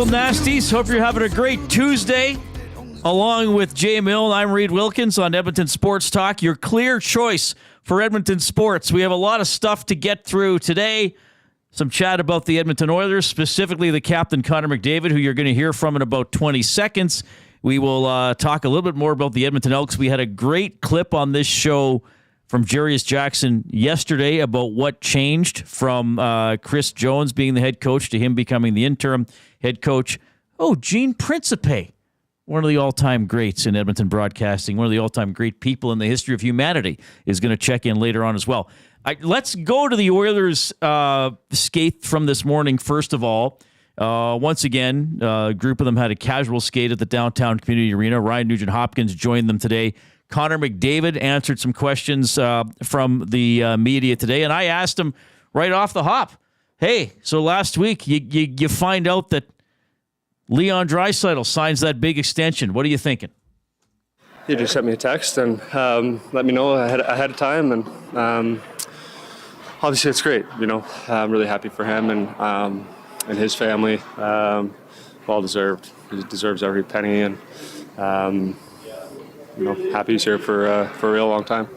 Untitled Nasties. Hope you're having a great Tuesday. Along with Jay Milne, I'm Reid Wilkins on Edmonton Sports Talk, your clear choice for Edmonton sports. We have a lot of stuff to get through today. Some chat about the Edmonton Oilers, specifically the captain, Connor McDavid, who you're going to hear from in about 20 seconds. We will talk a little bit more about the Edmonton Elks. We had a great clip on this show from Jarius Jackson yesterday about what changed from Chris Jones being the head coach to him becoming the interim head coach. Oh, Gene Principe, one of the all-time greats in Edmonton broadcasting, one of the all-time great people in the history of humanity, is going to check in later on as well. Let's go to the Oilers skate from this morning, first of all. Once again, a group of them had a casual skate at the downtown community arena. Ryan Nugent-Hopkins joined them today. Connor McDavid answered some questions from the media today, and I asked him right off the hop, hey, so last week you find out that Leon Draisaitl signs that big extension. What are you thinking? He just sent me a text and let me know ahead of time, and obviously it's great. You know, I'm really happy for him and his family. Well deserved. He deserves every penny, and you know, happy he's here for a real long time.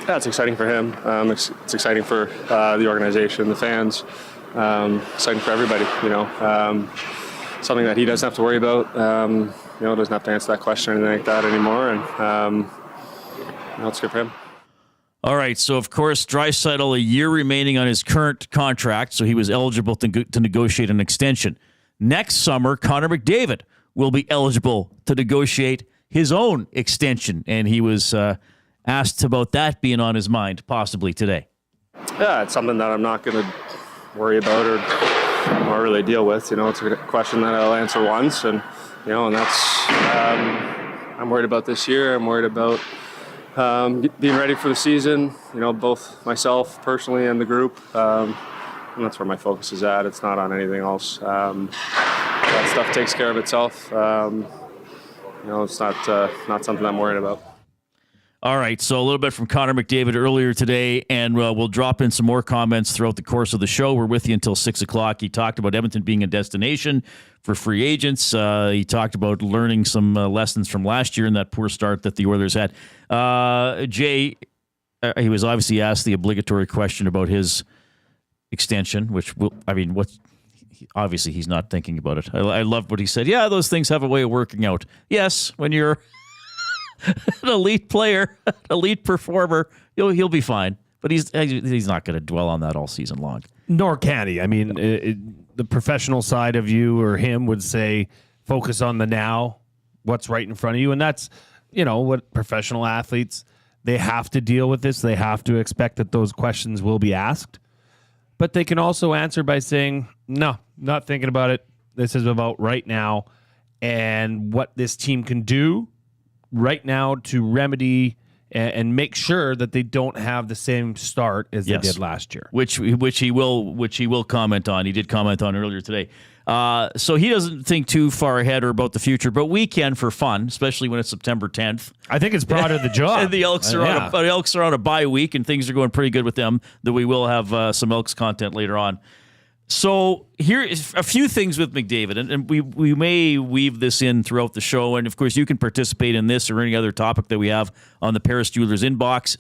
Yeah, it's exciting for him. It's exciting for the organization, the fans. Exciting for everybody. You know, something that he doesn't have to worry about. You know, doesn't have to answer that question or anything like that anymore. And you know, it's good for him. All right. So of course, Draisaitl, a year remaining on his current contract, so he was eligible to negotiate an extension. Next summer, Connor McDavid will be eligible to negotiate his own extension, and he was asked about that being on his mind possibly today. Yeah, it's something that I'm not going to worry about or really deal with. You know, it's a question that I'll answer once, and you know, and that's I'm worried about this year. I'm worried about being ready for the season. You know, both myself personally and the group, and that's where my focus is at. It's not on anything else. That stuff takes care of itself. You know, it's not something I'm worried about. All right, so a little bit from Connor McDavid earlier today, and we'll drop in some more comments throughout the course of the show. We're with you until 6 o'clock. He talked about Edmonton being a destination for free agents. He talked about learning some lessons from last year in that poor start that the Oilers had. Jay, he was obviously asked the obligatory question about his extension, obviously he's not thinking about it. I loved what he said. Yeah, those things have a way of working out. Yes, when you're an elite player, elite performer, he'll be fine. But he's not going to dwell on that all season long. Nor can he. I mean, the professional side of you or him would say, focus on the now, what's right in front of you. And that's, you know, what professional athletes, they have to deal with this. They have to expect that those questions will be asked. But they can also answer by saying, no, not thinking about it. This is about right now and what this team can do right now to remedy and make sure that they don't have the same start as they did last year. Which he will comment on. He did comment on earlier today. So he doesn't think too far ahead or about the future, but we can for fun, especially when it's September 10th. I think it's part of the job. And the Elks are on a bye week, and things are going pretty good with them, that we will have some Elks content later on. So here is a few things with McDavid, and we may weave this in throughout the show, and of course you can participate in this or any other topic that we have on the Paris Jewelers inbox,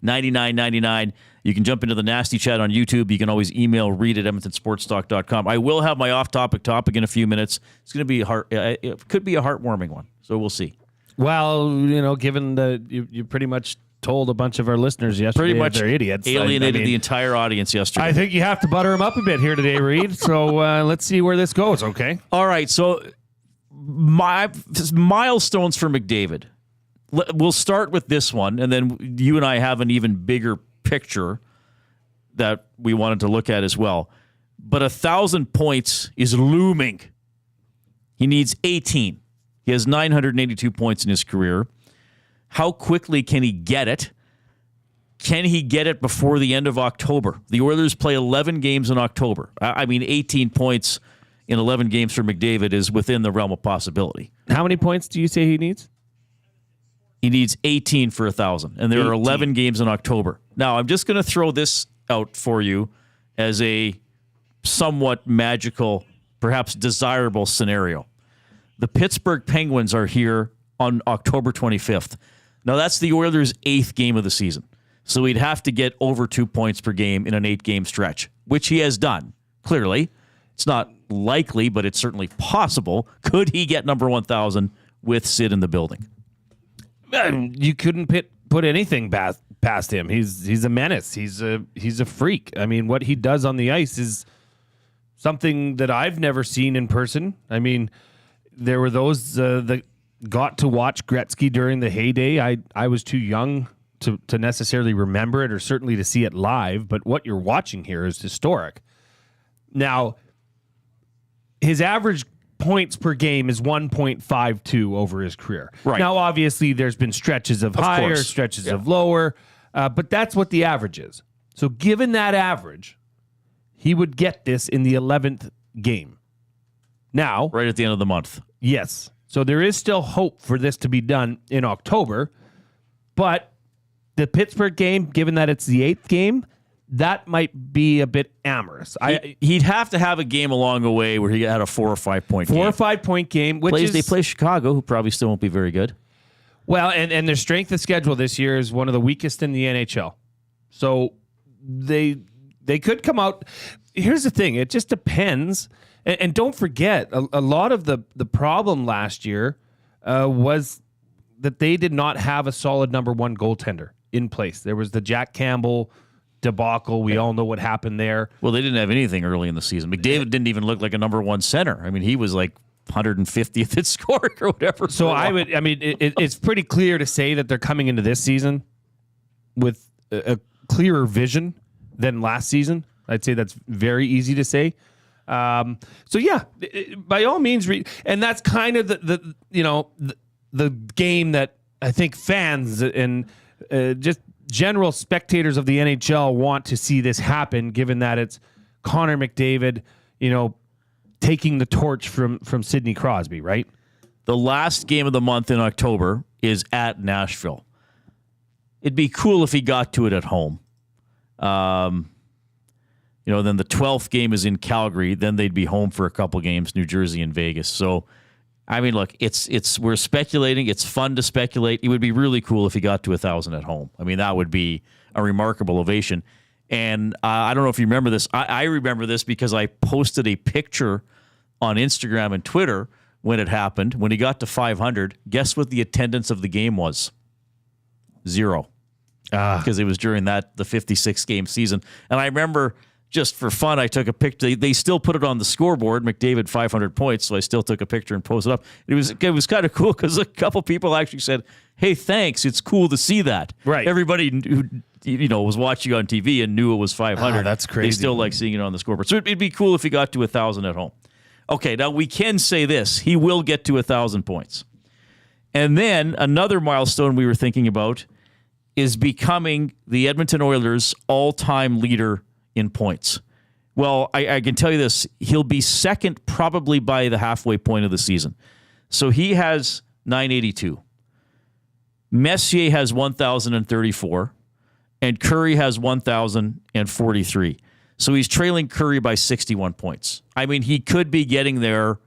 780-218-9999. You can jump into the Nasty Chat on YouTube. You can always email Reid at EdmontonSportsTalk.com. I will have my off-topic topic in a few minutes. It's going to be it could be a heartwarming one, so we'll see. Well, you know, given that you pretty much told a bunch of our listeners yesterday pretty much they're idiots. Alienated the entire audience yesterday. I think you have to butter them up a bit here today, Reid. So let's see where this goes, okay? All right, so milestones for McDavid. We'll start with this one, and then you and I have an even bigger picture that we wanted to look at as well. But 1,000 points is looming. He needs 18. He has 982 points in his career. How quickly can he get it? Can he get it before the end of October? The Oilers play 11 games in October. 18 points in 11 games for McDavid is within the realm of possibility. How many points do you say he needs? He needs 18 for 1,000, and there are 11 games in October. Now, I'm just going to throw this out for you as a somewhat magical perhaps desirable scenario. The Pittsburgh Penguins are here on October 25th. Now, that's the Oilers' 8th game of the season. So he'd have to get over 2 points per game in an 8-game stretch, which he has done, clearly. It's not likely, but it's certainly possible. Could he get number 1,000 with Sid in the building? You couldn't put anything past him. He's a menace. He's a freak. I mean, what he does on the ice is something that I've never seen in person. I mean, there were those that got to watch Gretzky during the heyday. I was too young to necessarily remember it or certainly to see it live, but what you're watching here is historic. Now, his average points per game is 1.52 over his career. Right. Now, obviously, there's been stretches of higher, course. stretches of lower, but that's what the average is. So given that average, he would get this in the 11th game. Now, Right at the end of the month. yes. So there is still hope for this to be done in October, but the Pittsburgh game, given that it's the 8th game, that might be a bit amorous. He'd have to have a game along the way where he had a 4 or 5 point game. 4 or 5 point game, which They play Chicago, who probably still won't be very good. well, and their strength of schedule this year is one of the weakest in the NHL. So they could come out. Here's the thing: it just depends. And don't forget, a lot of the problem last year was that they did not have a solid number one goaltender in place. There was the Jack Campbell debacle. We all know what happened there. Well, they didn't have anything early in the season. McDavid didn't even look like a number one center. I mean, he was like 150th at scoring or whatever. So it's pretty clear to say that they're coming into this season with a clearer vision than last season. I'd say that's very easy to say. So yeah, by all means, and that's kind of the game that I think fans and just general spectators of the NHL want to see this happen, given that it's Connor McDavid, taking the torch from Sidney Crosby, right? The last game of the month in October is at Nashville. It'd be cool if he got to it at home. Then the 12th game is in Calgary. Then they'd be home for a couple games, New Jersey and Vegas. So, I mean, look, we're speculating. It's fun to speculate. It would be really cool if he got to 1,000 at home. I mean, that would be a remarkable ovation. And I don't know if you remember this. I remember this because I posted a picture on Instagram and Twitter when it happened. When he got to 500, guess what the attendance of the game was? 0. Because it was during the 56-game season. And I remember, just for fun, I took a picture. They still put it on the scoreboard, McDavid 500 points, so I still took a picture and posted it up. It was kind of cool because a couple people actually said, hey, thanks, it's cool to see that. Right. Everybody who was watching on TV and knew it was 500. That's crazy. They still like seeing it on the scoreboard. So it'd be cool if he got to 1,000 at home. Okay, now we can say this. He will get to 1,000 points. And then another milestone we were thinking about is becoming the Edmonton Oilers' all-time leader in points. Well, I can tell you this. He'll be second probably by the halfway point of the season. So he has 982. Messier has 1,034. And Curry has 1,043. So he's trailing Curry by 61 points. I mean, he could be getting there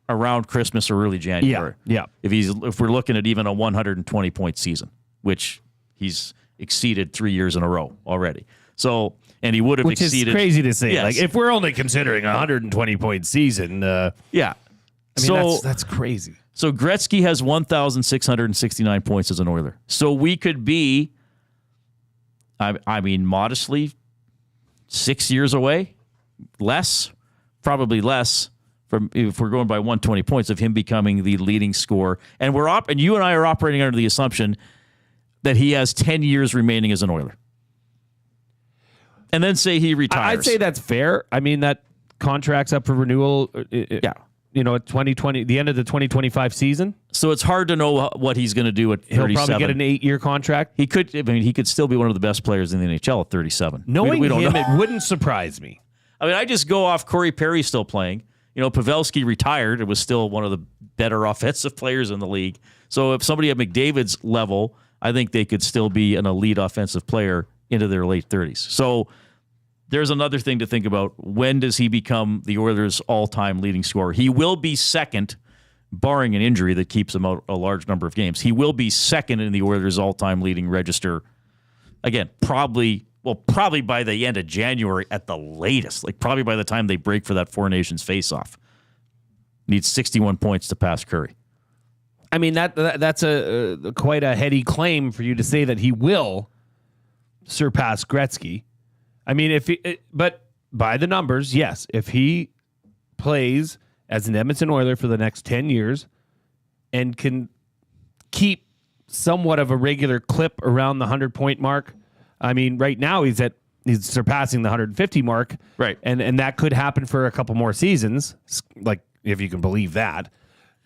around Christmas or early January. Yeah. If we're looking at even a 120-point season, which he's exceeded 3 years in a row already. So, and he would have exceeded. Which is crazy to say. Yes. Like, if we're only considering a 120-point season, yeah. I mean, that's crazy. So Gretzky has 1,669 points as an Oiler. So we could be, I mean, modestly 6 years away, probably less, from if we're going by 120 points of him becoming the leading scorer. And and you and I are operating under the assumption that he has 10 years remaining as an Oiler. And then say he retires. I'd say that's fair. I mean, that contract's up for renewal. Yeah. At 2020, the end of the 2025 season. So it's hard to know what he's going to do at 37. He'll probably get an 8-year contract. He could still be one of the best players in the NHL at 37. Knowing we don't him, know. it wouldn't surprise me. I mean, I just go off Corey Perry still playing. Pavelski retired. It was still one of the better offensive players in the league. So if somebody at McDavid's level, I think they could still be an elite offensive player into their late 30s. So there's another thing to think about. When does he become the Oilers' all-time leading scorer? He will be second, barring an injury that keeps him out a large number of games. He will be second in the Oilers' all-time leading register. Again, probably by the end of January at the latest. Like probably by the time they break for that Four Nations face-off. Needs 61 points to pass Curry. I mean, that's a quite a heady claim for you to say that he will surpass Gretzky. I mean, but by the numbers, yes. If he plays as an Edmonton Oiler for the next 10 years and can keep somewhat of a regular clip around the 100-point mark, I mean, right now he's surpassing the 150 mark, right? And that could happen for a couple more seasons, like if you can believe that.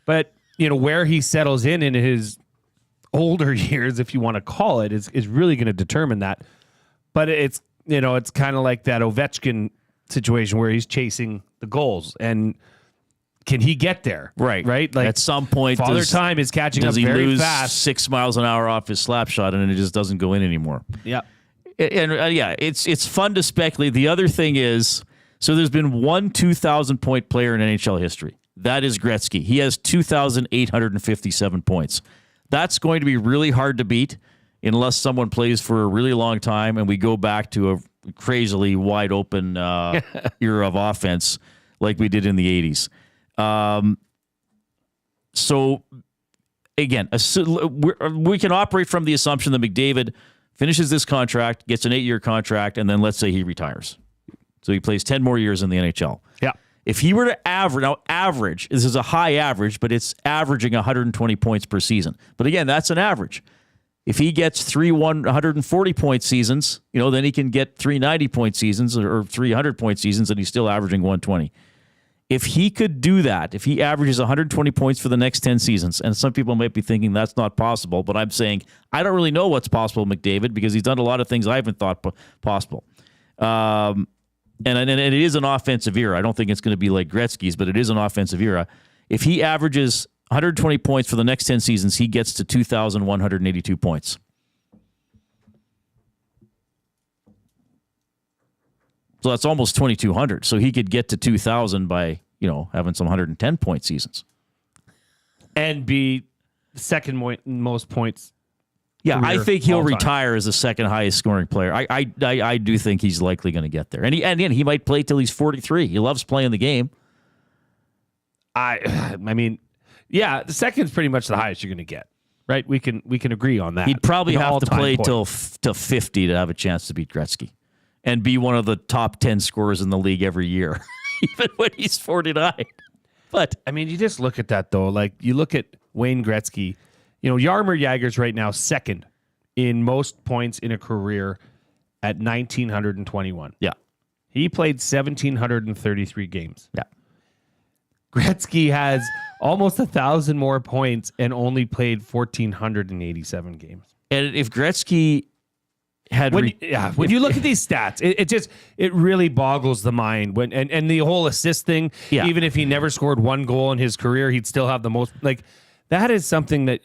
But where he settles in his older years, if you want to call it, is really going to determine that. But it's kind of like that Ovechkin situation where he's chasing the goals, and can he get there? Right. Like at some point, Father Time is catching up very lose fast. 6 miles an hour off his slap shot, and it just doesn't go in anymore. Yeah. And it's fun to speculate. The other thing is, so there's been one 2,000-point player in NHL history. That is Gretzky. He has 2,857 points. That's going to be really hard to beat unless someone plays for a really long time and we go back to a crazily wide open era of offense like we did in the 80s. So, again, we can operate from the assumption that McDavid finishes this contract, gets an 8-year contract, and then let's say he retires. So he plays 10 more years in the NHL. Yeah. If he were to average, this is a high average, but it's averaging 120 points per season. But again, that's an average. If he gets 140-point seasons, then he can get 390-point seasons or 300-point seasons, and he's still averaging 120. If he could do that, if he averages 120 points for the next 10 seasons, and some people might be thinking that's not possible, but I'm saying I don't really know what's possible, McDavid, because he's done a lot of things I haven't thought possible. And it is an offensive era. I don't think it's going to be like Gretzky's, but it is an offensive era. If he averages 120 points for the next 10 seasons, he gets to 2,182 points. So that's almost 2,200. So he could get to 2,000 by, having some 110-point seasons. And be the second most points. Yeah, I think he'll retire as the second highest scoring player. I do think he's likely going to get there. And he might play till he's 43. He loves playing the game. I mean, yeah, the second's pretty much the highest you're going to get. Right? We can agree on that. He'd probably have to play till 50 to have a chance to beat Gretzky and be one of the top 10 scorers in the league every year, even when he's 49. But I mean, you just look at that though. Like you look at Wayne Gretzky. Jaromir Jagr's right now second in most points in a career at 1,921. Yeah. He played 1,733 games. Yeah. Gretzky has almost 1,000 more points and only played 1,487 games. And if Gretzky had... When you look at these stats, it really boggles the mind. And the whole assist thing, even if he never scored one goal in his career, he'd still have the most... That is something that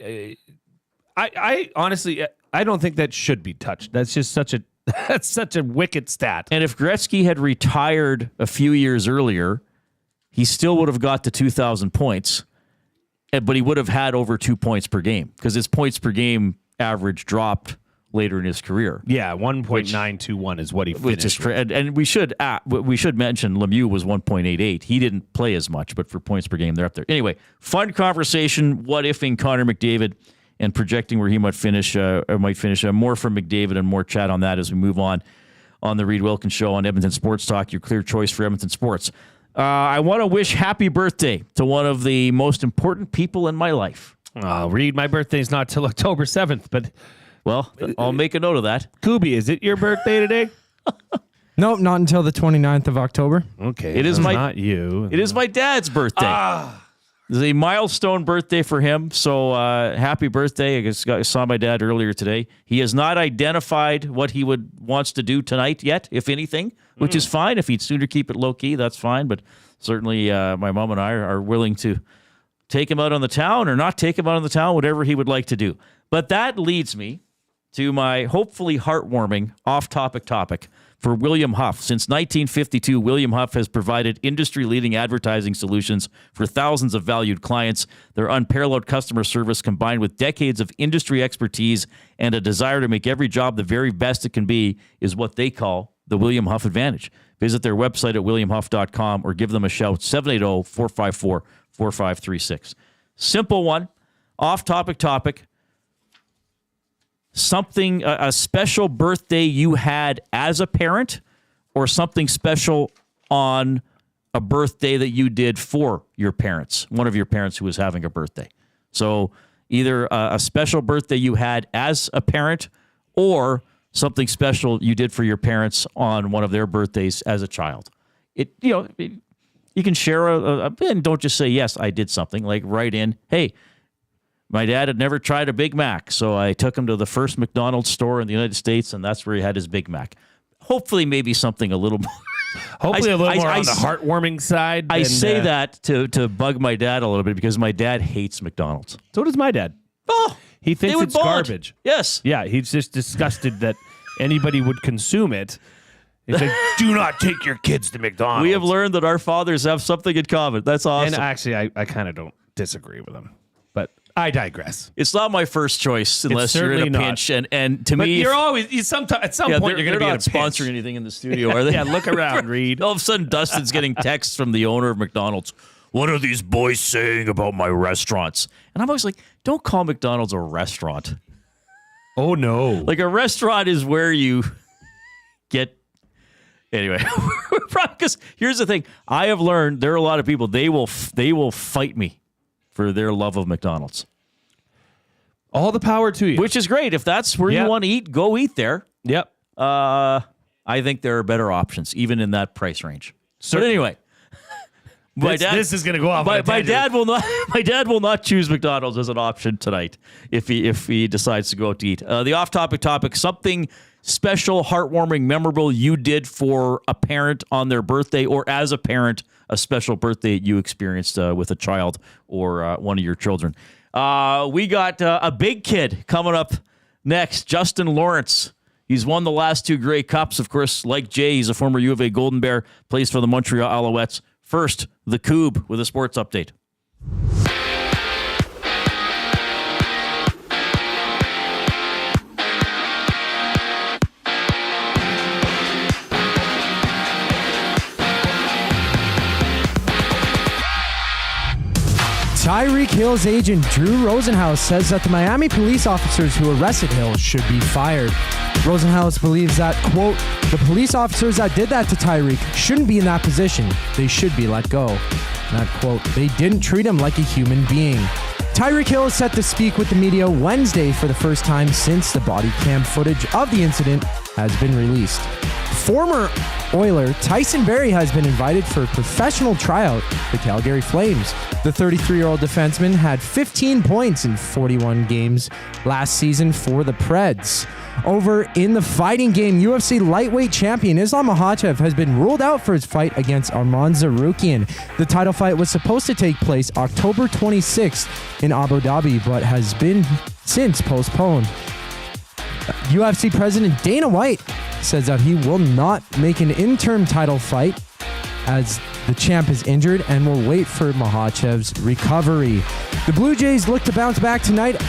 I honestly, I don't think that should be touched. That's just such a wicked stat. And if Gretzky had retired a few years earlier, he still would have got to 2,000 points, but he would have had over 2 points per game because his points per game average dropped later in his career. Yeah, 1.921 is what he finished. And we should mention Lemieux was 1.88. He didn't play as much, but for points per game, they're up there. Anyway, fun conversation. What ifing Connor McDavid and projecting where he might finish. More from McDavid and more chat on that as we move on the Reid Wilkins Show on Edmonton Sports Talk. Your clear choice for Edmonton sports. I want to wish happy birthday to one of the most important people in my life. Reid, my birthday's not till October 7th, but. Well, I'll make a note of that. Kubi, is it your birthday today? Nope, not until the 29th of October. Okay, it is not you. It is my dad's birthday. It's a milestone birthday for him, so happy birthday. I saw my dad earlier today. He has not identified what he wants to do tonight yet, if anything, which is fine. If he'd sooner keep it low-key, that's fine, but certainly my mom and I are willing to take him out on the town or not take him out on the town, whatever he would like to do. But that leads me to my hopefully heartwarming off-topic topic for William Huff. Since 1952, William Huff has provided industry-leading advertising solutions for thousands of valued clients. Their unparalleled customer service, combined with decades of industry expertise and a desire to make every job the very best it can be, is what they call the William Huff Advantage. Visit their website at williamhuff.com or give them a shout, 780-454-4536. Simple one, off-topic topic. Something, a special birthday you had as a parent, or something special on a birthday that you did for your parents, one of your parents who was having a birthday. So either a special birthday you had as a parent, or something special you did for your parents on one of their birthdays as a child. You can share and don't just say, yes, I did something. Like, write in, hey, my dad had never tried a Big Mac, so I took him to the first McDonald's store in the United States, and that's where he had his Big Mac. Hopefully, maybe something a little more. Hopefully, a little more on the heartwarming side. I say that to bug my dad a little bit, because my dad hates McDonald's. So does my dad. Oh, he thinks it's garbage. Yes. Yeah, he's just disgusted that anybody would consume it. He's like, do not take your kids to McDonald's. We have learned that our fathers have something in common. That's awesome. And actually, I kind of don't disagree with him. But I digress. It's not my first choice unless you're in a pinch. And to me, you're always at some point you're going to be not in a sponsoring pinch. anything in the studio, are they? Yeah, look around, Reid. All of a sudden, Dustin's getting texts from the owner of McDonald's. What are these boys saying about my restaurants? And I'm always like, don't call McDonald's a restaurant. Oh no! Like, a restaurant is where you get. Anyway, because here's the thing: I have learned there are a lot of people they will fight me for their love of McDonald's. All the power to you. Which is great. If that's where you want to eat, go eat there. Yep. I think there are better options, even in that price range. Certainly. But anyway, this is going to go off. My dad will not. My dad will not choose McDonald's as an option tonight if he decides to go out to eat. The off-topic topic: something special, heartwarming, memorable you did for a parent on their birthday, or as a parent, a special birthday you experienced with a child or one of your children. We got a big kid coming up next, Justin Lawrence. He's won the last two Grey Cups. Of course, like Jay, he's a former U of A Golden Bear, plays for the Montreal Alouettes. First, the Coob with a sports update. Tyreek Hill's agent, Drew Rosenhaus, says that the Miami police officers who arrested Hill should be fired. Rosenhaus believes that, quote, the police officers that did that to Tyreek shouldn't be in that position. They should be let go. That, quote, they didn't treat him like a human being. Tyreek Hill is set to speak with the media Wednesday for the first time since the body cam footage of the incident has been released. Former Oiler Tyson Barrie has been invited for a professional tryout for the Calgary Flames. The 33-year-old defenseman had 15 points in 41 games last season for the Preds. Over in the fighting game, UFC lightweight champion Islam Makhachev has been ruled out for his fight against Arman Tsarukyan. The title fight was supposed to take place October 26th in Abu Dhabi, but has been since postponed. UFC President Dana White says that he will not make an interim title fight as the champ is injured and will wait for Makhachev's recovery. The Blue Jays look to bounce back tonight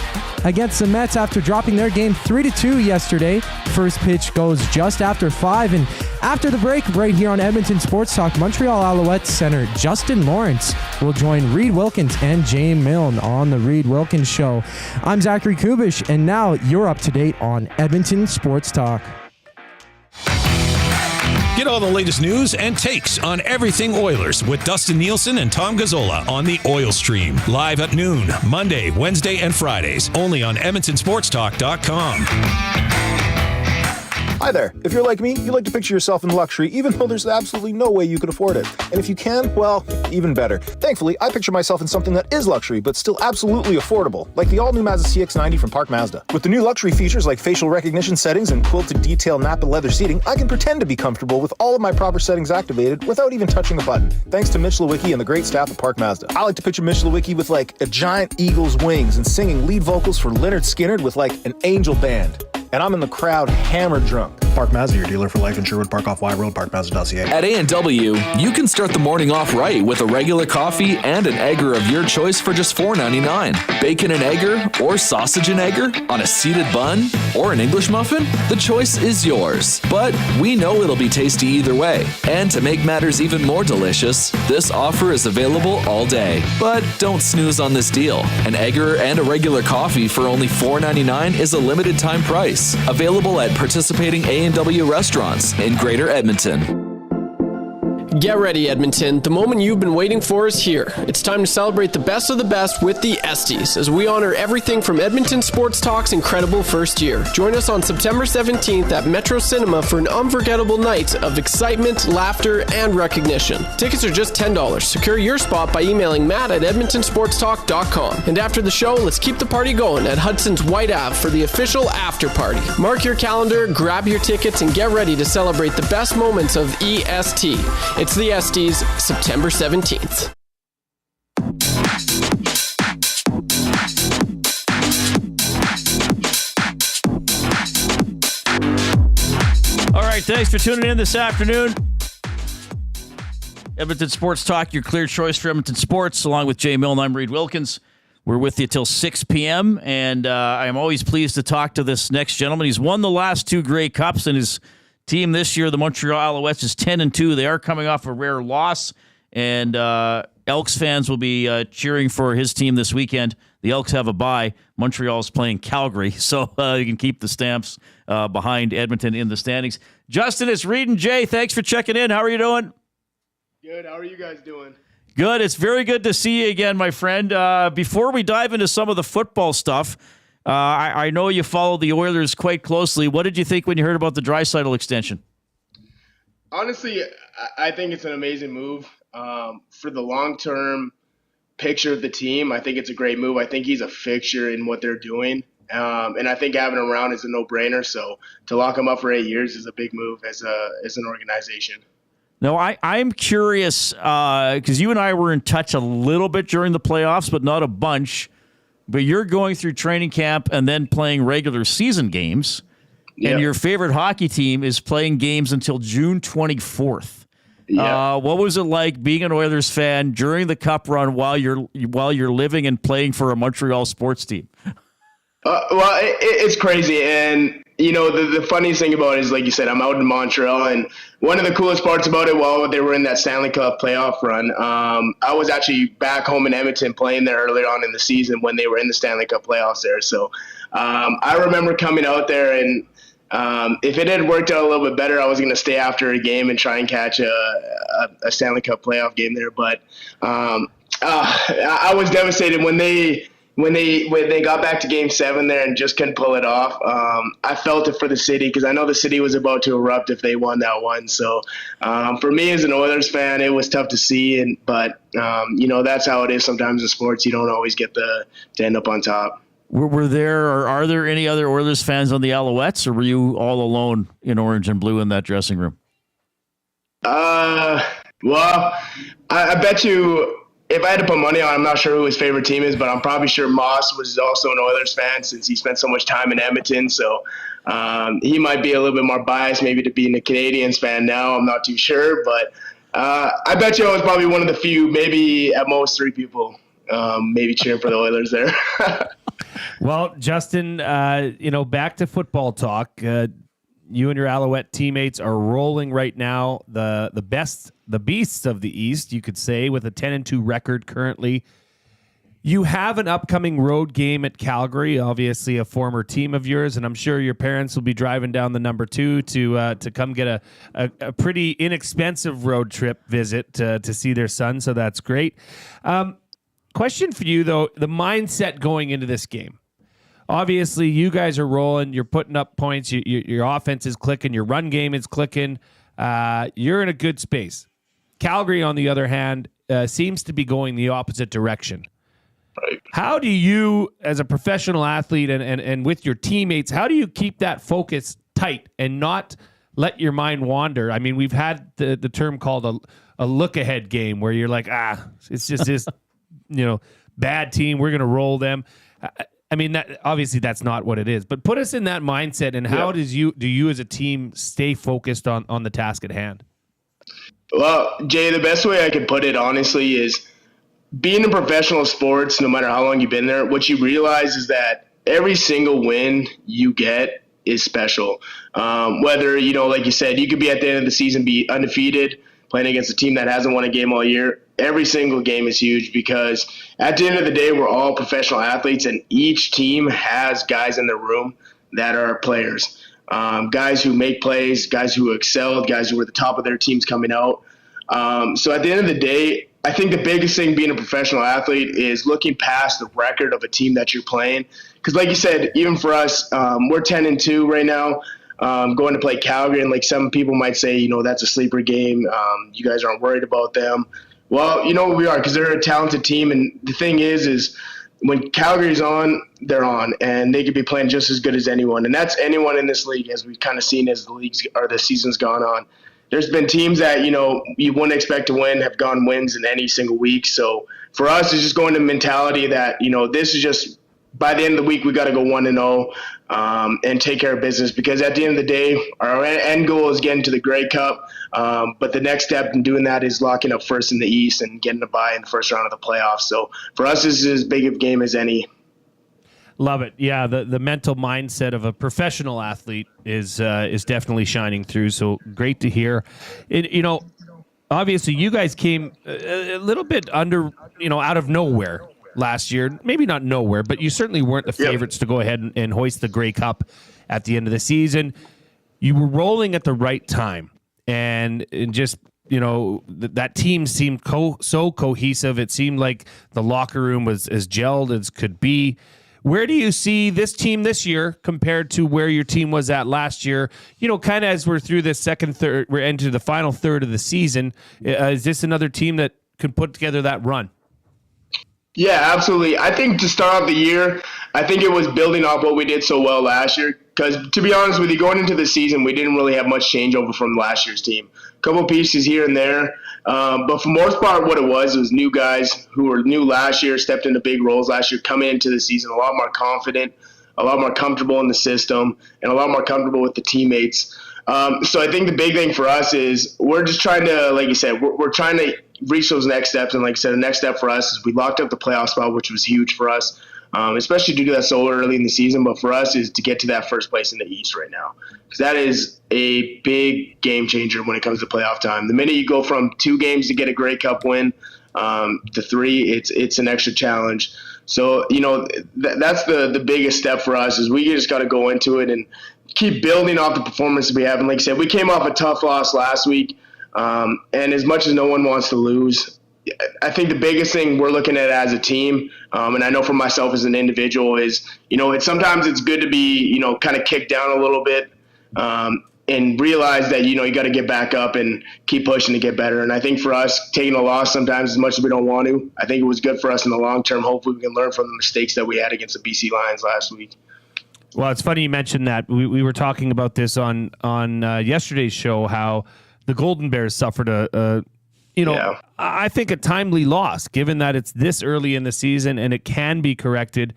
against the Mets after dropping their game 3-2 yesterday. First pitch goes just after 5, and after the break, right here on Edmonton Sports Talk, Montreal Alouettes Center Justin Lawrence will join Reid Wilkins and Jay Milne on the Reid Wilkins Show. I'm Zachary Kubish, and now you're up to date on Edmonton Sports Talk. Get all the latest news and takes on everything Oilers with Dustin Nielsen and Tom Gazzola on the Oil Stream. Live at noon, Monday, Wednesday, and Fridays. Only on EdmontonSportsTalk.com. Hi there. If you're like me, you like to picture yourself in luxury, even though there's absolutely no way you could afford it. And if you can, well, even better. Thankfully, I picture myself in something that is luxury, but still absolutely affordable, like the all-new Mazda CX-90 from Park Mazda. With the new luxury features like facial recognition settings and quilted detail Napa leather seating, I can pretend to be comfortable with all of my proper settings activated without even touching a button, thanks to Mitch Lewicki and the great staff at Park Mazda. I like to picture Mitch Lewicki with like a giant eagle's wings and singing lead vocals for Lynyrd Skynyrd with like an angel band. and I'm in the crowd hammered drunk. Park Mazda, your dealer for life in Sherwood Park off Y Road, parkmazda.ca. At A&W, you can start the morning off right with a regular coffee and an egger of your choice for just $4.99. Bacon and egger or sausage and egger on a seeded bun or an English muffin? The choice is yours. But we know it'll be tasty either way. And to make matters even more delicious, this offer is available all day. But don't snooze on this deal. An egger and a regular coffee for only $4.99 is a limited time price. Available at participating A&W restaurants in Greater Edmonton. Get ready, Edmonton. The moment you've been waiting for is here. It's time to celebrate the best of the best with the Esties, as we honor everything from Edmonton Sports Talk's incredible first year. Join us on September 17th at Metro Cinema for an unforgettable night of excitement, laughter, and recognition. Tickets are just $10. Secure your spot by emailing matt@edmontonsportstalk.com. And after the show, let's keep the party going at Hudson's White Ave for the official after party. Mark your calendar, grab your tickets, and get ready to celebrate the best moments of EST. It's the Esties, September 17th. All right, thanks for tuning in this afternoon. Edmonton Sports Talk, your clear choice for Edmonton sports, along with Jay Milne. I'm Reid Wilkins. We're with you till 6 p.m., and I'm always pleased to talk to this next gentleman. He's won the last two Grey Cups, and his team this year, the Montreal Alouettes, is 10-2. They are coming off a rare loss, and Elks fans will be cheering for his team this weekend. The Elks have a bye. Montreal's playing Calgary, so you can keep the Stamps behind Edmonton in the standings. Justin, it's Reid and Jay. Thanks for checking in. How are you doing? Good. How are you guys doing? Good. It's very good to see you again, my friend. Before we dive into some of the football stuff, I know you follow the Oilers quite closely. What did you think when you heard about the Draisaitl extension? Honestly, I think it's an amazing move. For the long-term picture of the team, I think it's a great move. I think he's a fixture in what they're doing. And I think having him around is a no-brainer. So to lock him up for 8 years is a big move as an organization. Now, I'm curious because you and I were in touch a little bit during the playoffs, but not a bunch. But you're going through training camp and then playing regular season games, and your favorite hockey team is playing games until June 24th. Yeah. What was it like being an Oilers fan during the Cup run while you're living and playing for a Montreal sports team? Well, it's crazy, and you know the funniest thing about it is, like you said, I'm out in Montreal, and one of the coolest parts about it, while they were in that Stanley Cup playoff run, I was actually back home in Edmonton playing there earlier on in the season when they were in the Stanley Cup playoffs there. So I remember coming out there, and if it had worked out a little bit better, I was going to stay after a game and try and catch a Stanley Cup playoff game there. But I was devastated when they got back to Game 7 there and just couldn't pull it off. I felt it for the city because I know the city was about to erupt if they won that one. So for me as an Oilers fan, it was tough to see. But that's how it is sometimes in sports. You don't always get to end up on top. Were there or are there any other Oilers fans on the Alouettes, or were you all alone in orange and blue in that dressing room? Well, I bet you if I had to put money on, I'm not sure who his favorite team is, but I'm probably sure Moss was also an Oilers fan since he spent so much time in Edmonton. So he might be a little bit more biased maybe to being a Canadiens fan now. I'm not too sure, but I bet you I was probably one of the few, maybe at most 3 people maybe cheering for the Oilers there. Well, Justin, back to football talk. You and your Alouette teammates are rolling right now. The beasts of the East, you could say, with a 10-2 record currently. You have an upcoming road game at Calgary, obviously a former team of yours, and I'm sure your parents will be driving down the number 2 to come get a pretty inexpensive road trip visit to see their son, so that's great. Question for you, though, the mindset going into this game. Obviously, you guys are rolling. You're putting up points. Your offense is clicking. Your run game is clicking. You're in a good space. Calgary, on the other hand, seems to be going the opposite direction. Right. How do you, as a professional athlete and with your teammates, how do you keep that focus tight and not let your mind wander? I mean, we've had the term called a look-ahead game where you're like, it's just this, bad team. We're going to roll them. I mean, that obviously that's not what it is, but put us in that mindset. And how do you as a team stay focused on the task at hand? Well, Jay, the best way I could put it, honestly, is being in professional sports, no matter how long you've been there, what you realize is that every single win you get is special. Whether, like you said, you could be at the end of the season, be undefeated, playing against a team that hasn't won a game all year. Every single game is huge because at the end of the day, we're all professional athletes, and each team has guys in the room that are players. Guys who make plays, guys who excelled, guys who were at the top of their teams coming out. So at the end of the day, I think the biggest thing being a professional athlete is looking past the record of a team that you're playing. Because like you said, even for us, we're 10-2 right now, going to play Calgary. And like some people might say, that's a sleeper game. You guys aren't worried about them. Well, we are, because they're a talented team. And the thing is when Calgary's on, they're on, and they could be playing just as good as anyone. And that's anyone in this league, as we've kind of seen as the season's gone on. There's been teams that, you wouldn't expect to win have gone wins in any single week. So for us, it's just going to mentality that, this is just by the end of the week, we got to go 1-0 and take care of business, because at the end of the day, our end goal is getting to the Grey Cup. But the next step in doing that is locking up first in the East and getting a bye in the first round of the playoffs. So for us, this is as big of a game as any. Love it. Yeah, the mental mindset of a professional athlete is definitely shining through. So great to hear. Obviously you guys came a little bit under, out of nowhere last year. Maybe not nowhere, but you certainly weren't the favorites to go ahead and hoist the Grey Cup at the end of the season. You were rolling at the right time, and just that team seemed so cohesive. It seemed like the locker room was as gelled as could be. Where do you see this team this year compared to where your team was at last year? Kind of as we're through this we're into the final third of the season. Is this another team that can put together that run? Yeah, absolutely. I think to start off the year, I think it was building off what we did so well last year. Because to be honest with you, going into the season, we didn't really have much changeover from last year's team. A couple pieces here and there. But for the most part, what it was new guys who were new last year, stepped into big roles last year, coming into the season a lot more confident, a lot more comfortable in the system, and a lot more comfortable with the teammates. So I think the big thing for us is we're just trying to, like you said, we're trying to reach those next steps. And like I said, the next step for us is we locked up the playoff spot, which was huge for us. Especially to do that so early in the season. But for us is to get to that first place in the East right now, because that is a big game changer when it comes to playoff time. The minute you go from 2 games to get a Grey Cup win to 3, it's an extra challenge. So, that's the biggest step for us is we just got to go into it and keep building off the performance we have. And like I said, we came off a tough loss last week. And as much as no one wants to lose, I think the biggest thing we're looking at as a team, and I know for myself as an individual, is, sometimes it's good to be, kind of kicked down a little bit and realize that, you got to get back up and keep pushing to get better. And I think for us, taking a loss sometimes as much as we don't want to, I think it was good for us in the long term. Hopefully we can learn from the mistakes that we had against the BC Lions last week. Well, it's funny you mentioned that. We were talking about this on yesterday's show, how the Golden Bears suffered I think a timely loss, given that it's this early in the season and it can be corrected,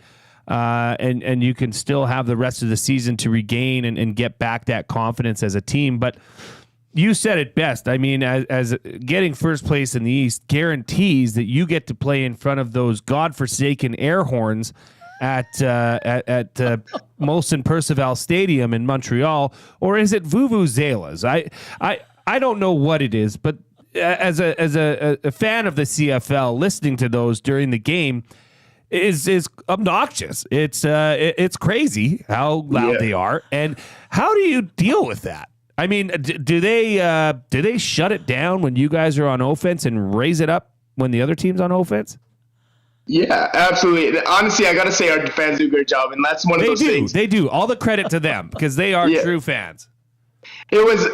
and you can still have the rest of the season to regain and get back that confidence as a team. But you said it best. I mean, as getting first place in the East guarantees that you get to play in front of those godforsaken air horns at Molson Percival Stadium in Montreal, or is it Vuvuzelas? I don't know what it is, but as a fan of the CFL, listening to those during the game is obnoxious. It's crazy how loud they are, and how do you deal with that? I mean, do they shut it down when you guys are on offense and raise it up when the other team's on offense? Yeah, absolutely. Honestly, I got to say our fans do a great job, and that's one of those things. They do. All the credit to them because they are true fans. It was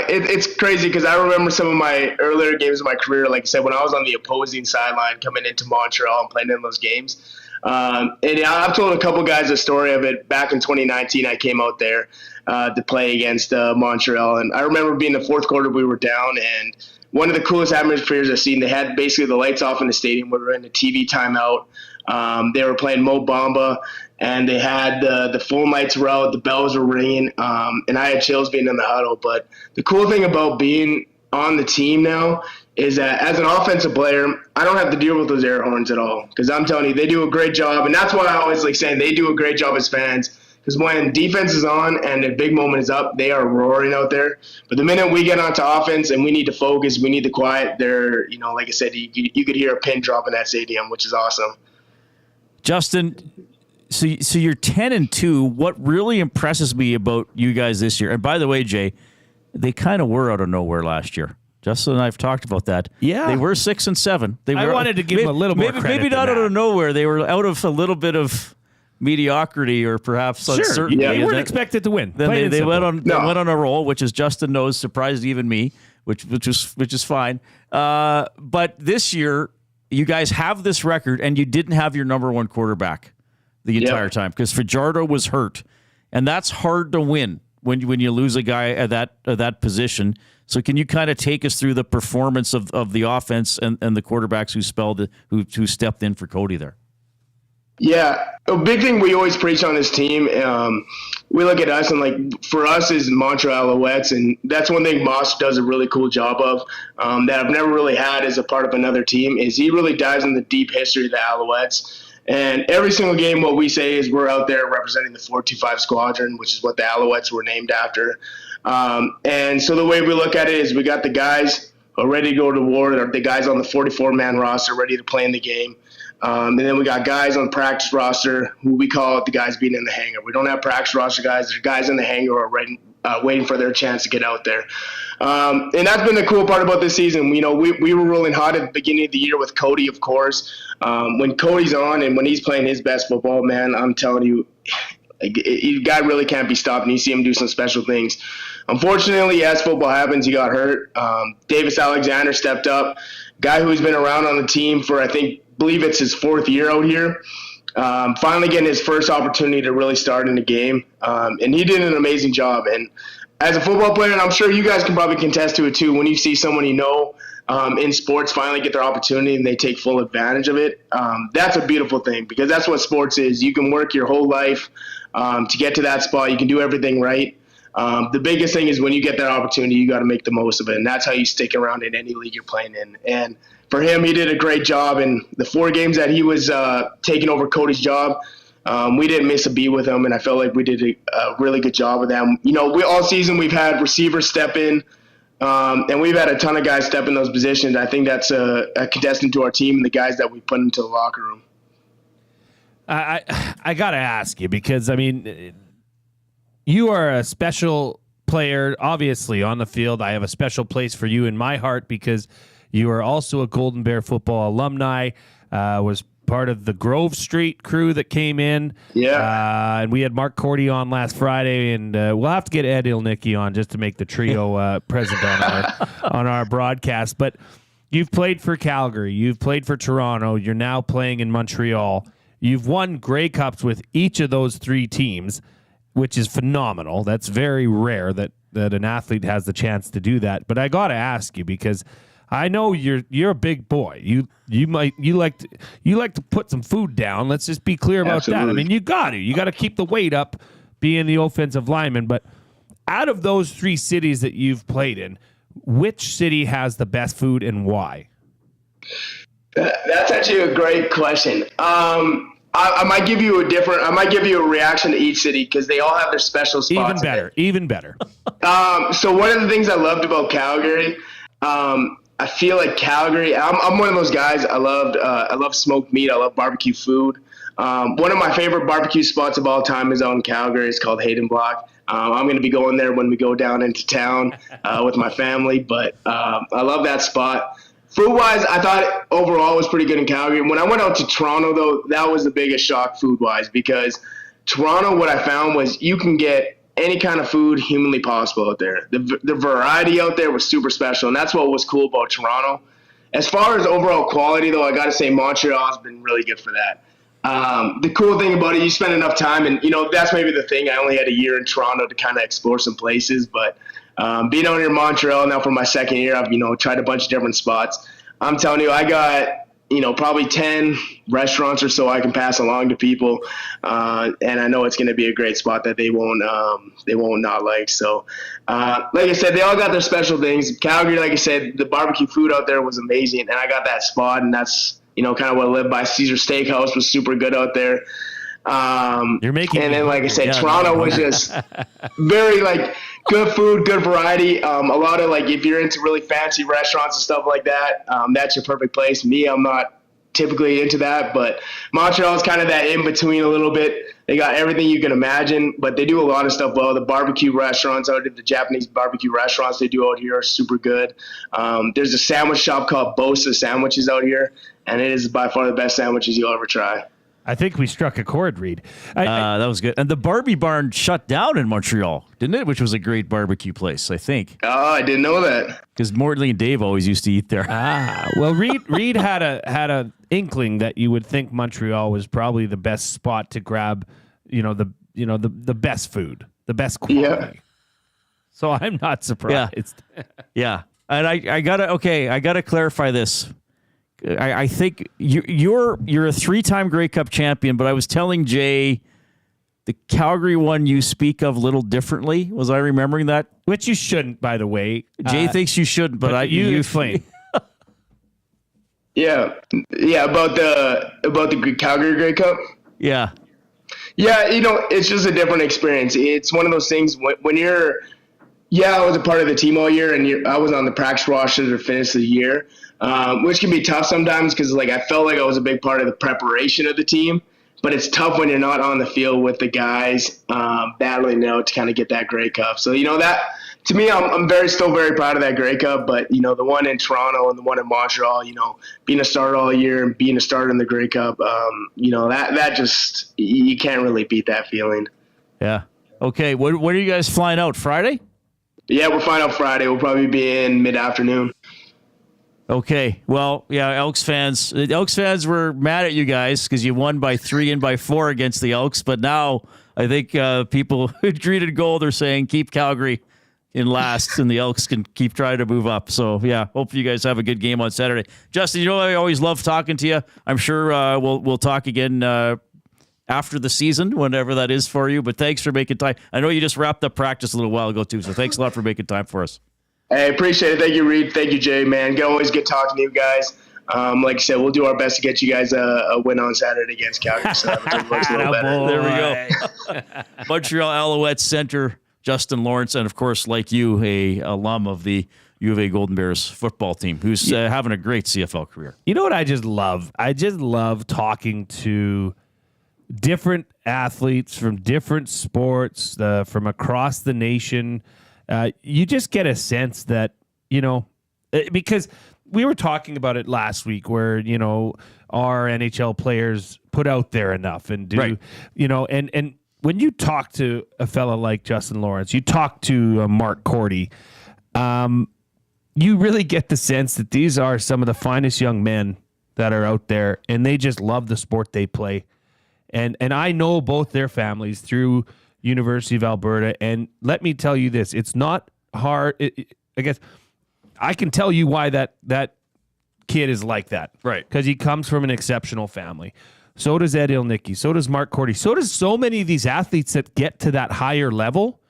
it's crazy because I remember some of my earlier games of my career, like I said, when I was on the opposing sideline coming into Montreal and playing in those games. And I've told a couple guys a story of it. Back in 2019, I came out there to play against Montreal. And I remember being in the fourth quarter, we were down, and one of the coolest atmospheres I've seen. They had basically the lights off in the stadium. We were in the TV timeout. They were playing Mo Bamba, and they had the full lights were out, the bells were ringing, and I had chills being in the huddle. But the cool thing about being on the team now is that as an offensive player, I don't have to deal with those air horns at all, because I'm telling you, they do a great job. And that's why I always like saying they do a great job as fans, because when defense is on and a big moment is up, they are roaring out there. But the minute we get onto offense and we need to focus, we need to quiet, they're, like I said, you could hear a pin drop in that stadium, which is awesome. Justin, so you're 10-2. What really impresses me about you guys this year, and by the way, Jay, they kind of were out of nowhere last year. Justin and I have talked about that. Yeah. They were 6-7. I wanted to give them a little more credit. Maybe not out of nowhere. They were out of a little bit of mediocrity or perhaps uncertainty. Yeah, they weren't expected to win. Then they went on a roll, which, as Justin knows, surprised even me, which is fine. But this year, you guys have this record, and you didn't have your number one quarterback the entire time because Fajardo was hurt, and that's hard to win when you lose a guy at that position. So can you kind of take us through the performance of the offense and the quarterbacks who stepped in for Cody there? Yeah, a big thing we always preach on this team, we look at us and, like, for us is Montreal Alouettes, and that's one thing Moss does a really cool job of that I've never really had as a part of another team, is he really dives in the deep history of the Alouettes. And every single game, what we say is we're out there representing the 425 Squadron, which is what the Alouettes were named after. And so the way we look at it is we got the guys who are ready to go to war, or the guys on the 44-man roster ready to play in the game. And then we got guys on the practice roster who we call the guys being in the hangar. We don't have practice roster guys. There's guys in the hangar who are waiting for their chance to get out there. And that's been the cool part about this season. We were rolling hot at the beginning of the year with Cody, of course. When Cody's on and when he's playing his best football, man, I'm telling you, the guy really can't be stopped, and you see him do some special things. Unfortunately, as football happens, he got hurt. Davis Alexander stepped up, guy who's been around on the team for, I believe it's his fourth year out here. Finally getting his first opportunity to really start in the game. And he did an amazing job. And as a football player, and I'm sure you guys can probably contest to it too, when you see someone in sports finally get their opportunity and they take full advantage of it, that's a beautiful thing, because that's what sports is. You can work your whole life to get to that spot. You can do everything right. The biggest thing is when you get that opportunity, you got to make the most of it. And that's how you stick around in any league you're playing in. And for him, he did a great job. And the 4 games that he was taking over Cody's job, we didn't miss a beat with him. And I felt like we did a really good job with them. All season we've had receivers step in, and we've had a ton of guys step in those positions. I think that's a contestant to our team and the guys that we put into the locker room. I got to ask you, because, you are a special player, obviously, on the field. I have a special place for you in my heart because you are also a Golden Bear football alumni, was part of the Grove Street crew that came in. Yeah. And we had Mark Cordy on last Friday, and we'll have to get Ed Ilnicki on just to make the trio present on our broadcast. But you've played for Calgary. You've played for Toronto. You're now playing in Montreal. You've won Grey Cups with each of those 3 teams, which is phenomenal. That's very rare that an athlete has the chance to do that. But I got to ask you, because I know you're a big boy. You like to put some food down. Let's just be clear about Absolutely. that. You got to keep the weight up, being the offensive lineman. But out of those 3 cities that you've played in, which city has the best food and why? That's actually a great question. I might give you a reaction to each city, because they all have their special spots. Even better. So one of the things I loved about Calgary, I feel like Calgary, I'm one of those guys. I love smoked meat. I love barbecue food. One of my favorite barbecue spots of all time is out in Calgary. It's called Hayden Block. I'm going to be going there when we go down into town with my family, but I love that spot. Food-wise, I thought overall it was pretty good in Calgary. When I went out to Toronto, though, that was the biggest shock food-wise, because Toronto, what I found was you can get any kind of food humanly possible out there. The variety out there was super special, and that's what was cool about Toronto. As far as overall quality, though, I got to say Montreal has been really good for that. The cool thing about it, you spend enough time, and, that's maybe the thing. I only had a year in Toronto to kind of explore some places, but being out here in Montreal now for my second year, I've, tried a bunch of different spots. I'm telling you, I got probably 10 restaurants or so I can pass along to people. And I know it's going to be a great spot that they won't not like. So, like I said, they all got their special things. Calgary, like I said, the barbecue food out there was amazing. And I got that spot, and that's, kind of what I live by. Caesar Steakhouse was super good out there. You're making, and then, like I said, Toronto was just very good food, good variety. A lot of if you're into really fancy restaurants and stuff like that, that's your perfect place. Me, I'm not typically into that, but Montreal is kind of that in between a little bit. They got everything you can imagine, but they do a lot of stuff well. The barbecue restaurants out at the Japanese barbecue restaurants they do out here are super good. There's a sandwich shop called Bosa Sandwiches out here, and it is by far the best sandwiches you'll ever try. I think we struck a chord, Reid. That was good. And the Barbie Barn shut down in Montreal, didn't it? Which was a great barbecue place, I think. Oh, I didn't know that. Because Mortley and Dave always used to eat there. Well, Reid had a inkling that you would think Montreal was probably the best spot to grab, the best food, the best quality. Yeah. So I'm not surprised. Yeah. And I gotta clarify this. I think you're a 3-time Grey Cup champion, but I was telling Jay the Calgary one you speak of a little differently. Was I remembering that? Which you shouldn't, by the way. Jay thinks you shouldn't, but you explain. Yeah, about the Calgary Grey Cup. Yeah, it's just a different experience. It's one of those things when you're. Yeah, I was a part of the team all year, and I was on the practice roster to finish the year, which can be tough sometimes because I felt like I was a big part of the preparation of the team. But it's tough when you're not on the field with the guys battling out to kind of get that Grey Cup. So that to me, I'm still very proud of that Grey Cup. But the one in Toronto and the one in Montreal, being a starter all year and being a starter in the Grey Cup, that just you can't really beat that feeling. Yeah. Okay. When are you guys flying out? Friday? Yeah, we're flying out Friday. We'll probably be in mid-afternoon. Okay. Well, yeah, Elks fans were mad at you guys because you won by 3 and by 4 against the Elks. But now I think people who treated gold are saying keep Calgary in last and the Elks can keep trying to move up. So, yeah, hopefully you guys have a good game on Saturday. Justin, I always love talking to you. I'm sure we'll talk again after the season, whenever that is for you. But thanks for making time. I know you just wrapped up practice a little while ago, too, so thanks a lot for making time for us. Hey, appreciate it. Thank you, Reid. Thank you, Jay, man. Always good talking to you guys. Like I said, we'll do our best to get you guys a win on Saturday against Calgary. So that looks a little better. There we go. Montreal Alouettes Center Justin Lawrence, and, of course, like you, a alum of the U of A Golden Bears football team who's having a great CFL career. You know what I just love? I just love talking to different athletes from different sports, from across the nation. You just get a sense that, because we were talking about it last week where, our NHL players put out there enough and do, right. And when you talk to a fella like Justin Lawrence, you talk to Mark Cordy, you really get the sense that these are some of the finest young men that are out there, and they just love the sport they play. And I know both their families through University of Alberta, and let me tell you this, it's not hard. I guess I can tell you why that kid is like that. Right. Because he comes from an exceptional family. So does Ed Ilnicki. So does Mark Cordy. So does so many of these athletes that get to that higher level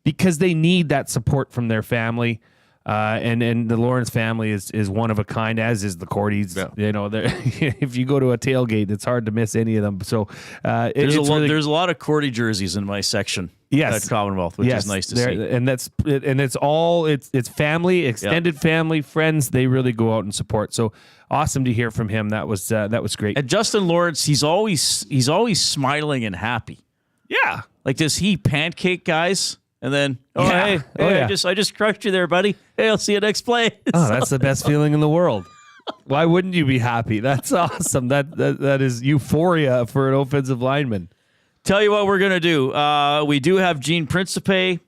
because they need that support from their family. And the Lawrence family is one of a kind, as is the Cordys. Yeah. If you go to a tailgate, it's hard to miss any of them. So there's a lot of Cordy jerseys in my section. Yes, at Commonwealth, which is nice to see. And it's family, extended family, friends. They really go out and support. So awesome to hear from him. That was great. And Justin Lawrence, he's always smiling and happy. Yeah, does he pancake guys? And then, yeah. I just crushed you there, buddy. Hey, I'll see you next play. That's the best feeling in the world. Why wouldn't you be happy? That's awesome. That is euphoria for an offensive lineman. Tell you what we're going to do. We do have Gene Principe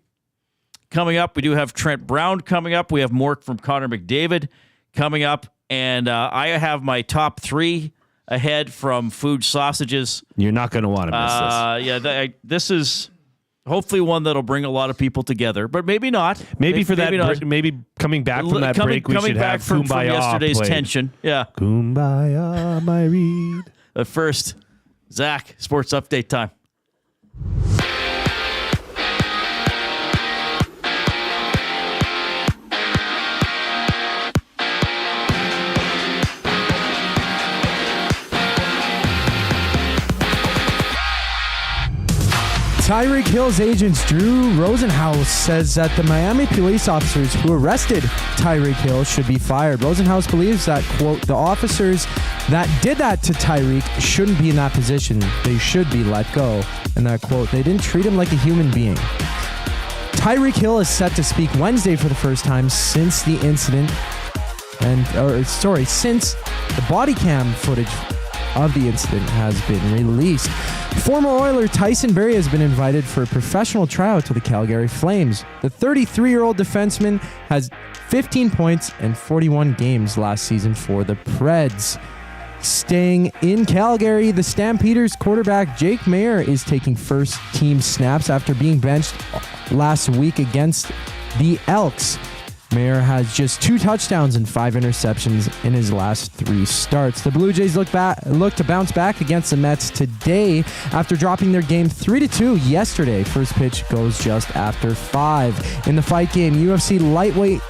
coming up. We do have Trent Brown coming up. We have more from Connor McDavid coming up. And I have my top 3 ahead from food sausages. You're not going to want to miss this. This is... Hopefully one that'll bring a lot of people together, but maybe not. Maybe for that, not. Maybe coming back from that break, we should have from Kumbaya yesterday's played. tension. Yeah. Kumbaya, my Reid. But first, Zach, sports update time. Tyreek Hill's agent Drew Rosenhaus says that the Miami police officers who arrested Tyreek Hill should be fired. Rosenhaus believes that, quote, the officers that did that to Tyreek shouldn't be in that position. They should be let go. And that, quote, they didn't treat him like a human being. Tyreek Hill is set to speak Wednesday for the first time since the incident, since the body cam footage of the incident has been released. Former Oiler Tyson Barrie has been invited for a professional tryout to the Calgary Flames. The 33-year-old defenseman has 15 points and 41 games last season for the Preds. Staying in Calgary, the Stampeders quarterback Jake Maier is taking first-team snaps after being benched last week against the Elks. Maier has just 2 touchdowns and 5 interceptions in his last 3 starts. The Blue Jays look to bounce back against the Mets today after dropping their game 3-2 yesterday. First pitch goes just after 5. In the fight game, UFC lightweight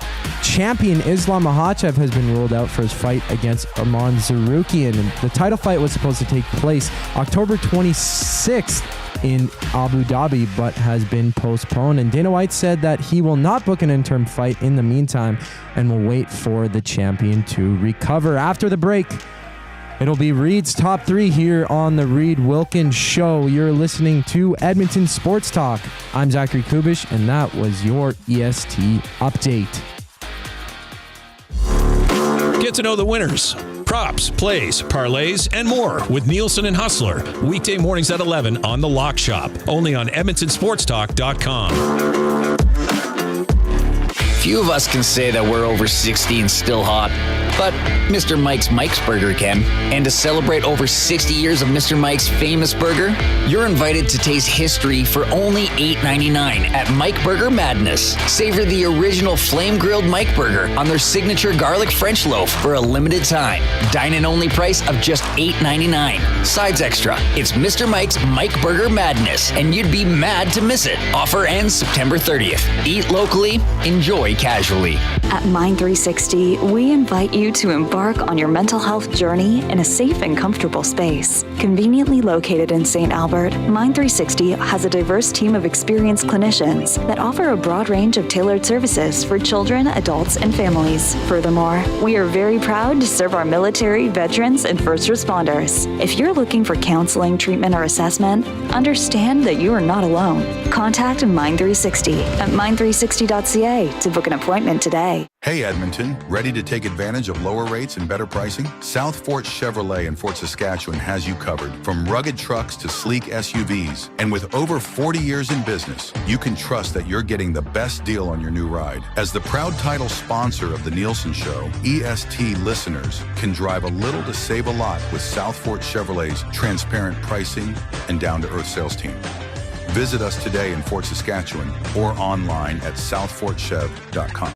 champion Islam Makhachev has been ruled out for his fight against Arman Tsarukyan. And the title fight was supposed to take place October 26th in Abu Dhabi, but has been postponed. And Dana White said that he will not book an interim fight in the meantime and will wait for the champion to recover. After the break, it'll be Reid's Top 3 here on the Reid Wilkins Show. You're listening to Edmonton Sports Talk. I'm Zachary Kubish, and that was your EST update. Get to know the winners, props, plays, parlays, and more with Nielsen and Hustler. Weekday mornings at 11 on The Lock Shop. Only on EdmontonSportsTalk.com. Few of us can say that we're over 60 and still hot, but Mr. Mike's Burger can. And to celebrate over 60 years of Mr. Mike's famous burger, you're invited to taste history for only $8.99 at Mike Burger Madness. Savor the original flame-grilled Mike Burger on their signature garlic French loaf for a limited time. Dine-in only price of just $8.99. Sides extra. It's Mr. Mike's Mike Burger Madness, and you'd be mad to miss it. Offer ends September 30th. Eat locally, enjoy casually. At Mind 360, we invite you to embark on your mental health journey in a safe and comfortable space. Conveniently located in St. Albert, Mind 360 has a diverse team of experienced clinicians that offer a broad range of tailored services for children, adults, and families. Furthermore, we are very proud to serve our military, veterans, and first responders. If you're looking for counseling, treatment, or assessment, understand that you are not alone. Contact Mind 360 at mind360.ca to book an appointment today. Hey Edmonton, ready to take advantage of lower rates and better pricing? South Fort Chevrolet in Fort Saskatchewan has you covered. From rugged trucks to sleek SUVs. And with over 40 years in business, you can trust that you're getting the best deal on your new ride. As the proud title sponsor of the Nielsen Show, EST listeners can drive a little to save a lot with South Fort Chevrolet's transparent pricing and down-to-earth sales team. Visit us today in Fort Saskatchewan or online at southfortchev.com.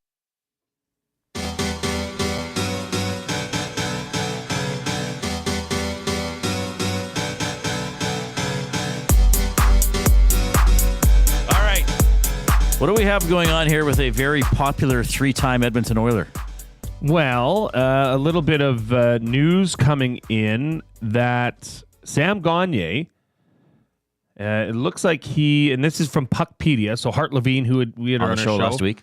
What do we have going on here with a very popular 3-time Edmonton Oiler? Well, a little bit of news coming in that Sam Gagner, it looks like and this is from Puckpedia, so Hart Levine, who we had on our show last week.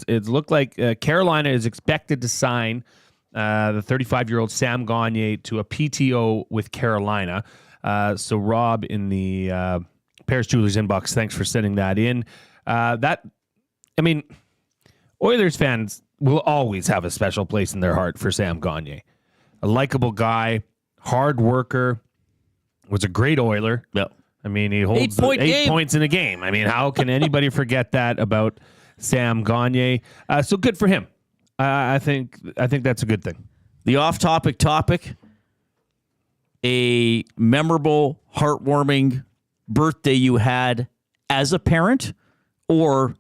It looked like Carolina is expected to sign the 35-year-old Sam Gagner to a PTO with Carolina. So Rob in the Paris Jewelers inbox, thanks for sending that in. Oilers fans will always have a special place in their heart for Sam Gagner. A likable guy, hard worker, was a great Oiler. Yep. He holds 8 points in a game. How can anybody forget that about Sam Gagner? So good for him. I think that's a good thing. The off-topic topic, a memorable, heartwarming birthday you had as a parent or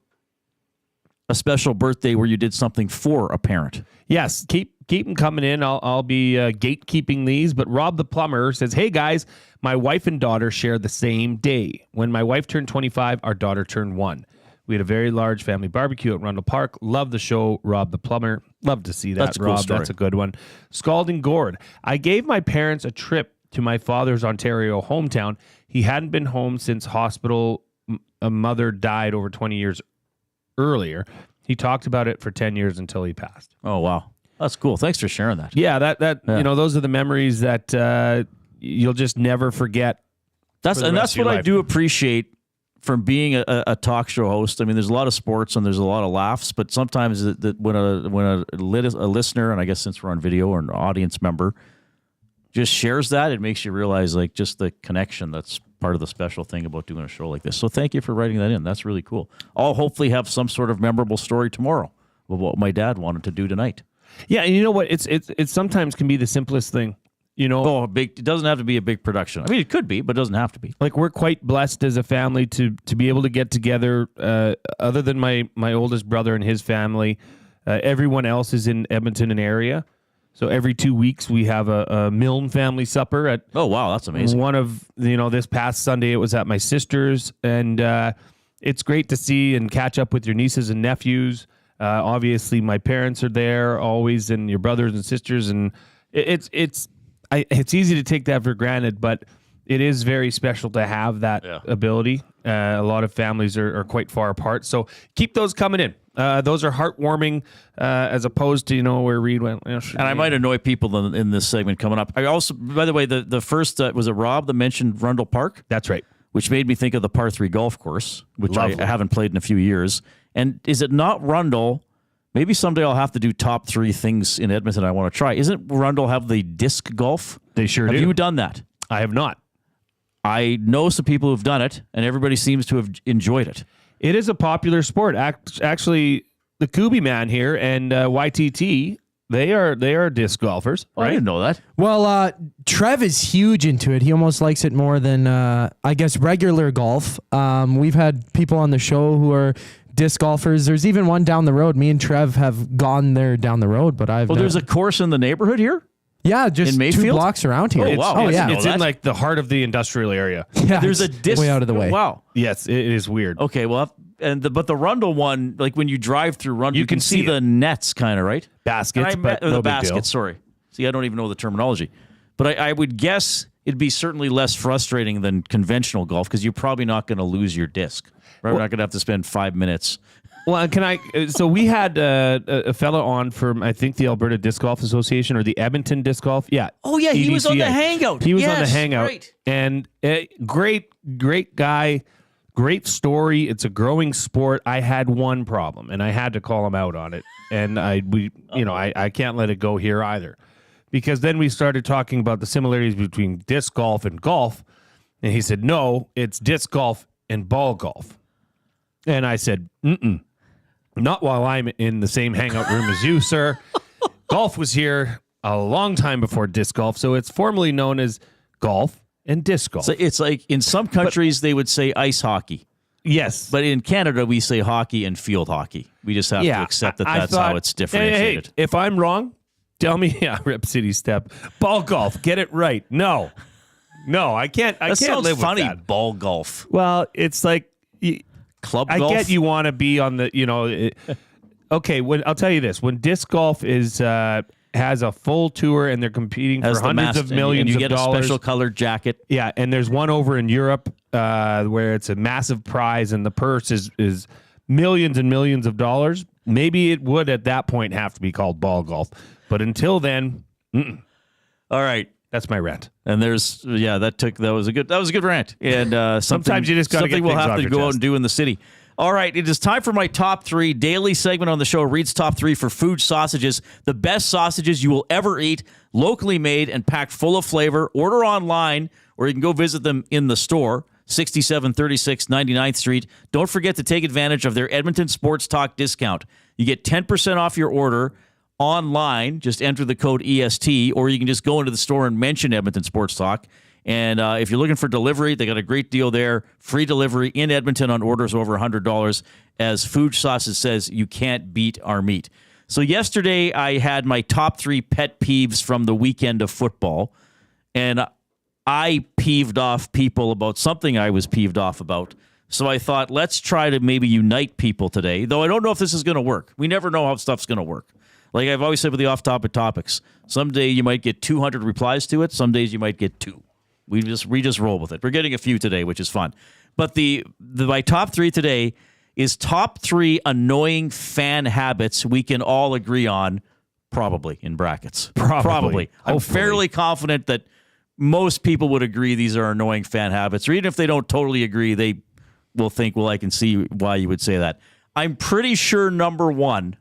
a special birthday where you did something for a parent? Yes, keep them coming in. I'll be gatekeeping these. But Rob the plumber says, "Hey guys, my wife and daughter share the same day. When my wife turned 25, our daughter turned 1. We had a very large family barbecue at Rundle Park. Love the show, Rob the plumber. Love to see that, That's a cool Rob. story. That's a good one. Scalding Gourd. I gave my parents a trip to my father's Ontario hometown. He hadn't been home since hospital. A mother died over 20 years earlier. He talked about it for 10 years until he passed." Oh, wow. That's cool. Thanks for sharing that. Yeah, that you know, those are the memories that you'll just never forget. That's what I do appreciate from being a talk show host. I mean, there's a lot of sports and there's a lot of laughs, but sometimes when a listener, and I guess since we're on video, or an audience member just shares that, it makes you realize like just the connection that's part of the special thing about doing a show like this. So thank you for writing that in. That's really cool. I'll hopefully have some sort of memorable story tomorrow of what my dad wanted to do tonight. Yeah, and you know what? It's sometimes can be the simplest thing. You know, it doesn't have to be a big production. I mean, it could be, but it doesn't have to be. Like, we're quite blessed as a family to be able to get together. Other than my oldest brother and his family, everyone else is in Edmonton and area. So every 2 weeks we have a Milne family supper at. Oh wow, that's amazing. One of this past Sunday it was at my sister's, and it's great to see and catch up with your nieces and nephews. Obviously, my parents are there always, and your brothers and sisters, and it's easy to take that for granted, but it is very special to have that ability. A lot of families are quite far apart, so keep those coming in. Those are heartwarming, as opposed to where Reid went. And I might annoy people in this segment coming up. I also, by the way, the first was it Rob that mentioned Rundle Park? That's right. Which made me think of the par 3 golf course, which I Lovely. haven't played in a few years. And is it not Rundle? Maybe someday I'll have to do top 3 things in Edmonton I want to try. Isn't Rundle have the disc golf? They sure do. Have you done that? I have not. I know some people who've done it, and everybody seems to have enjoyed it. It is a popular sport. Actually, the Kubi man here and YTT, they are disc golfers. Right? I didn't know that. Well, Trev is huge into it. He almost likes it more than, I guess, regular golf. We've had people on the show who are disc golfers. There's even one down the road. Me and Trev have gone there down the road, but there's a course in the neighborhood here? Yeah, just in Mayfield? 2 blocks around here. Oh, wow. Oh, yeah. It's in like the heart of the industrial area. Yeah, there's a it's disc way out of the way. Wow. Yes, it is weird. Okay, well, but the Rundle one, like when you drive through Rundle, you can see the nets, kind of, right? Baskets, but no the big baskets. deal. Sorry. See, I don't even know the terminology, but I would guess it'd be certainly less frustrating than conventional golf because you're probably not going to lose your disc. Right? We're not going to have to spend 5 minutes. Well, so we had a fella on from, I think, the Alberta Disc Golf Association or the Edmonton Disc Golf. Yeah. Oh, yeah, he was on the Hangout. He was on the Yes, Hangout. right. And great guy, great story. It's a growing sport. I had one problem, and I had to call him out on it. And I can't let it go here either. Because then we started talking about the similarities between disc golf and golf. And he said, no, it's disc golf and ball golf. And I said, not while I'm in the same hangout room as you, sir. Golf was here a long time before disc golf, so it's formally known as golf and disc golf. So it's like in some countries they would say ice hockey. Yes. But in Canada we say hockey and field hockey. We just have to accept that that's how it's differentiated. Hey, if I'm wrong, tell me. Yeah, Rep City Step. Ball golf, get it right. No, I can't. I That can't sounds live funny, with that. Ball golf. Well, it's like club I golf. get you want to be on the, okay, I'll tell you this. When disc golf has a full tour and they're competing for hundreds of millions and you of get dollars. a special colored jacket. Yeah, and there's one over in Europe where it's a massive prize and the purse is millions and millions of dollars. Maybe it would at that point have to be called ball golf. But until then, all right. That's my rant. And that was a good rant. And sometimes you just got to get something we'll things have off to your go out chest. and do in the city. All right, it is time for my top 3 daily segment on the show. Reid's top 3 for food sausages, the best sausages you will ever eat, locally made and packed full of flavor. Order online, or you can go visit them in the store. 6736 99th Street. Don't forget to take advantage of their Edmonton Sports Talk discount. You get 10% off your order online. Just enter the code EST, or you can just go into the store and mention Edmonton Sports Talk, And if you're looking for delivery, they got a great deal there. Free delivery in Edmonton on orders over $100. As Food Sausage says, you can't beat our meat. So yesterday I had my top 3 pet peeves from the weekend of football. And I peeved off people about something I was peeved off about. So I thought, let's try to maybe unite people today. Though I don't know if this is going to work. We never know how stuff's going to work. Like I've always said with the off-topic topics, someday you might get 200 replies to it. Some days you might get 2. We just roll with it. We're getting a few today, which is fun. But my top 3 today is top 3 annoying fan habits we can all agree on, probably in brackets. Probably. I'm fairly confident that most people would agree these are annoying fan habits. Or even if they don't totally agree, they will think, well, I can see why you would say that. I'm pretty sure number 1,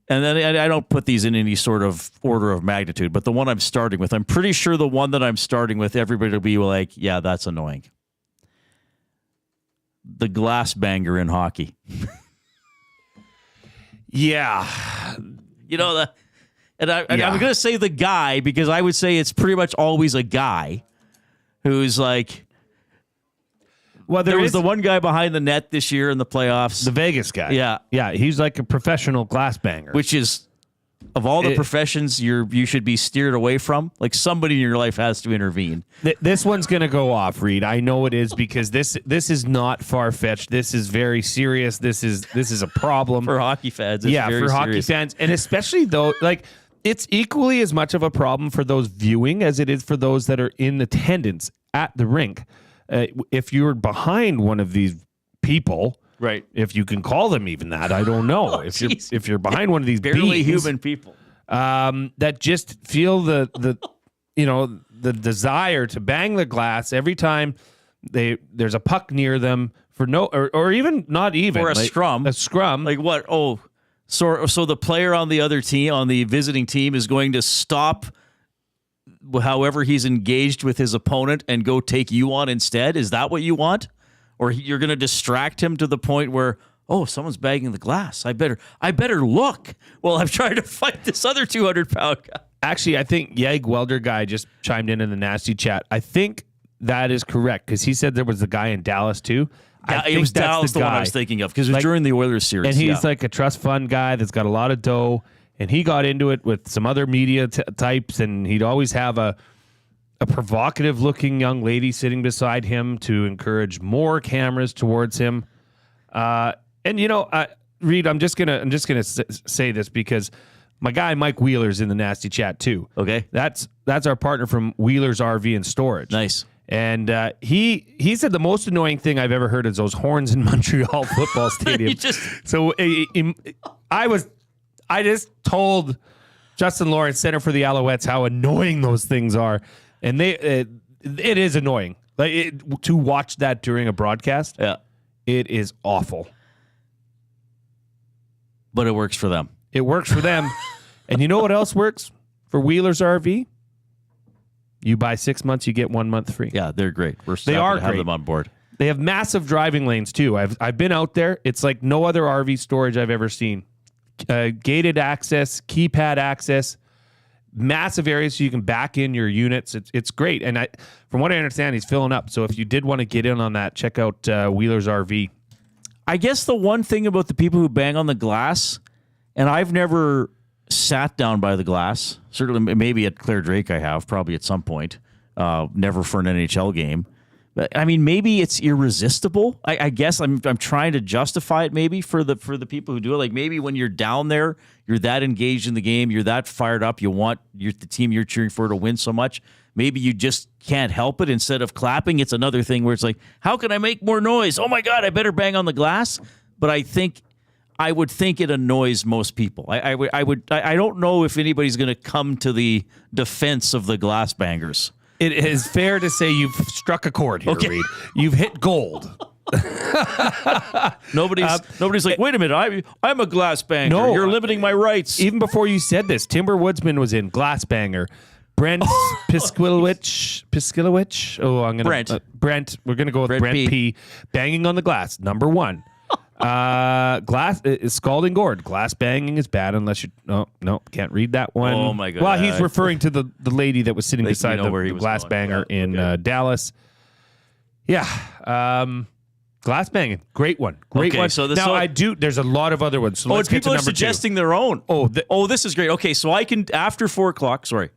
and then I don't put these in any sort of order of magnitude, but the one I'm starting with, I'm pretty sure the one that I'm starting with, everybody will be like, yeah, that's annoying. The glass banger in hockey. Yeah. You know, I'm going to say the guy because I would say it's pretty much always a guy who's like, well, there was the one guy behind the net this year in the playoffs. The Vegas guy. Yeah. Yeah, he's like a professional glass banger. Which is, of all the professions you should be steered away from, like somebody in your life has to intervene. This one's going to go off, Reid. I know it is because this is not far-fetched. This is very serious. This is a problem. For hockey fans. Hockey fans. And especially, though, like, it's equally as much of a problem for those viewing as it is for those that are in attendance at the rink. If you're behind one of these people, right? If you can call them even that, I don't know. If you're behind one of these barely beings, human people that just feel the desire to bang the glass every time there's a puck near them for no or even not even or a like, scrum like what? Oh, so the player on the other team, on the visiting team, is going to stop however he's engaged with his opponent and go take you on instead? Is that what you want? Or you're going to distract him to the point where, oh, someone's bagging the glass. I better look. Well, I'm trying to fight this other 200-pound guy. Actually, I think Yag Welder guy just chimed in the nasty chat. I think that is correct because he said there was a guy in Dallas too. Yeah, it was Dallas the one I was thinking of because it was during the Oilers series. And he's like a trust fund guy that's got a lot of dough. And he got into it with some other media types, and he'd always have a provocative-looking young lady sitting beside him to encourage more cameras towards him. And you know, Reid, I'm just gonna say this because my guy Mike Wheeler's in the nasty chat too. Okay, that's our partner from Wheeler's RV and Storage. Nice. And he said the most annoying thing I've ever heard is those horns in Montreal football stadium. I just told Justin Lawrence, center for the Alouettes, how annoying those things are, and it is annoying. Like to watch that during a broadcast. Yeah, it is awful. But it works for them. It works for them, and you know what else works for Wheeler's RV? You buy 6 months, you get 1 month free. Yeah, they're great. They are to have them on board. They have massive driving lanes too. I've been out there. It's like no other RV storage I've ever seen. Gated access, keypad access, massive areas so you can back in your units. It's great. And from what I understand, he's filling up. So if you did want to get in on that, check out Wheeler's RV. I guess the one thing about the people who bang on the glass, and I've never sat down by the glass, certainly maybe at Claire Drake I have, probably at some point, never for an NHL game. But I mean, maybe it's irresistible. I guess I'm trying to justify it maybe for the people who do it. Like maybe when you're down there, you're that engaged in the game, you're that fired up, you want the team you're cheering for to win so much. Maybe you just can't help it. Instead of clapping, it's another thing where it's like, how can I make more noise? Oh my God, I better bang on the glass. But I would think it annoys most people. I don't know if anybody's going to come to the defense of the glass bangers. It is fair to say you've struck a chord here, Reid. You've hit gold. Nobody's like, wait a minute, I'm a glass banger. No, you're limiting my rights. Even before you said this, Timber Woodsman was in glass banger. Brent Piskilewicz. Oh, I'm gonna Brent. Brent. We're gonna go with Brent P. Banging on the glass. Number 1. Scalding gourd. Glass banging is bad unless you. No, can't read that one. Oh my God. Well, he's referring to the lady that was sitting beside the glass going. banger in Dallas. Yeah. Glass banging. Great one. Great one. So there's a lot of other ones. So let's get to people are number suggesting 2. their own. This is great. Okay, so I can, after 4 o'clock, sorry.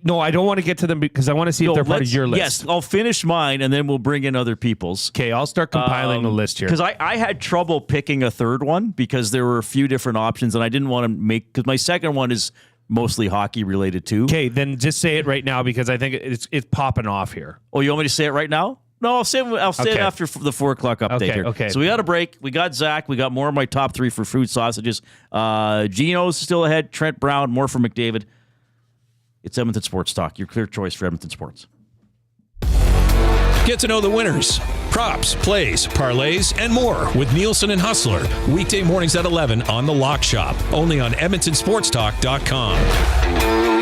No, I don't want to get to them because I want to see if they're part of your list. Yes, I'll finish mine and then we'll bring in other people's. Okay, I'll start compiling the list here. Because I had trouble picking a third one because there were a few different options and I didn't want to because my second one is mostly hockey related too. Okay, then just say it right now because I think it's popping off here. Oh, you want me to say it right now? No, I'll say it after the 4 o'clock update here. Okay. So we got a break. We got Zach. We got more of my top 3 for fruit sausages. Gino's still ahead. Trent Brown, more for McDavid. It's Edmonton Sports Talk, your clear choice for Edmonton sports. Get to know the winners, props, plays, parlays, and more with Nielsen and Hustler. Weekday mornings at 11 on The Lock Shop. Only on EdmontonSportsTalk.com.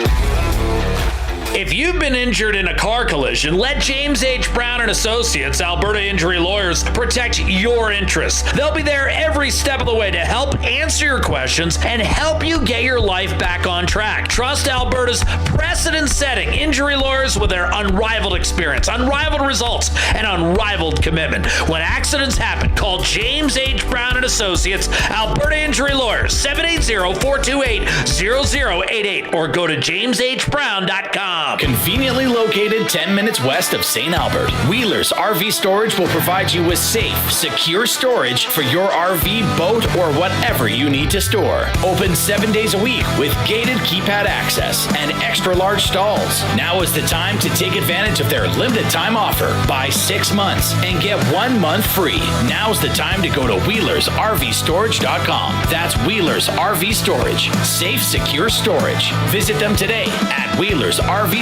If you've been injured in a car collision, let James H. Brown and Associates, Alberta Injury Lawyers, protect your interests. They'll be there every step of the way to help answer your questions and help you get your life back on track. Trust Alberta's precedent-setting injury lawyers with their unrivaled experience, unrivaled results, and unrivaled commitment. When accidents happen, call James H. Brown and Associates, Alberta Injury Lawyers, 780-428-0088, or go to jameshbrown.com. Conveniently located 10 minutes west of St. Albert, Wheeler's RV Storage will provide you with safe, secure storage for your RV, boat, or whatever you need to store. Open 7 days a week with gated keypad access and extra large stalls. Now is the time to take advantage of their limited time offer. Buy 6 months and get 1 month free. Now's the time to go to WheelersRVStorage.com. That's Wheeler's RV Storage. Safe, secure storage. Visit them today at WheelersRVStorage.com.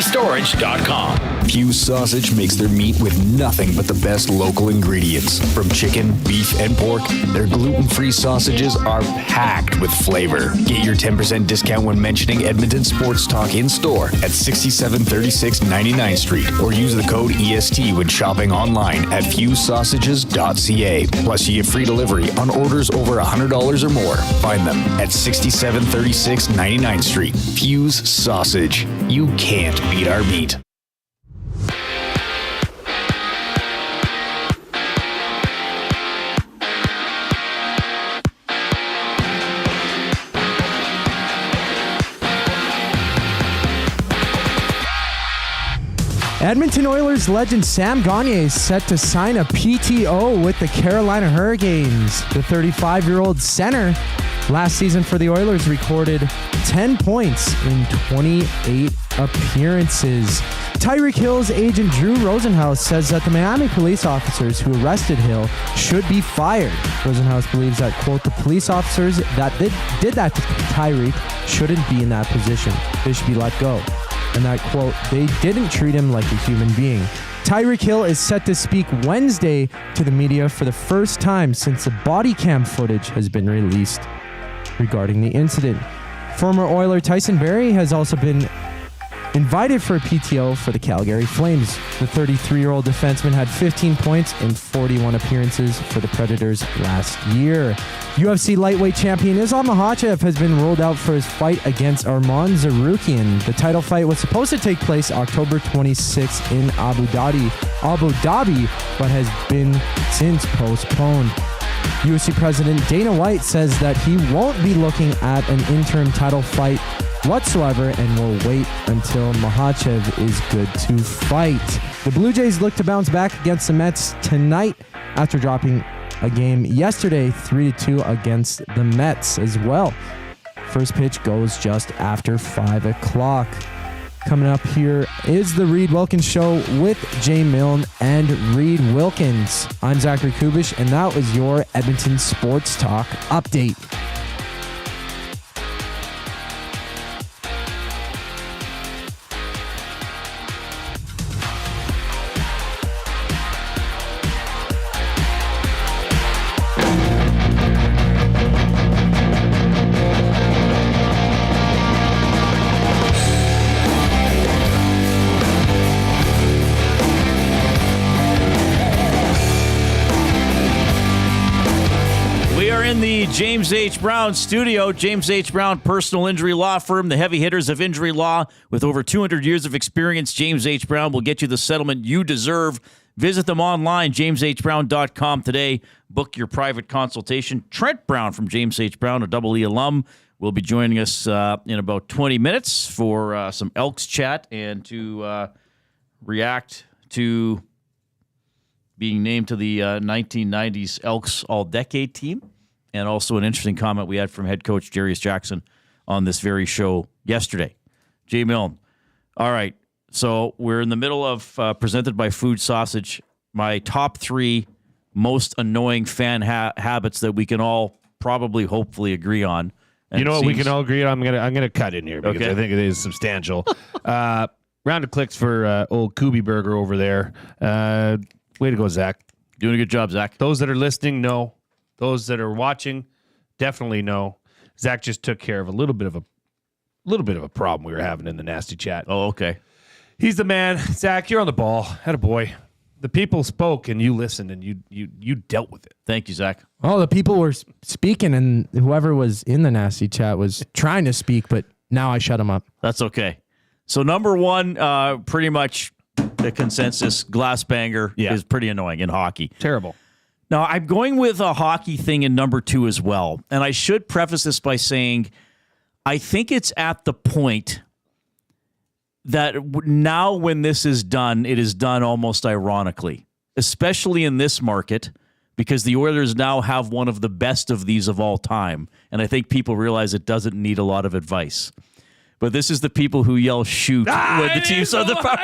Fuse Sausage makes their meat with nothing but the best local ingredients. From chicken, beef, and pork, their gluten-free sausages are packed with flavor. Get your 10% discount when mentioning Edmonton Sports Talk in store at 6736 99th Street or use the code EST when shopping online at fusesausages.ca. Plus, you get free delivery on orders over $100 or more. Find them at 6736 99th Street. Fuse Sausage. You can't beat our meat. Edmonton Oilers legend Sam Gagner is set to sign a PTO with the Carolina Hurricanes. The 35-year-old center last season for the Oilers recorded 10 points in 28 appearances. Tyreek Hill's agent Drew Rosenhaus says that the Miami police officers who arrested Hill should be fired. Rosenhaus believes that, quote, the police officers that did that to Tyreek shouldn't be in that position. They should be let go. And that, quote, they didn't treat him like a human being. Tyreek Hill is set to speak Wednesday to the media for the first time since the body cam footage has been released regarding the incident. Former Oiler Tyson Barrie has also been invited for a PTO for the Calgary Flames. The 33-year-old defenseman had 15 points in 41 appearances for the Predators last year. UFC lightweight champion Islam Makhachev has been ruled out for his fight against Arman Tsarukyan. The title fight was supposed to take place October 26th in Abu Dhabi, but has been since postponed. UFC President Dana White says that he won't be looking at an interim title fight whatsoever and will wait until Makhachev is good to fight. The Blue Jays look to bounce back against the Mets tonight after dropping a game yesterday 3-2 against the Mets as well. First pitch goes just after 5 o'clock. Coming up here is the Reid Wilkins Show with Jay Milne and Reid Wilkins. I'm Zachary Kubish, and that was your Edmonton Sports Talk update. James H. Brown studio. James H. Brown Personal Injury Law Firm, the heavy hitters of injury law. With over 200 years of experience, James H. Brown will get you the settlement you deserve. Visit them online, jameshbrown.com today. Book your private consultation. Trent Brown from James H. Brown, a Double E alum, will be joining us in about 20 minutes for some Elks chat and to react to being named to the 1990s Elks All-Decade team, and also an interesting comment we had from head coach Jarius Jackson on this very show yesterday. Jay Milne. All right, so we're in the middle of presented by Food Sausage, my top 3 most annoying fan habits that we can all probably hopefully agree on. And you know what we can all agree on? I'm gonna cut in here because Okay. I think it is substantial. Round of clicks for old Kubi Burger over there. Way to go, Zach. Doing a good job, Zach. Those that are listening know. Those that are watching definitely know. Zach just took care of a little bit of a problem we were having in the nasty chat. Oh, okay. He's the man. Zach, you're on the ball. Had a boy. The people spoke and you listened and you dealt with it. Thank you, Zach. Oh, the people were speaking, and whoever was in the nasty chat was trying to speak, but now I shut them up. That's okay. So number 1, pretty much the consensus, glass banger is pretty annoying in hockey. Terrible. Now, I'm going with a hockey thing in number 2 as well. And I should preface this by saying I think it's at the point that now when this is done, it is done almost ironically, especially in this market, because the Oilers now have one of the best of these of all time. And I think people realize it doesn't need a lot of advice. But this is the people who yell shoot when the team's on the power.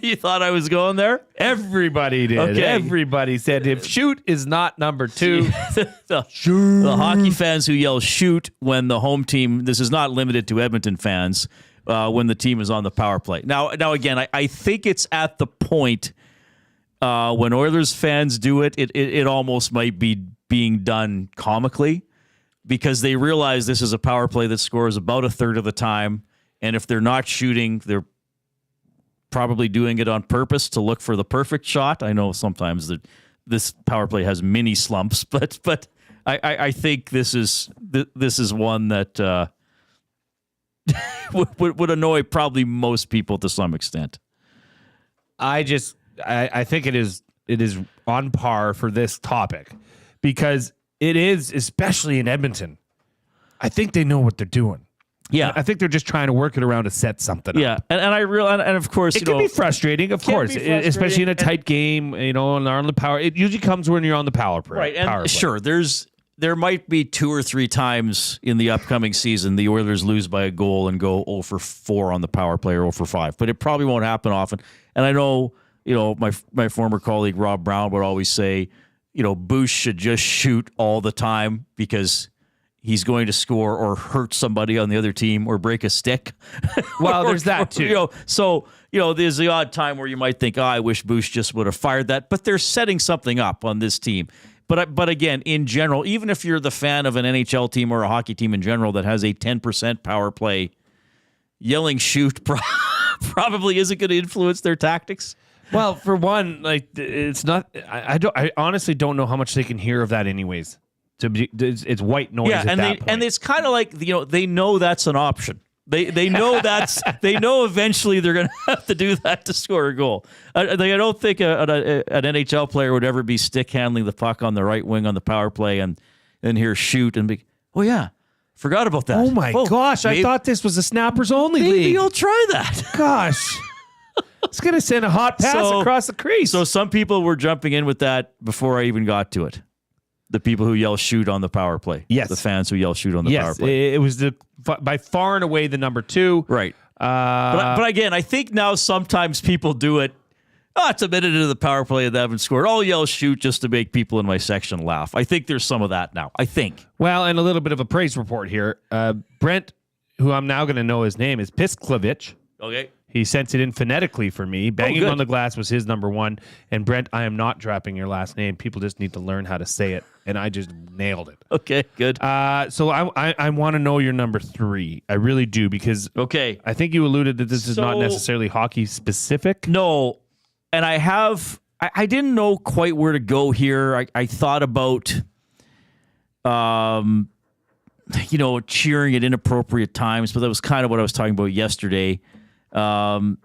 You thought I was going there? Everybody did. Okay. Everybody said if shoot is not number 2. The hockey fans who yell shoot when the home team, this is not limited to Edmonton fans, when the team is on the power play. Now again, I think it's at the point when Oilers fans do it, it almost might be being done comically, because they realize this is a power play that scores about a third of the time. And if they're not shooting, they're probably doing it on purpose to look for the perfect shot. I know sometimes this power play has mini slumps, but I think this is one that would annoy probably most people to some extent. I think it is on par for this topic, because it is, especially in Edmonton. I think they know what they're doing. Yeah, I think they're just trying to work it around to set something up. Yeah, and I realize, and of course, it can be frustrating, of course, especially in a tight game. And on the power, it usually comes when you're on the power play. Right, and sure, there might be 2 or 3 times in the upcoming season the Oilers lose by a goal and go 0 for 4 on the power play or 0 for 5, but it probably won't happen often. And I know, my former colleague Rob Brown would always say, Bush should just shoot all the time because he's going to score or hurt somebody on the other team or break a stick. Well, there's that too. There's the odd time where you might think, I wish Bush just would have fired that, but they're setting something up on this team. But again, in general, even if you're the fan of an NHL team or a hockey team in general that has a 10% power play, yelling shoot probably isn't going to influence their tactics. Well, for one, it's not. I honestly don't know how much they can hear of that, anyways. It's white noise. Yeah, and it's kind of like they know that's an option. They know they know eventually they're going to have to do that to score a goal. I don't think an NHL player would ever be stick handling the puck on the right wing on the power play and hear shoot and be, oh yeah, forgot about that. Oh my gosh, I thought this was a snappers only league. Maybe you'll try that. Gosh. It's going to send a hot pass across the crease. So some people were jumping in with that before I even got to it. The people who yell shoot on the power play. Yes. The fans who yell shoot on the power play. It was by far and away the number 2. Right. But again, I think now sometimes people do it. Oh, it's a minute into the power play and they haven't scored. I'll yell shoot just to make people in my section laugh. I think there's some of that now. I think. Well, and a little bit of a praise report here. Brent, who I'm now going to know his name, is Pisklavich. Okay. He sent it in phonetically for me. Banging on the glass was his number 1. And Brent, I am not dropping your last name. People just need to learn how to say it. And I just nailed it. Okay, good. So I want to know your number 3. I really do, because I think you alluded that this is not necessarily hockey specific. No, and I didn't know quite where to go here. I thought about cheering at inappropriate times, but that was kind of what I was talking about yesterday. And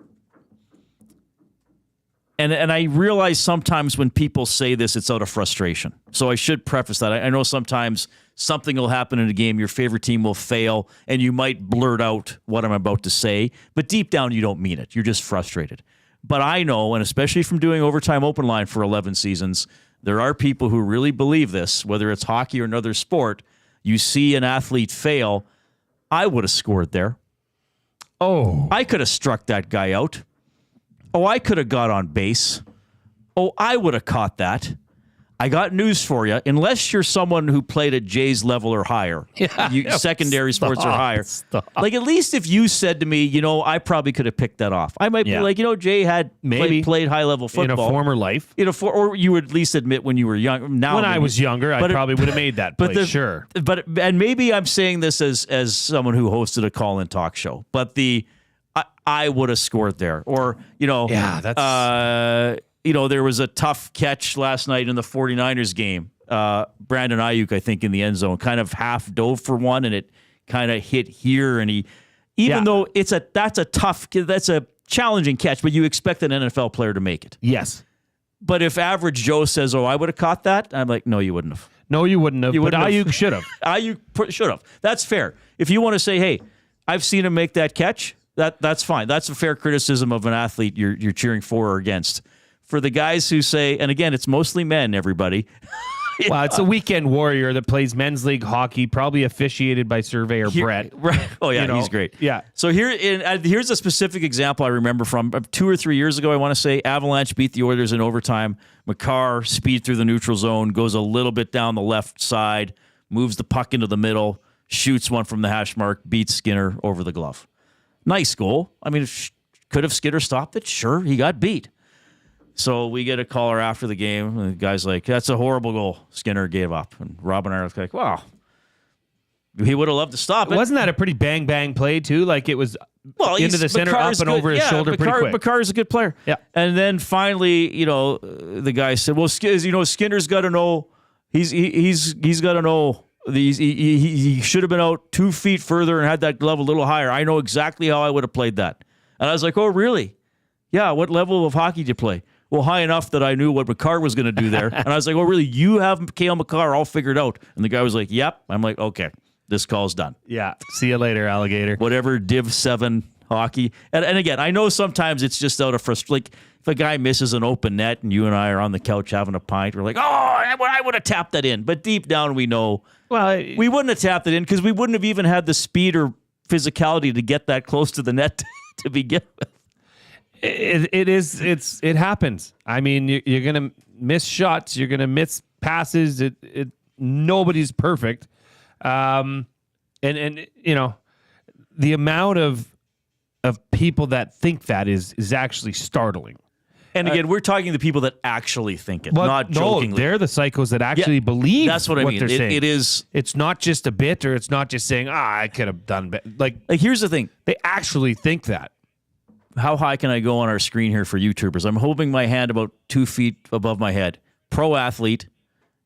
I realize sometimes when people say this, it's out of frustration. So I should preface that. I know sometimes something will happen in a game, your favorite team will fail, and you might blurt out what I'm about to say, but deep down you don't mean it. You're just frustrated. But I know, and especially from doing Overtime Open Line for 11 seasons, there are people who really believe this, whether it's hockey or another sport. You see an athlete fail, I would have scored there. Oh. I could have struck that guy out. Oh, I could have got on base. Oh, I would have caught that. I got news for you. Unless you're someone who played at Jay's level or higher, secondary sports or higher. Like, at least if you said to me, I probably could have picked that off. I might be like, Jay had played high-level football. In a former life. Or you would at least admit when you were young. Now, when I was younger, I probably would have made that play, sure. And maybe I'm saying this as someone who hosted a call-in talk show, but I would have scored there. Or, there was a tough catch last night in the 49ers game. Brandon Ayuk, I think, in the end zone, kind of half dove for one, and it kind of hit here. And though that's a challenging catch, but you expect an NFL player to make it. Yes. But if average Joe says, "Oh, I would have caught that," I'm like, "No, you wouldn't have." No, you wouldn't have. But Ayuk should have. Ayuk should have. That's fair. If you want to say, "Hey, I've seen him make that catch," that's fine. That's a fair criticism of an athlete you're cheering for or against. For the guys who say, and again, it's mostly men, everybody. Well, it's a weekend warrior that plays men's league hockey, probably officiated by Surveyor Brett. Right. Oh, yeah, he's great. Yeah. So here's a specific example I remember from 2 or 3 years ago, I want to say. Avalanche beat the Oilers in overtime. Makar speed through the neutral zone, goes a little bit down the left side, moves the puck into the middle, shoots one from the hash mark, beats Skinner over the glove. Nice goal. I mean, could have Skinner stopped it? Sure, he got beat. So we get a caller after the game, and the guy's like, "That's a horrible goal Skinner gave up." And Rob and I are like, "Wow, he would have loved to stop it." Wasn't that a pretty bang play, too? Like, it was into the center, up and over his shoulder pretty quick. Makar's a good player. Yeah. And then finally, the guy said, "Well, Skinner's got to know, he's got to know, he should have been out 2 feet further and had that glove a little higher. I know exactly how I would have played that." And I was like, "Oh, really? Yeah, what level of hockey did you play?" "Well, high enough that I knew what Makar was going to do there." And I was like, "Oh, really? You have Cale Makar all figured out?" And the guy was like, "Yep." I'm like, "Okay, this call's done." Yeah. See you later, alligator. Whatever Div 7 hockey. And again, I know sometimes it's just out of frustration. Like, if a guy misses an open net and you and I are on the couch having a pint, we're like, "Oh, I would have tapped that in." But deep down, we know we wouldn't have tapped it in because we wouldn't have even had the speed or physicality to get that close to the net to begin with. It happens. I mean, you're going to miss shots. You're going to miss passes. Nobody's perfect. And the amount of people that think that is actually startling. And again, we're talking to people that actually think it, not jokingly. No, they're the psychos that actually believe that's what I mean. They're saying. It is. It's not just a bit, or it's not just saying, I could have done better. Like, here's the thing. They actually think that. How high can I go on our screen here for YouTubers? I'm holding my hand about 2 feet above my head. Pro athlete,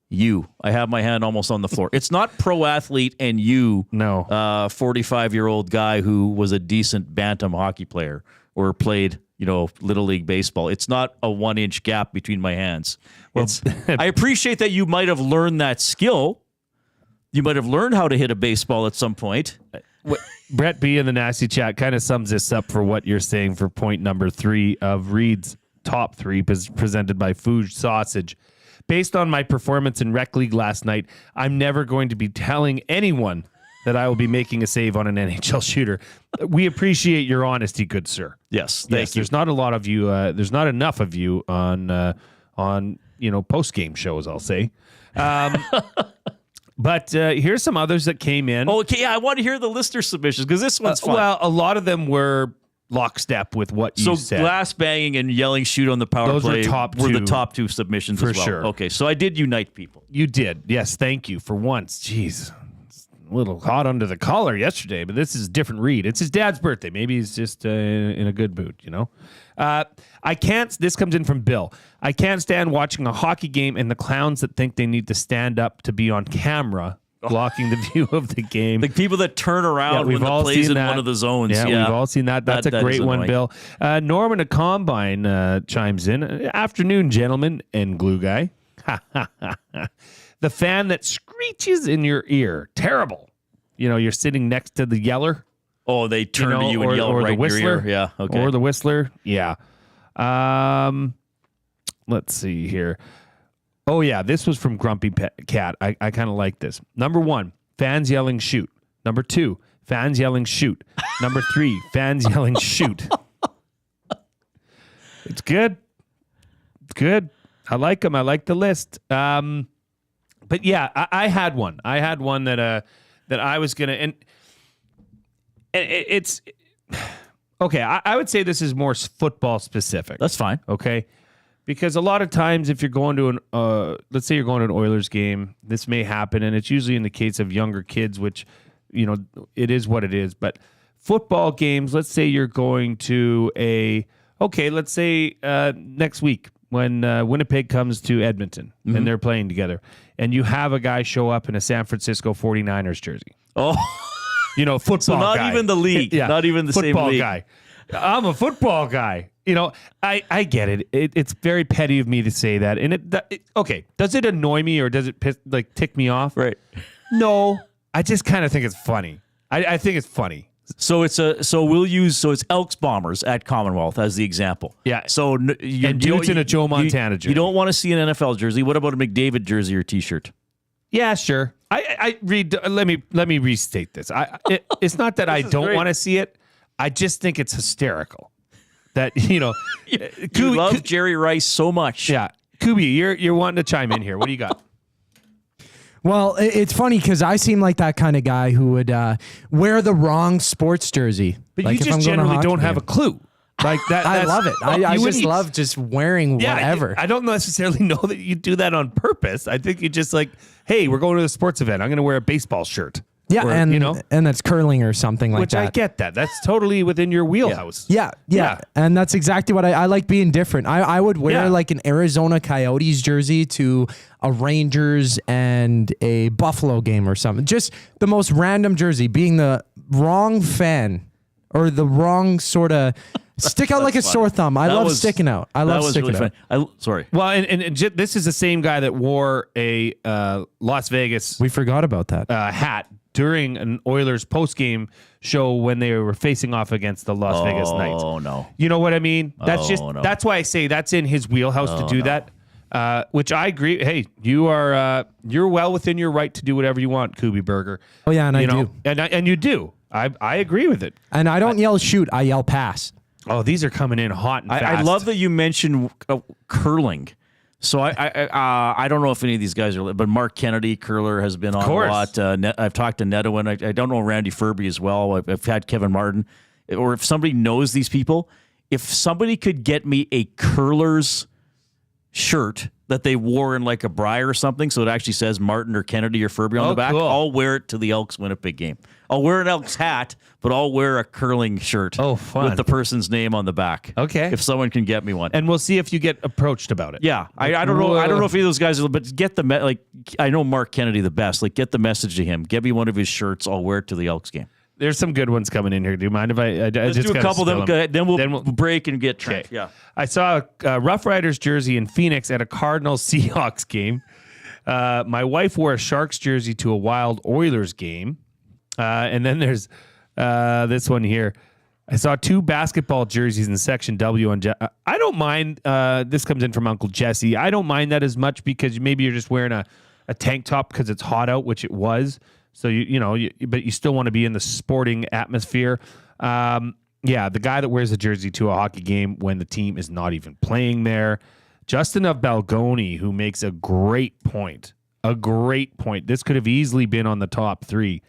you. I have my hand almost on the floor. It's not pro athlete and you, 45-year-old guy who was a decent bantam hockey player or played, Little League baseball. It's not a 1-inch gap between my hands. I appreciate that you might have learned that skill. You might have learned how to hit a baseball at some point. Brett B in the Nasty Chat kind of sums this up for what you're saying for point number 3 of Reid's top 3 presented by Fouge Sausage. Based on my performance in Rec League last night, I'm never going to be telling anyone that I will be making a save on an NHL shooter. We appreciate your honesty, good sir. Yes, thank you. There's not a lot of you. There's not enough of you on post-game shows, I'll say. But here's some others that came in. Oh, okay, yeah, I want to hear the listener submissions because this one's fun. Well, a lot of them were lockstep with what you said. So glass banging and yelling shoot on the power play were the top 2 submissions for as well. Sure. Okay, so I did unite people. You did. Yes, thank you for once. Jeez. It's a little hot under the collar yesterday, but this is a different Reid. It's his dad's birthday. Maybe he's just in a good mood, This comes in from Bill. I can't stand watching a hockey game and the clowns that think they need to stand up to be on camera blocking the view of the game. The people that turn around when the play's in one of the zones. Yeah, we've all seen that. That's a great one, Bill. Norman at Combine chimes in. Afternoon, gentlemen and glue guy. The fan that screeches in your ear. Terrible. You're sitting next to the yeller. Oh, they turn to you and yell right in your ear. Yeah, okay. Or the whistler. Yeah. Let's see here. Oh, yeah, this was from Grumpy Cat. I kind of like this. Number 1, fans yelling shoot. Number 2, fans yelling shoot. Number 3, fans yelling shoot. It's good. It's good. I like them. I like the list. But yeah, I had one. I had one that I was going to... And it's... Okay, I would say this is more football specific. That's fine. Okay? Because a lot of times if you're going to let's say you're going to an Oilers game, this may happen, and it's usually in the case of younger kids, which, it is what it is. But football games, let's say you're going to let's say next week when Winnipeg comes to Edmonton and they're playing together, and you have a guy show up in a San Francisco 49ers jersey. Oh, football so not guy. Even the league. Yeah. Not even the football same league. Guy. I'm a football guy. I get it. It's very petty of me to say that. And does it annoy me or does it tick me off? Right. No, I just kind of think it's funny. I think it's funny. So it's Elks Bombers at Commonwealth as the example. Yeah. So dudes in a Joe Montana jersey. You don't want to see an NFL jersey. What about a McDavid jersey or T-shirt? Yeah, sure. I read. Let me restate this. It's not that I don't want to see it. I just think it's hysterical. That you love Jerry Rice so much. Yeah, Kubi, you're wanting to chime in here. What do you got? Well, it's funny because I seem like that kind of guy who would wear the wrong sports jersey. But like you just generally don't have a clue. Like that. I love it. I just love just wearing whatever. I don't necessarily know that you do that on purpose. I think you just hey, we're going to a sports event. I'm going to wear a baseball shirt. Yeah, and that's curling or something like that. Which I get that. That's totally within your wheelhouse. Yeah. And that's exactly what I like being different. I would wear like an Arizona Coyotes jersey to a Rangers and a Buffalo game or something. Just the most random jersey, being the wrong fan or the wrong sort of stick out like a sore thumb. I love sticking out. I love sticking out. Sorry. Well, and this is the same guy that wore a Las Vegas. We forgot about that hat during an Oilers postgame show when they were facing off against the Las Vegas Knights. Oh no! You know what I mean? That's why I say that's in his wheelhouse to do that. Which I agree. Hey, you're well within your right to do whatever you want, Kubi Burger. Oh yeah, and I do, and you do. I agree with it. And I don't yell shoot. I yell pass. Oh, these are coming in hot and fast. I love that you mentioned curling. So I don't know if any of these guys are, but Mark Kennedy, curler, has been on a lot. I've talked to Neto, and I don't know Randy Furby as well. I've had Kevin Martin. Or if somebody knows these people, if somebody could get me a curler's shirt that they wore in like a Briar or something, so it actually says Martin or Kennedy or Furby on the back, cool. I'll wear it to the Elks Winnipeg game. I'll wear an Elks hat, but I'll wear a curling shirt with the person's name on the back. Okay. If someone can get me one. And we'll see if you get approached about it. Yeah. I don't know if any of those guys are, but get I know Mark Kennedy the best. Get the message to him. Get me one of his shirts. I'll wear it to the Elks game. There's some good ones coming in here. Do you mind if I Let's just do a couple of them? Then we'll break and get Trent. Okay. Yeah. I saw a Rough Riders jersey in Phoenix at a Cardinals Seahawks game. My wife wore a Sharks jersey to a Wild Oilers game. And then there's this one here. I saw 2 basketball jerseys in Section W. I don't mind. This comes in from Uncle Jesse. I don't mind that as much because maybe you're just wearing a tank top because it's hot out, which it was. So, but you still want to be in the sporting atmosphere. The guy that wears a jersey to a hockey game when the team is not even playing there. Justin of Balgoni, who makes a great point. This could have easily been on the top 3.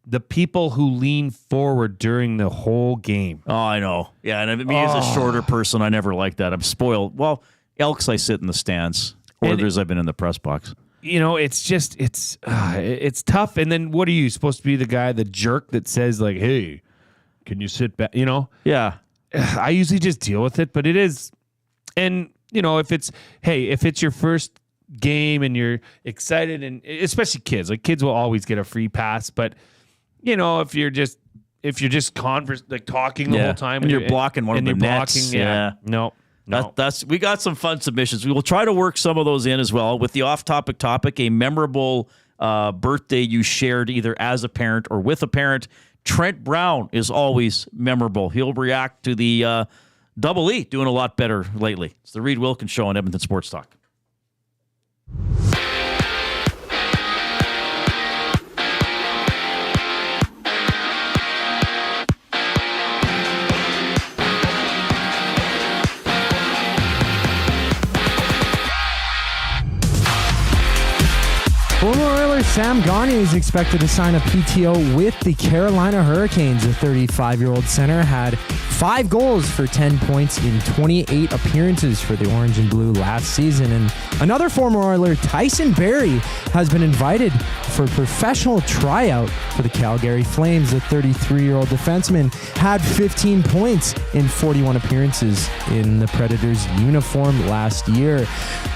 The people who lean forward during the whole game. Oh, I know. Yeah, and me as a shorter person, I never like that. I'm spoiled. Well, Elks, I sit in the stands. Oilers, I've been in the press box. It's just, it's tough. And then what are you supposed to be, the guy, the jerk that says hey, can you sit back? Yeah. I usually just deal with it, but it is. And, if it's your first game and you're excited, and especially kids. Like kids will always get a free pass, but if you're just talking the whole time and you're blocking one of the nets. No. We got some fun submissions. We will try to work some of those in as well. With the off-topic topic, a memorable birthday you shared either as a parent or with a parent. Trent Brown is always memorable. He'll react to the Double E doing a lot better lately. It's the Reid Wilkins Show on Edmonton Sports Talk. Former Oiler Sam Gagner is expected to sign a PTO with the Carolina Hurricanes. The 35-year-old center had 5 goals for 10 points in 28 appearances for the Orange and Blue last season. And another former Oiler, Tyson Barrie, has been invited for a professional tryout for the Calgary Flames. The 33-year-old defenseman had 15 points in 41 appearances in the Predators' uniform last year.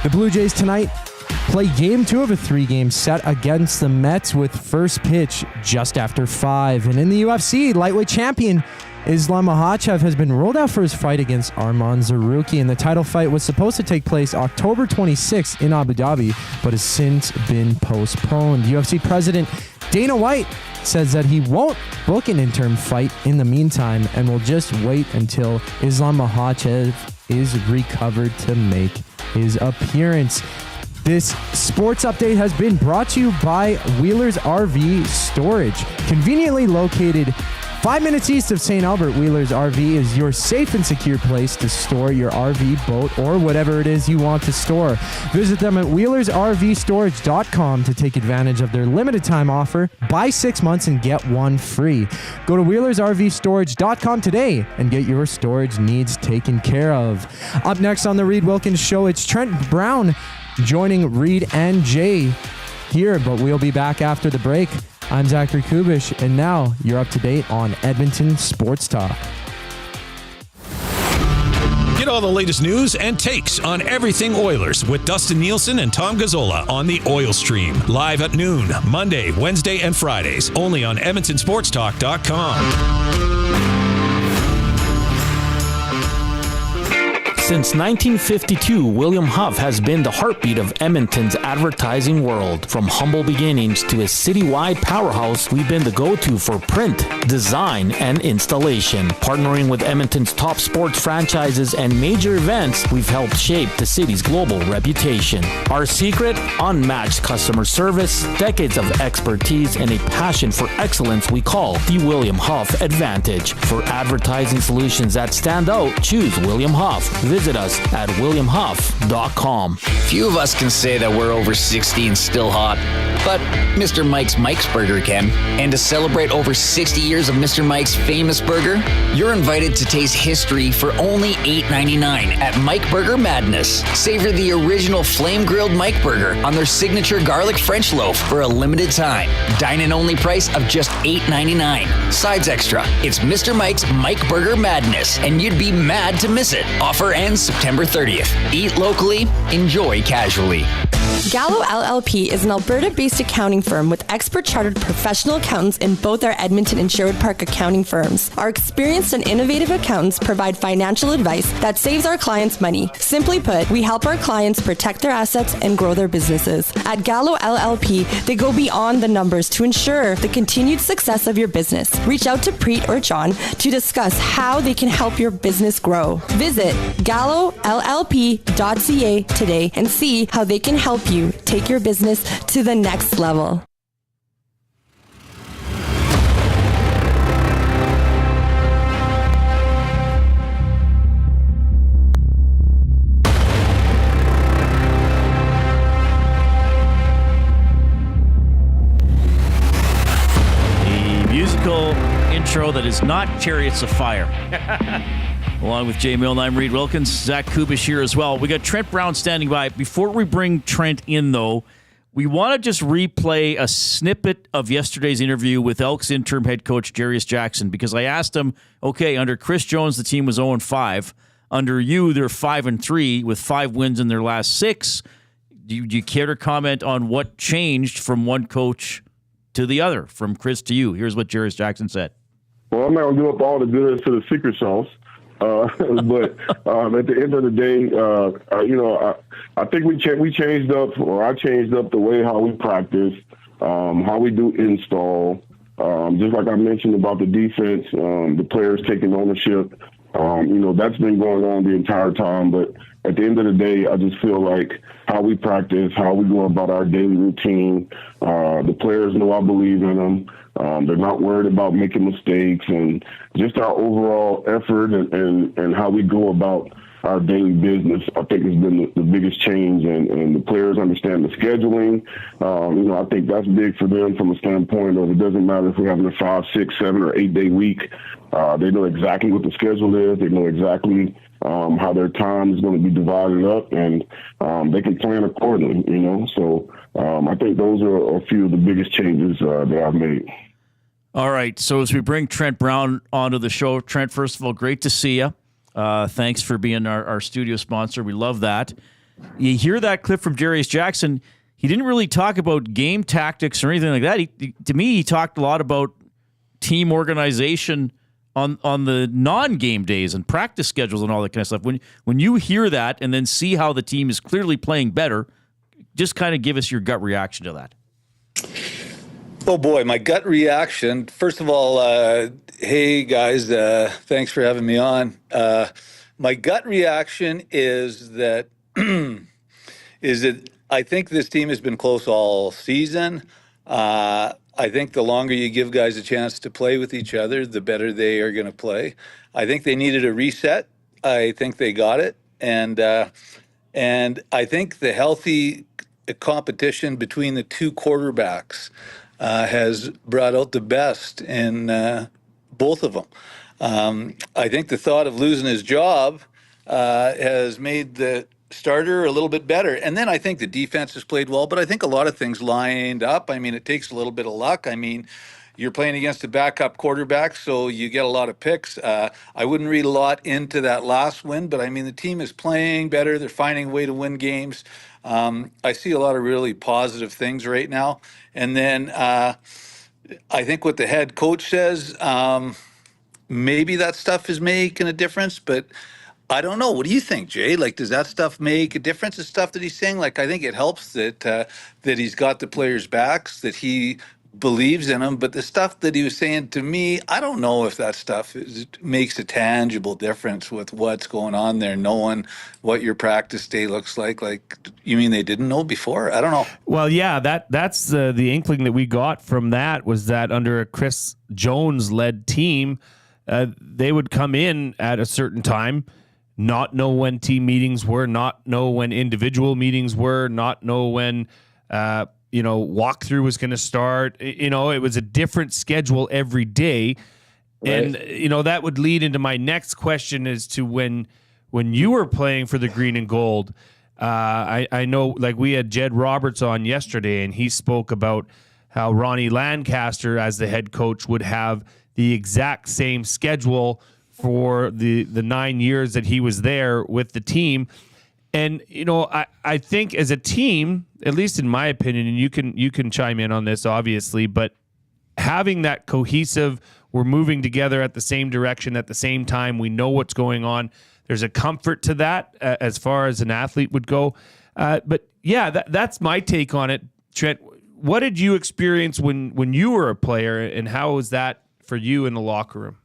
The Blue Jays tonight play Game 2 of a 3-game set against the Mets with first pitch just after 5. And in the UFC, lightweight champion Islam Makhachev has been ruled out for his fight against Arman Zarouki, and the title fight was supposed to take place October 26th in Abu Dhabi, but has since been postponed. UFC President Dana White says that he won't book an interim fight in the meantime and will just wait until Islam Makhachev is recovered to make his appearance. This sports update has been brought to you by Wheeler's RV Storage. Conveniently located 5 minutes east of St. Albert, Wheeler's RV is your safe and secure place to store your RV, boat, or whatever it is you want to store. Visit them at wheelersrvstorage.com to take advantage of their limited time offer. Buy 6 months and get 1 free. Go to wheelersrvstorage.com today and get your storage needs taken care of. Up next on the Reid Wilkins Show, it's Trent Brown joining Reid and Jay here, but we'll be back after the break. I'm Zachary Kubish, and now you're up to date on Edmonton Sports Talk. Get all the latest news and takes on everything Oilers with Dustin Nielsen and Tom Gazzola on the Oil Stream. Live at noon, Monday, Wednesday, and Fridays, only on EdmontonSportsTalk.com. Since 1952, William Huff has been the heartbeat of Edmonton's advertising world. From humble beginnings to a citywide powerhouse, we've been the go-to for print, design, and installation. Partnering with Edmonton's top sports franchises and major events, we've helped shape the city's global reputation. Our secret? Unmatched customer service, decades of expertise, and a passion for excellence we call the William Huff Advantage. For advertising solutions that stand out, choose William Huff. Visit us at williamhuff.com. Few of us can say that we're over 60 and still hot, but Mr. Mike's Burger can. And to celebrate over 60 years of Mr. Mike's famous burger, you're invited to taste history for only $8.99 at Mike Burger Madness. Savor the original flame-grilled Mike Burger on their signature garlic French loaf for a limited time. Dine-in only price of just $8.99. Sides extra. It's Mr. Mike's Mike Burger Madness, and you'd be mad to miss it. Offer ends September 30th. Eat locally, enjoy casually. Gallo LLP is an Alberta-based accounting firm with expert chartered professional accountants in both our Edmonton and Sherwood Park accounting firms. Our experienced and innovative accountants provide financial advice that saves our clients money. Simply put, we help our clients protect their assets and grow their businesses. At Gallo LLP, they go beyond the numbers to ensure the continued success of your business. Reach out to Preet or John to discuss how they can help your business grow. Visit gallollp.ca today and see how they can help you take your business to the next level. The musical intro that is not Chariots of Fire. Along with Jay Milne, I'm Reid Wilkins. Zach Kubish here as well. We got Trent Brown standing by. Before we bring Trent in, though, we want to just replay a snippet of yesterday's interview with Elks interim head coach Jarius Jackson, because I asked him, okay, under Chris Jones, the team was 0-5. Under you, they're 5-3 with 5 wins in their last 6. Do you care to comment on what changed from one coach to the other, from Chris to you? Here's what Jarius Jackson said. Well, I'm not going to give up all the goods to the secret sauce. But at the end of the day, I think we changed up, or I changed up the way how we practice, how we do install. Just like I mentioned about the defense, the players taking ownership. That's been going on the entire time. But at the end of the day, I just feel like how we practice, how we go about our daily routine, the players know I believe in them. They're not worried about making mistakes, and just our overall effort and how we go about our daily business, I think has been the biggest change, and the players understand the scheduling. I think that's big for them from a standpoint of it doesn't matter if we're having a 5, 6, 7, or 8 day week. They know exactly what the schedule is. They know exactly how their time is going to be divided up, and they can plan accordingly, So I think those are a few of the biggest changes that I've made. All right, so as we bring Trent Brown onto the show, Trent, first of all, great to see you. Thanks for being our studio sponsor. We love that. You hear that clip from Jarius Jackson. He didn't really talk about game tactics or anything like that. To me, he talked a lot about team organization on the non-game days and practice schedules and all that kind of stuff. When you hear that and then see how the team is clearly playing better, just kind of give us your gut reaction to that. Oh boy, my gut reaction. First of all, hey guys, thanks for having me on. My gut reaction is that I think this team has been close all season. I think the longer you give guys a chance to play with each other, the better they are going to play. I think they needed a reset. I think they got it, and I think the healthy competition between the two quarterbacks has brought out the best in both of them. I think the thought of losing his job has made the starter a little bit better. And then I think the defense has played well, but I think a lot of things lined up. I mean, it takes a little bit of luck. I mean, you're playing against a backup quarterback, so you get a lot of picks. I wouldn't read a lot into that last win, but I mean, the team is playing better. They're finding a way to win games. I see a lot of really positive things right now. And then I think what the head coach says, maybe that stuff is making a difference, but I don't know. What do you think, Jay? Like, does that stuff make a difference, the stuff that he's saying? Like, I think it helps that he's got the players' backs, that he believes in them. But the stuff that he was saying to me, I don't know if that stuff makes a tangible difference with what's going on there, knowing what your practice day looks like. Like, you mean they didn't know before? I don't know. Well, yeah, that's the inkling that we got from that was that under a Chris Jones-led team, they would come in at a certain time, not know when team meetings were, not know when individual meetings were, not know when walkthrough was going to start. It was a different schedule every day. Right. And, that would lead into my next question as to when you were playing for the green and gold. I know, like, we had Jed Roberts on yesterday, and he spoke about how Ronnie Lancaster, as the head coach, would have the exact same schedule for the 9 years that he was there with the team. And, I think as a team, at least in my opinion, and you can chime in on this, obviously, but having that cohesive, we're moving together at the same direction at the same time, we know what's going on. There's a comfort to that as far as an athlete would go. But yeah, that's my take on it. Trent, what did you experience when you were a player, and how was that for you in the locker room?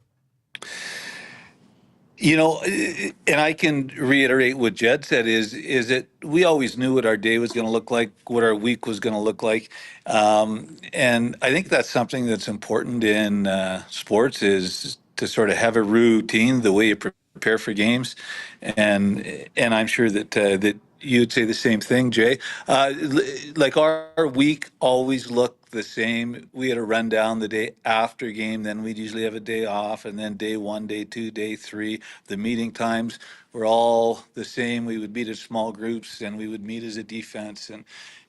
And I can reiterate what Jed said is that we always knew what our day was going to look like, what our week was going to look like. And I think that's something that's important in sports, is to sort of have a routine, the way you prepare for games. And I'm sure that you'd say the same thing, Jay. Like, our week always looked the same. We had a rundown the day after game, then we'd usually have a day off, and then day 1, day 2, day 3. The meeting times were all the same. We would meet as small groups, and we would meet as a defense,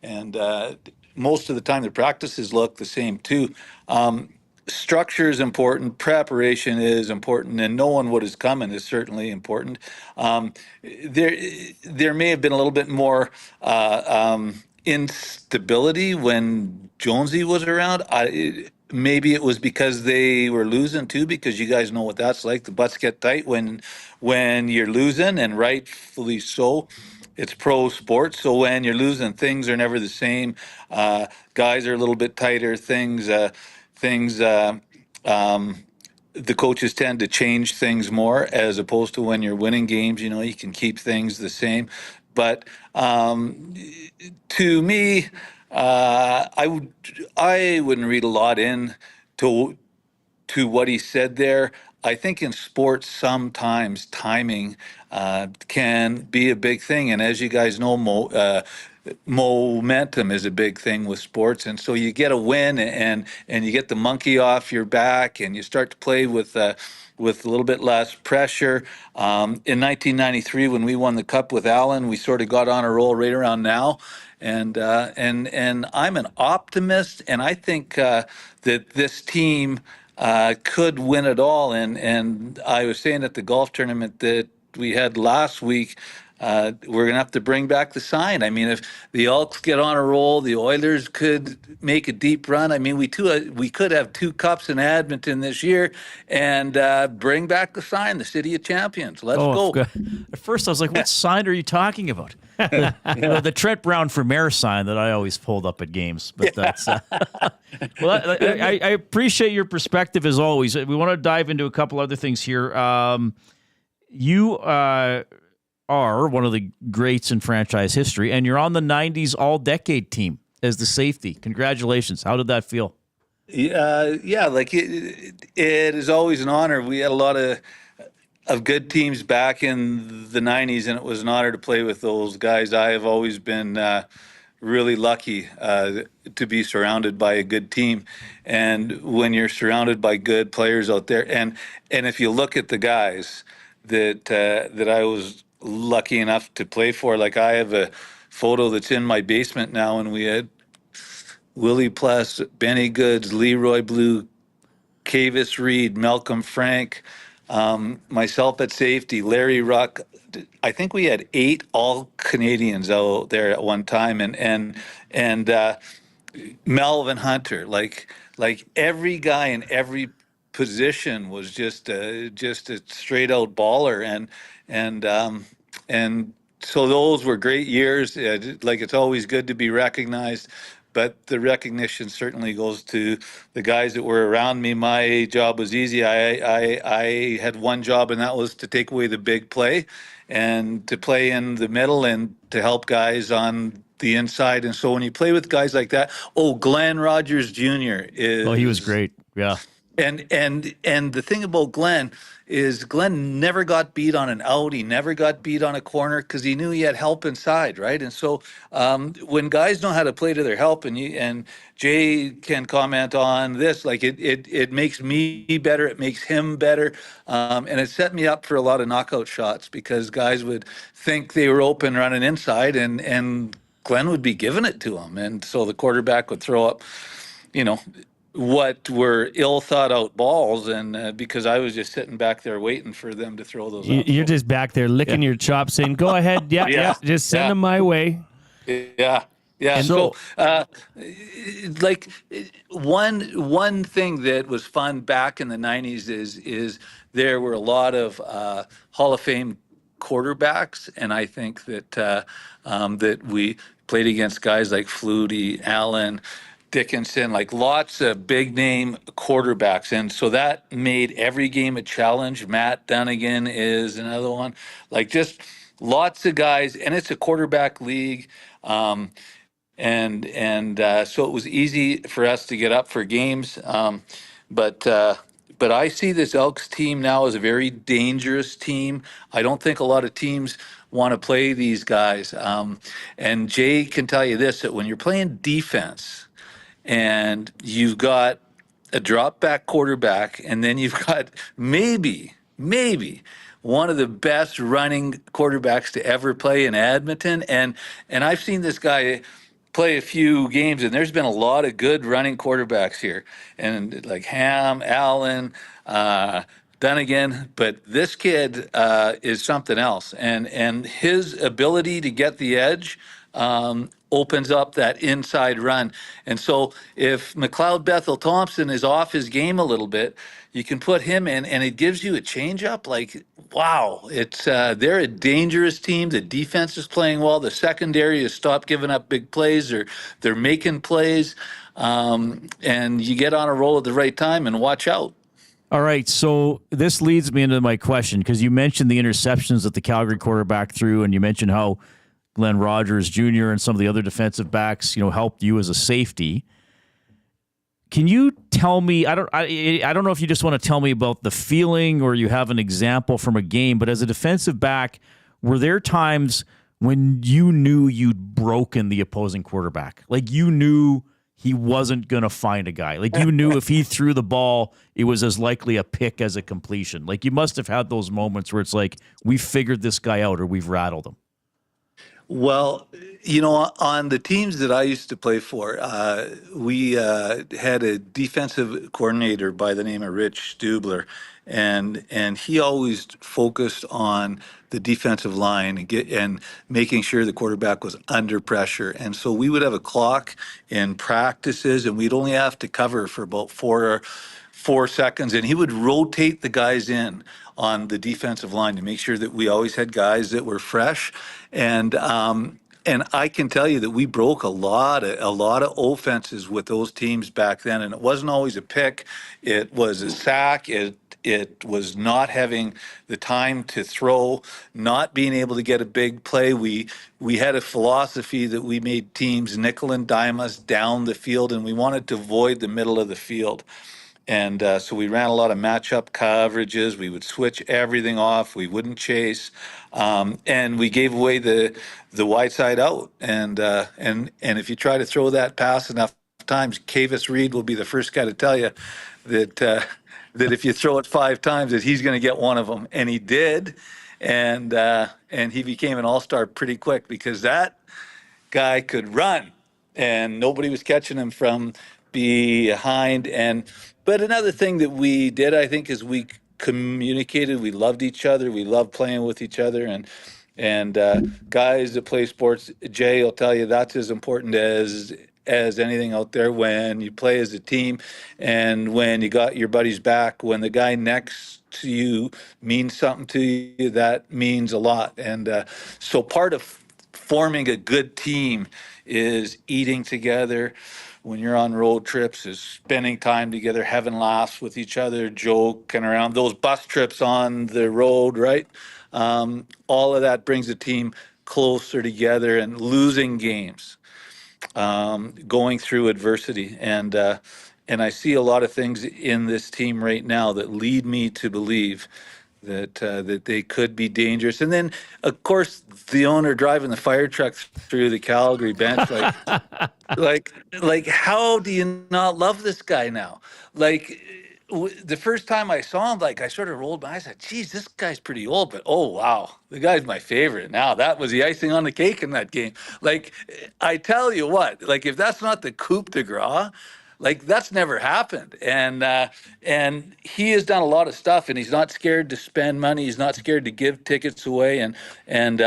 and most of the time the practices looked the same too. structure is important, preparation is important, and knowing what is coming is certainly important. There may have been a little bit more instability when Jonesy was around. Maybe it was because they were losing too, because you guys know what that's like. The butts get tight when you're losing, and rightfully so. It's pro sports, so when you're losing, things are never the same. Guys are a little bit tighter. The coaches tend to change things more, as opposed to when you're winning games. You know, you can keep things the same. But to me, I wouldn't read a lot in to what he said there. I think in sports, sometimes timing can be a big thing. And as you guys know, momentum is a big thing with sports. And so you get a win and you get the monkey off your back, and you start to play with a little bit less pressure. In 1993, when we won the Cup with Alum, we sort of got on a roll right around now. And I'm an optimist, and I think that this team could win it all. And I was saying at the golf tournament that we had last week, we're going to have to bring back the sign. I mean, if the Elks get on a roll, the Oilers could make a deep run. I mean, we could have 2 cups in Edmonton this year, and bring back the sign, the City of Champions. Let's go. At first, I was like, what sign are you talking about? The Trent Brown for mayor sign that I always hold up at games. But that's well, I appreciate your perspective as always. We want to dive into a couple other things here. You are one of the greats in franchise history, and you're on the 90s all-decade team as the safety. Congratulations. How did that feel? Yeah, like it is always an honor. We had a lot of good teams back in the 90s, and it was an honor to play with those guys. I have always been really lucky to be surrounded by a good team. And when you're surrounded by good players out there, and if you look at the guys that I was lucky enough to play for, like I have a photo that's in my basement now, and we had Willie Pless, Benny Goods, Leroy Blue, Kavis Reed, Malcolm Frank, myself at safety, Larry Ruck. I think we had 8 all-Canadians out there at one time, and Melvin Hunter. Like every guy in every position was just a straight-out baller, and so those were great years. Like, it's always good to be recognized. But the recognition certainly goes to the guys that were around me. My job was easy. I had one job, and that was to take away the big play and to play in the middle and to help guys on the inside. And so when you play with guys like that, Glenn Rogers Jr. is... Oh, he was great. Yeah. And the thing about Glenn is Glenn never got beat on an out. He never got beat on a corner because he knew he had help inside, right? And so when guys know how to play to their help, and Jay can comment on this, like it makes me better, it makes him better, and it set me up for a lot of knockout shots because guys would think they were open running inside, and Glenn would be giving it to him, and so the quarterback would throw up, what were ill thought out balls, and because I was just sitting back there waiting for them to throw those out. You're just back there licking your chops saying, go ahead. Yeah. Just send them my way. Yeah. And so like one thing that was fun back in the 90s is there were a lot of Hall of Fame quarterbacks, and I think that that we played against guys like Flutie, Allen, Dickinson, like lots of big name quarterbacks. And so that made every game a challenge. Matt Dunnigan is another one, like just lots of guys, and it's a quarterback league. So it was easy for us to get up for games. But I see this Elks team now as a very dangerous team. I don't think a lot of teams want to play these guys. And Jay can tell you this, that when you're playing defense, and you've got a drop back quarterback, and then you've got maybe one of the best running quarterbacks to ever play in Edmonton. And I've seen this guy play a few games, and there's been a lot of good running quarterbacks here, and like Ham, Allen, Dunnigan, but this kid is something else, and his ability to get the edge opens up that inside run. And so if McLeod Bethel Thompson is off his game a little bit, you can put him in, and it gives you a changeup. Like, wow, it's they're a dangerous team. The defense is playing well. The secondary has stopped giving up big plays, or they're making plays, and you get on a roll at the right time and watch out. All right, so this leads me into my question, because you mentioned the interceptions that the Calgary quarterback threw, and you mentioned how Glenn Rogers Jr. and some of the other defensive backs, helped you as a safety. Can you tell me? I don't know if you just want to tell me about the feeling, or you have an example from a game. But as a defensive back, were there times when you knew you'd broken the opposing quarterback? Like, you knew he wasn't going to find a guy. Like, you knew if he threw the ball, it was as likely a pick as a completion. Like, you must have had those moments where it's like, we figured this guy out, or we've rattled him. Well, on the teams that I used to play for, we had a defensive coordinator by the name of Rich Stubler, and he always focused on the defensive line and making sure the quarterback was under pressure. And so we would have a clock in practices, and we'd only have to cover for about four seconds, and he would rotate the guys in on the defensive line to make sure that we always had guys that were fresh. And I can tell you that we broke a lot of offenses with those teams back then, and it wasn't always a pick. It was a sack. It was not having the time to throw, not being able to get a big play. We had a philosophy that we made teams nickel and dime us down the field, and we wanted to avoid the middle of the field. And so we ran a lot of matchup coverages. We would switch everything off. We wouldn't chase, and we gave away the wide side out. And if you try to throw that pass enough times, Cavis Reid will be the first guy to tell you that if you throw it 5 times, that he's going to get one of them. And he did, and he became an all-star pretty quick, because that guy could run, and nobody was catching him from behind. But another thing that we did, I think, is we communicated. We loved each other. We loved playing with each other. And guys that play sports, Jay will tell you that's as important as anything out there, when you play as a team and when you got your buddies back. When the guy next to you means something to you, that means a lot. And so part of forming a good team is eating together. When you're on road trips, is spending time together, having laughs with each other, joking around. Those bus trips on the road, right? All of that brings a team closer together, and losing games, going through adversity. And I see a lot of things in this team right now that lead me to believe that they could be dangerous. And then, of course, the owner driving the fire truck through the Calgary bench, like how do you not love this guy now? Like, the first time I saw him, I sort of rolled my eyes. I said, geez, this guy's pretty old, but oh, wow, the guy's my favorite. Now, that was the icing on the cake in that game. I tell you what, if that's not the coup de grace, that's never happened. And he has done a lot of stuff, and he's not scared to spend money. He's not scared to give tickets away. And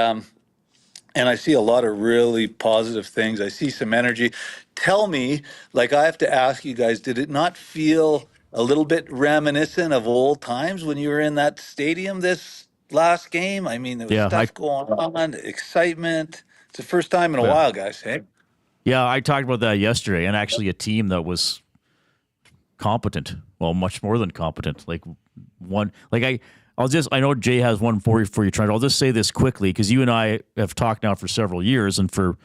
I see a lot of really positive things. I see some energy. Tell me, I have to ask you guys, did it not feel a little bit reminiscent of old times when you were in that stadium this last game? I mean, there was stuff going on, excitement. It's the first time in a while, guys. Hey? Yeah, I talked about that yesterday, and actually a team that was competent. Well, much more than competent. I know Jay has one for you, Trent. I'll just say this quickly, because you and I have talked now for several years, and for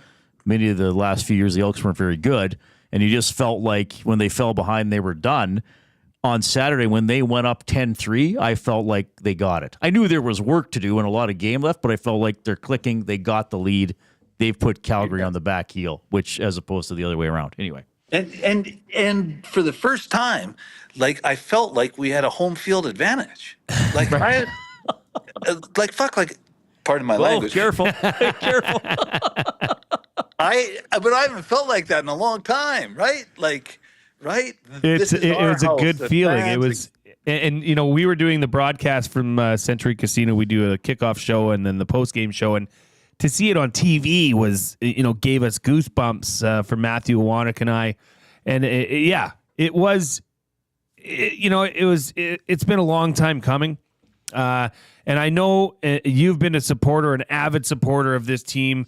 many of the last few years, the Elks weren't very good, and you just felt like when they fell behind, they were done. On Saturday, when they went up 10-3, I felt like they got it. I knew there was work to do and a lot of game left, but I felt like they're clicking. They got the lead. They've put Calgary on the back heel, which as opposed to the other way around. Anyway. And for the first time, I felt like we had a home field advantage. Pardon my language. Careful. Careful. But I haven't felt like that in a long time, right? Like, right? It was a good feeling. It was, and we were doing the broadcast from Century Casino. We do a kickoff show and then the post game show, and to see it on TV was, gave us goosebumps for Matthew Wannick and I, and it was. It's been a long time coming. And I know you've been a supporter, an avid supporter of this team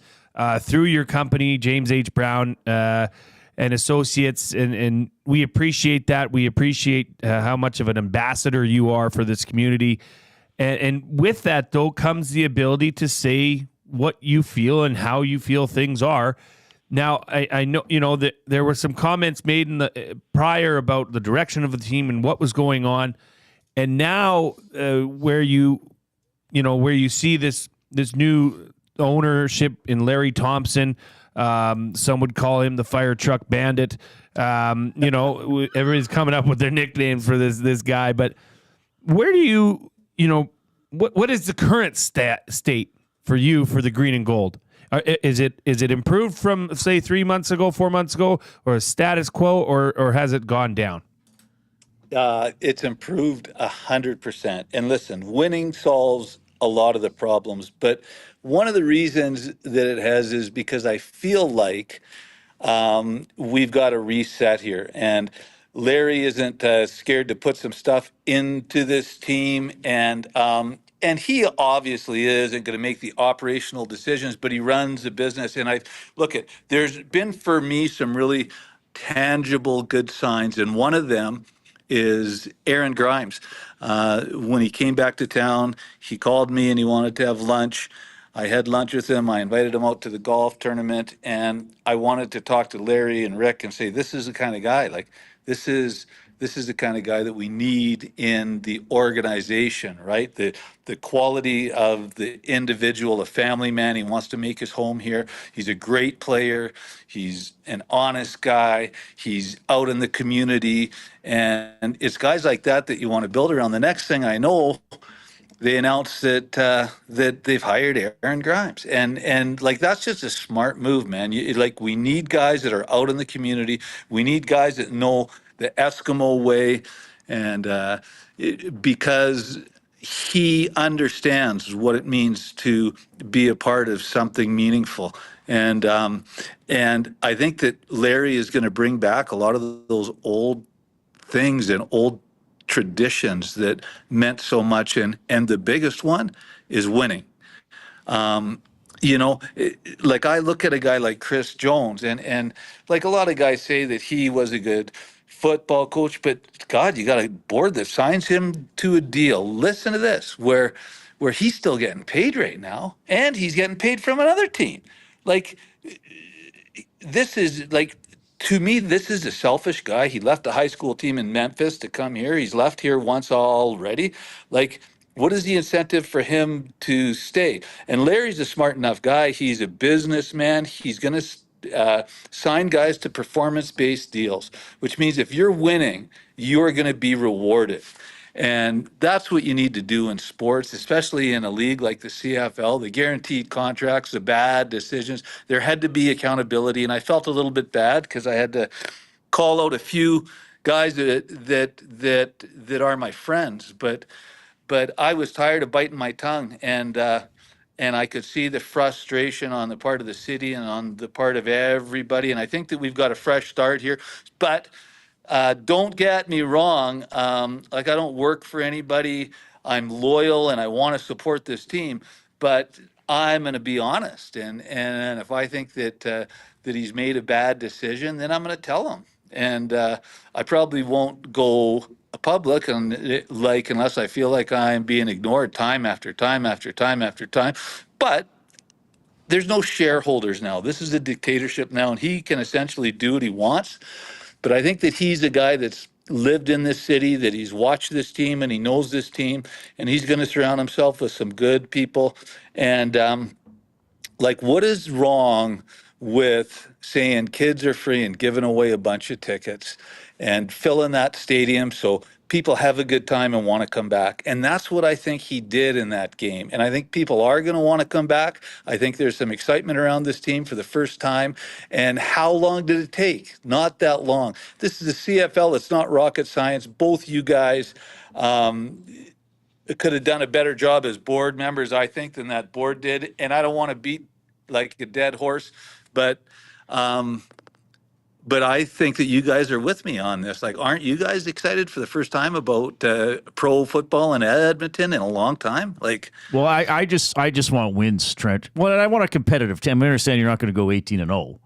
through your company, James H. Brown and Associates. And we appreciate that. We appreciate how much of an ambassador you are for this community. And with that, though, comes the ability to say what you feel and how you feel things are. Now, I know, that there were some comments made in the prior about the direction of the team and what was going on, and now where you see this new ownership in Larry Thompson, some would call him the fire truck bandit. Everybody's coming up with their nicknames for this guy, but where do what is the current state for you for the green and gold? Is it improved from, say, 3 months ago, 4 months ago, or status quo, or has it gone down? It's improved 100%. And listen, winning solves a lot of the problems, but one of the reasons that it has is because I feel like we've got a reset here, and Larry isn't scared to put some stuff into this team, and he obviously isn't going to make the operational decisions, but he runs a business. And there's been for me some really tangible good signs, and one of them is Aaron Grimes. When he came back to town, he called me and he wanted to have lunch. I had lunch with him. I invited him out to the golf tournament, and I wanted to talk to Larry and Rick and say, this is the kind of guy, this is the kind of guy that we need in the organization, right? The quality of the individual, a family man. He wants to make his home here. He's a great player. He's an honest guy. He's out in the community. And it's guys like that you want to build around. The next thing I know, they announced that they've hired Aaron Grimes, and that's just a smart move, man. We need guys that are out in the community. We need guys that know the Eskimo way, and because he understands what it means to be a part of something meaningful, and I think that Larry is going to bring back a lot of those old things and old traditions that meant so much, and the biggest one is winning. I look at a guy like Chris Jones, and like a lot of guys say that he was a good football coach, but God, you got a board that signs him to a deal. Listen to this, where he's still getting paid right now, and he's getting paid from another team. To me, this is a selfish guy. He left a high school team in Memphis to come here. He's left here once already. What is the incentive for him to stay? And Larry's a smart enough guy. He's a businessman. He's going to sign guys to performance-based deals, which means if you're winning, you're going to be rewarded. And that's what you need to do in sports, especially in a league like the CFL, the guaranteed contracts, the bad decisions. There had to be accountability, and I felt a little bit bad because I had to call out a few guys that are my friends, but I was tired of biting my tongue, and I could see the frustration on the part of the city and on the part of everybody, and I think that we've got a fresh start here, but don't get me wrong. I don't work for anybody. I'm loyal and I want to support this team, but I'm going to be honest. And if I think that he's made a bad decision, then I'm going to tell him. And I probably won't go public unless I feel like I'm being ignored time after time after time after time. But there's no shareholders now. This is a dictatorship now, and he can essentially do what he wants. But I think that he's a guy that's lived in this city, that he's watched this team and he knows this team, and he's going to surround himself with some good people. And what is wrong with saying kids are free and giving away a bunch of tickets and filling that stadium so people have a good time and want to come back. And that's what I think he did in that game. And I think people are going to want to come back. I think there's some excitement around this team for the first time. And how long did it take? Not that long. This is the CFL. It's not rocket science. Both you guys could have done a better job as board members, I think, than that board did. And I don't want to beat like a dead horse, but I think that you guys are with me on this. Like, aren't you guys excited for the first time about pro football in Edmonton in a long time? Like, well, I just want wins, Trent. Well, I want a competitive team. I understand you're not going to go 18-0,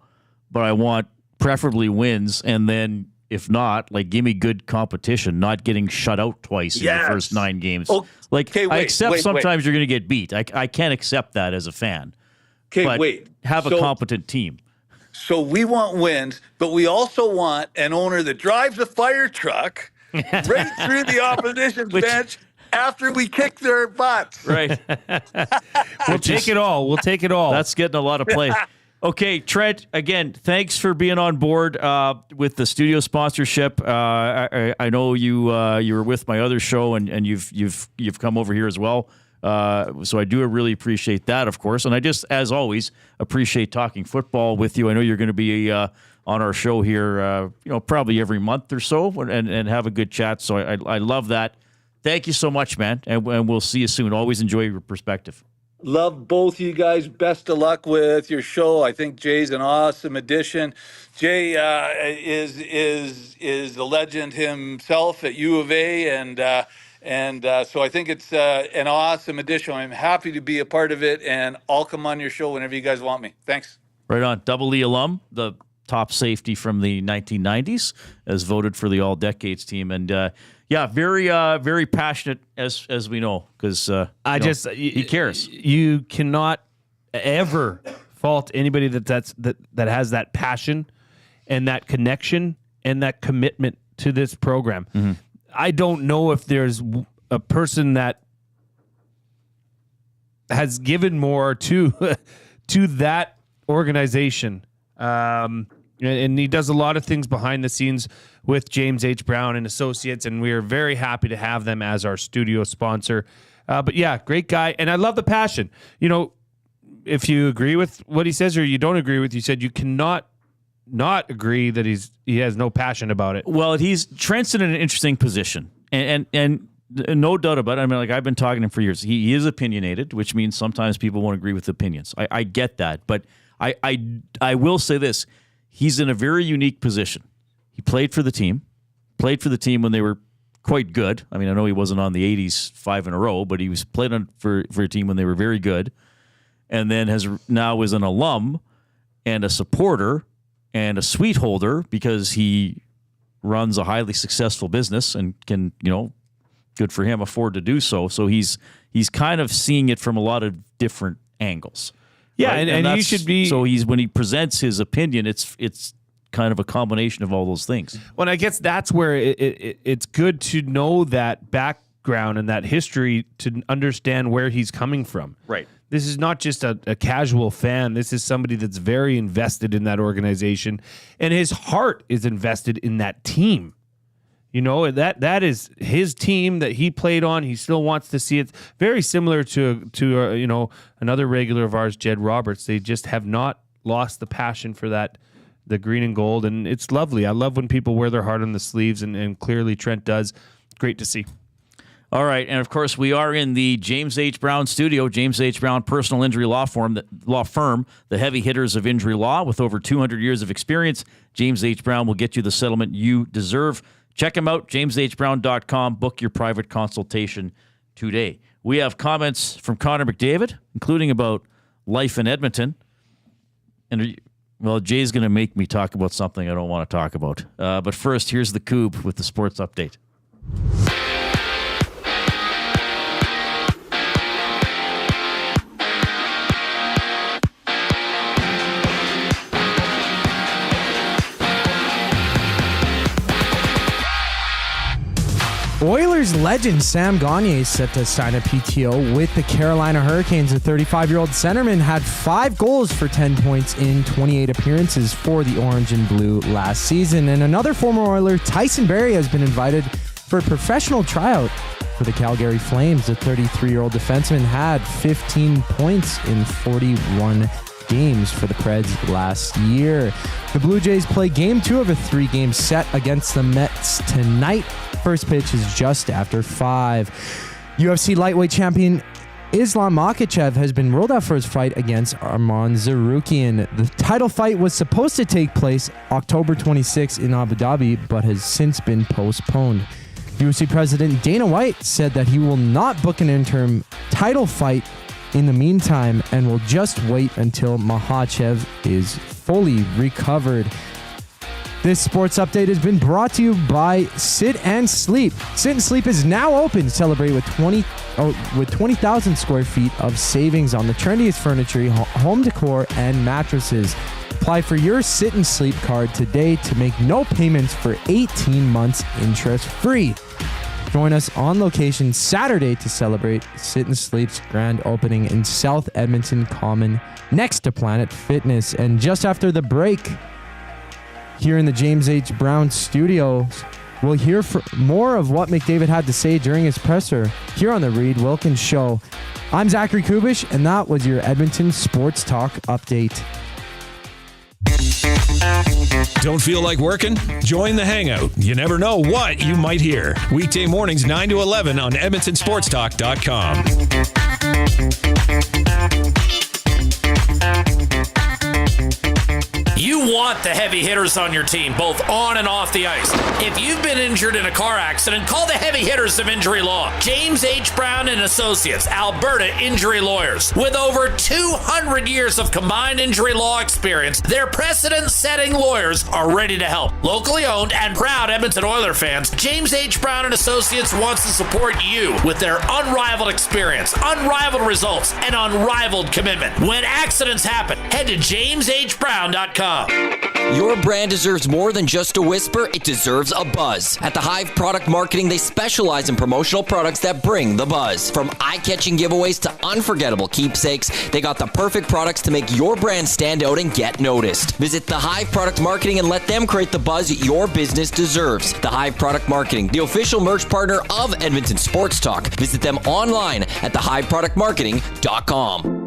but I want preferably wins, and then if not, like, give me good competition, not getting shut out twice in the first 9 games. Oh, like, okay, I accept sometimes wait. you're going to get beat. I can't accept that as a fan. Okay, but wait. Have a competent team. So we want wins, but we also want an owner that drives a fire truck right through the opposition's bench after we kick their butts. Right. We'll take it all. We'll take it all. That's getting a lot of play. Okay, Trent, again, thanks for being on board with the studio sponsorship. I know you were with my other show, and you've come over here as well. So I do really appreciate that, of course. And I just, as always, appreciate talking football with you. I know you're going to be on our show here, probably every month or so, and have a good chat. So I love that. Thank you so much, man. And we'll see you soon. Always enjoy your perspective. Love both you guys. Best of luck with your show. I think Jay's an awesome addition. Jay is a legend himself at U of A, and so I think it's an awesome addition. I'm happy to be a part of it, and I'll come on your show whenever you guys want me. Thanks. Right on. Double E alum, the top safety from the 1990s, as voted for the All-Decades team. And, very passionate, as we know, because he cares. You cannot ever fault anybody that has that passion and that connection and that commitment to this program. Mm-hmm. I don't know if there's a person that has given more to that organization. And he does a lot of things behind the scenes with James H. Brown and Associates, and we are very happy to have them as our studio sponsor. But yeah, great guy, and I love the passion. If you agree with what he says or you don't agree with, you said you cannot not agree that he has no passion about it. Well, Trent's in an interesting position, and no doubt about it. I mean, like, I've been talking to him for years. He is opinionated, which means sometimes people won't agree with opinions. I get that, but I will say this: he's in a very unique position. He played for the team when they were quite good. I mean, I know he wasn't on the 80s 5 in a row, but he was played for a team when they were very good, and then now is an alum and a supporter and a suite holder because he runs a highly successful business and can, good for him, afford to do so. So he's kind of seeing it from a lot of different angles. Yeah, right? and he should be. So when he presents his opinion, it's kind of a combination of all those things. Well, I guess that's where it's good to know that background and that history to understand where he's coming from. Right. This is not just a casual fan. This is somebody that's very invested in that organization, and his heart is invested in that team. That is his team that he played on. He still wants to see it. Very similar to another regular of ours, Jed Roberts. They just have not lost the passion for that, the green and gold, and it's lovely. I love when people wear their heart on the sleeves, and clearly Trent does. Great to see. All right, and of course we are in the James H. Brown studio. James H. Brown Personal Injury Law Firm, the heavy hitters of injury law with over 200 years of experience. James H. Brown will get you the settlement you deserve. Check him out, jameshbrown.com. Book your private consultation today. We have comments from Connor McDavid, including about life in Edmonton. And, Jay's going to make me talk about something I don't want to talk about. But first, here's the Coob with the sports update. Oilers legend Sam Gagner is set to sign a PTO with the Carolina Hurricanes. The 35-year-old centerman had 5 goals for 10 points in 28 appearances for the Orange and Blue last season. And another former Oiler, Tyson Barrie, has been invited For a professional tryout for the Calgary Flames, the 33-year-old defenseman had 15 points in 41 games for the Preds last year. The Blue Jays play game 2 of a 3-game set against the Mets tonight. First pitch is just after 5. UFC lightweight champion Islam Makhachev has been ruled out for his fight against Arman Tsarukyan. The title fight was supposed to take place October 26 in Abu Dhabi, but has since been postponed. UFC President Dana White said that he will not book an interim title fight in the meantime and will just wait until Makhachev is fully recovered. This sports update has been brought to you by Sit and Sleep. Sit and Sleep is now open to celebrate with 20,000 square feet of savings on the trendiest furniture, home decor, and mattresses. Apply for your Sit and Sleep card today to make no payments for 18 months interest-free. Join us on location Saturday to celebrate Sit and Sleep's grand opening in South Edmonton Common next to Planet Fitness. And just after the break, here in the James H. Brown studios, we'll hear more of what McDavid had to say during his presser here on the Reid Wilkins Show. I'm Zachary Kubish, and that was your Edmonton Sports Talk update. Don't feel like working? Join the Hangout. You never know what you might hear. Weekday mornings 9 to 11 on EdmontonSportsTalk.com. You want the heavy hitters on your team, both on and off the ice. If you've been injured in a car accident, call the heavy hitters of injury law. James H. Brown and Associates, Alberta Injury Lawyers. With over 200 years of combined injury law experience, their precedent-setting lawyers are ready to help. Locally owned and proud Edmonton Oilers fans, James H. Brown and Associates wants to support you with their unrivaled experience, unrivaled results, and unrivaled commitment. When accidents happen, head to jameshbrown.com. Your brand deserves more than just a whisper, it deserves a buzz. At the Hive Product Marketing, they specialize in promotional products that bring the buzz. From eye-catching giveaways to unforgettable keepsakes, they got the perfect products to make your brand stand out and get noticed. Visit the Hive Product Marketing and let them create the buzz your business deserves. The Hive Product Marketing, the official merch partner of Edmonton Sports Talk. Visit them online at thehiveproductmarketing.com.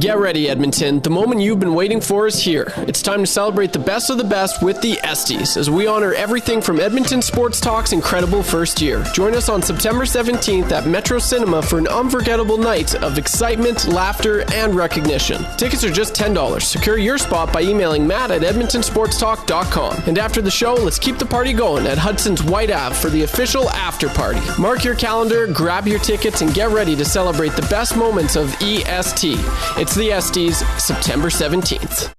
Get ready, Edmonton. The moment you've been waiting for is here. It's time to celebrate the best of the best with the Esties, as we honor everything from Edmonton Sports Talk's incredible first year. Join us on September 17th at Metro Cinema for an unforgettable night of excitement, laughter, and recognition. Tickets are just $10. Secure your spot by emailing Matt at EdmontonSportsTalk.com. And after the show, let's keep the party going at Hudson's White Ave for the official after party. Mark your calendar, grab your tickets, and get ready to celebrate the best moments of EST. It's the Esties, September 17th.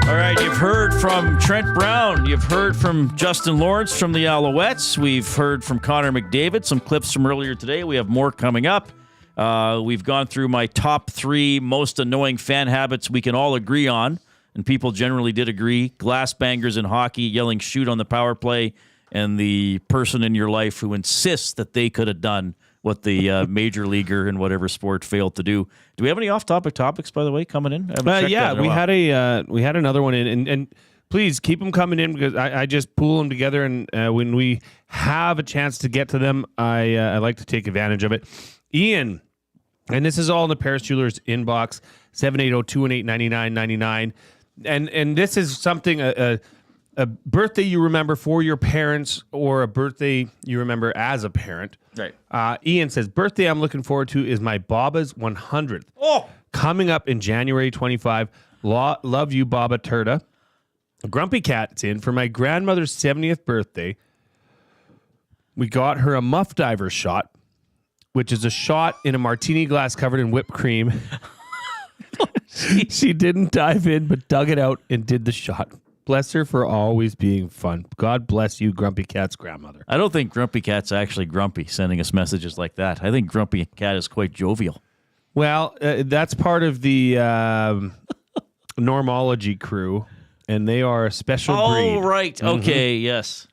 All right, you've heard from Trent Brown. You've heard from Justin Lawrence from the Alouettes. We've heard from Connor McDavid, some clips from earlier today. We have more coming up. We've gone through my top 3 most annoying fan habits we can all agree on, and people generally did agree. Glass bangers in hockey, yelling shoot on the power play, and the person in your life who insists that they could have done what the major leaguer in whatever sport failed to do. Do we have any off-topic topics, by the way, coming in? Yeah, we had another one in, and please keep them coming in because I just pool them together, and when we have a chance to get to them, I like to take advantage of it. Ian, and this is all in the Paris Jewelers inbox, 780-218-9999. And this is something, a birthday you remember for your parents or a birthday you remember as a parent. Right. Ian says, birthday I'm looking forward to is my Baba's 100th. Oh! Coming up in January 25. Love you, Baba Turda. Grumpy Cat's in for my grandmother's 70th birthday. We got her a Muff Diver shot, which is a shot in a martini glass covered in whipped cream. She didn't dive in, but dug it out and did the shot. Bless her for always being fun. God bless you, Grumpy Cat's grandmother. I don't think Grumpy Cat's actually grumpy sending us messages like that. I think Grumpy Cat is quite jovial. Well, that's part of the Normology crew, and they are a special breed. Oh, right. Okay, yes.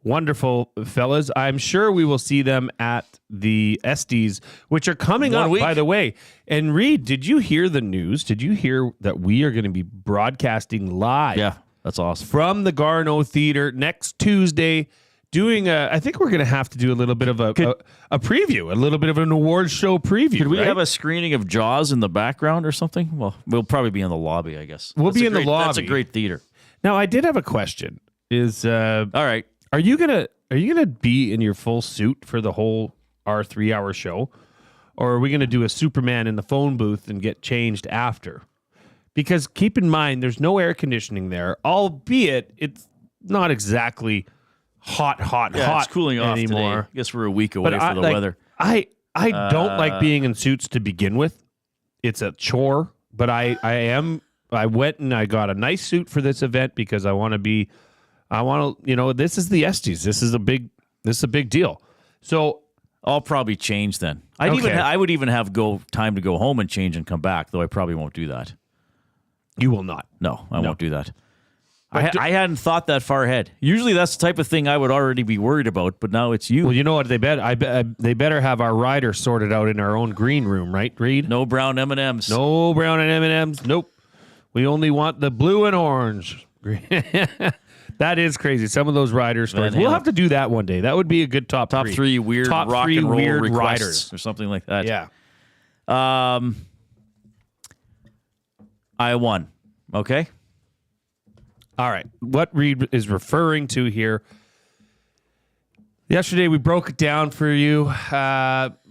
wonderful fellas. I'm sure we will see them at the Estes, which are coming up, by the way. And Reid, did you hear the news? Did you hear that we are going to be broadcasting live? Yeah, that's awesome. From the Garneau Theater next Tuesday, doing I think we're going to have to do a little bit of a preview, a little bit of an awards show preview. Could we have a screening of Jaws in the background or something? Well, we'll probably be in the lobby, I guess. We'll be in the lobby. That's a great theater. Now, I did have a question. All right. Are you gonna be in your full suit for the whole our 3-hour show, or are we gonna do a Superman in the phone booth and get changed after? Because keep in mind, there's no air conditioning there, albeit it's not exactly hot It's cooling off anymore. today. I guess we're a week away from the weather. I don't like being in suits to begin with. It's a chore, but I went and I got a nice suit for this event because I want to, this is the Estes. This is a big deal. So I'll probably change then. I would even have time to go home and change and come back, though I probably won't do that. You will not. No, I won't do that. I hadn't thought that far ahead. Usually that's the type of thing I would already be worried about, but now it's you. Well, you know what? They better have our rider sorted out in our own green room, right, Reid? No brown M&Ms. No brown and M&Ms. Nope. We only want the blue and orange. That is crazy. Some of those rider stories. We'll have to do that one day. That would be a good top three weird top rock three and roll weird requests riders or something like that. Yeah. I won. Okay. All right. What Reid is referring to here. Yesterday we broke it down for you.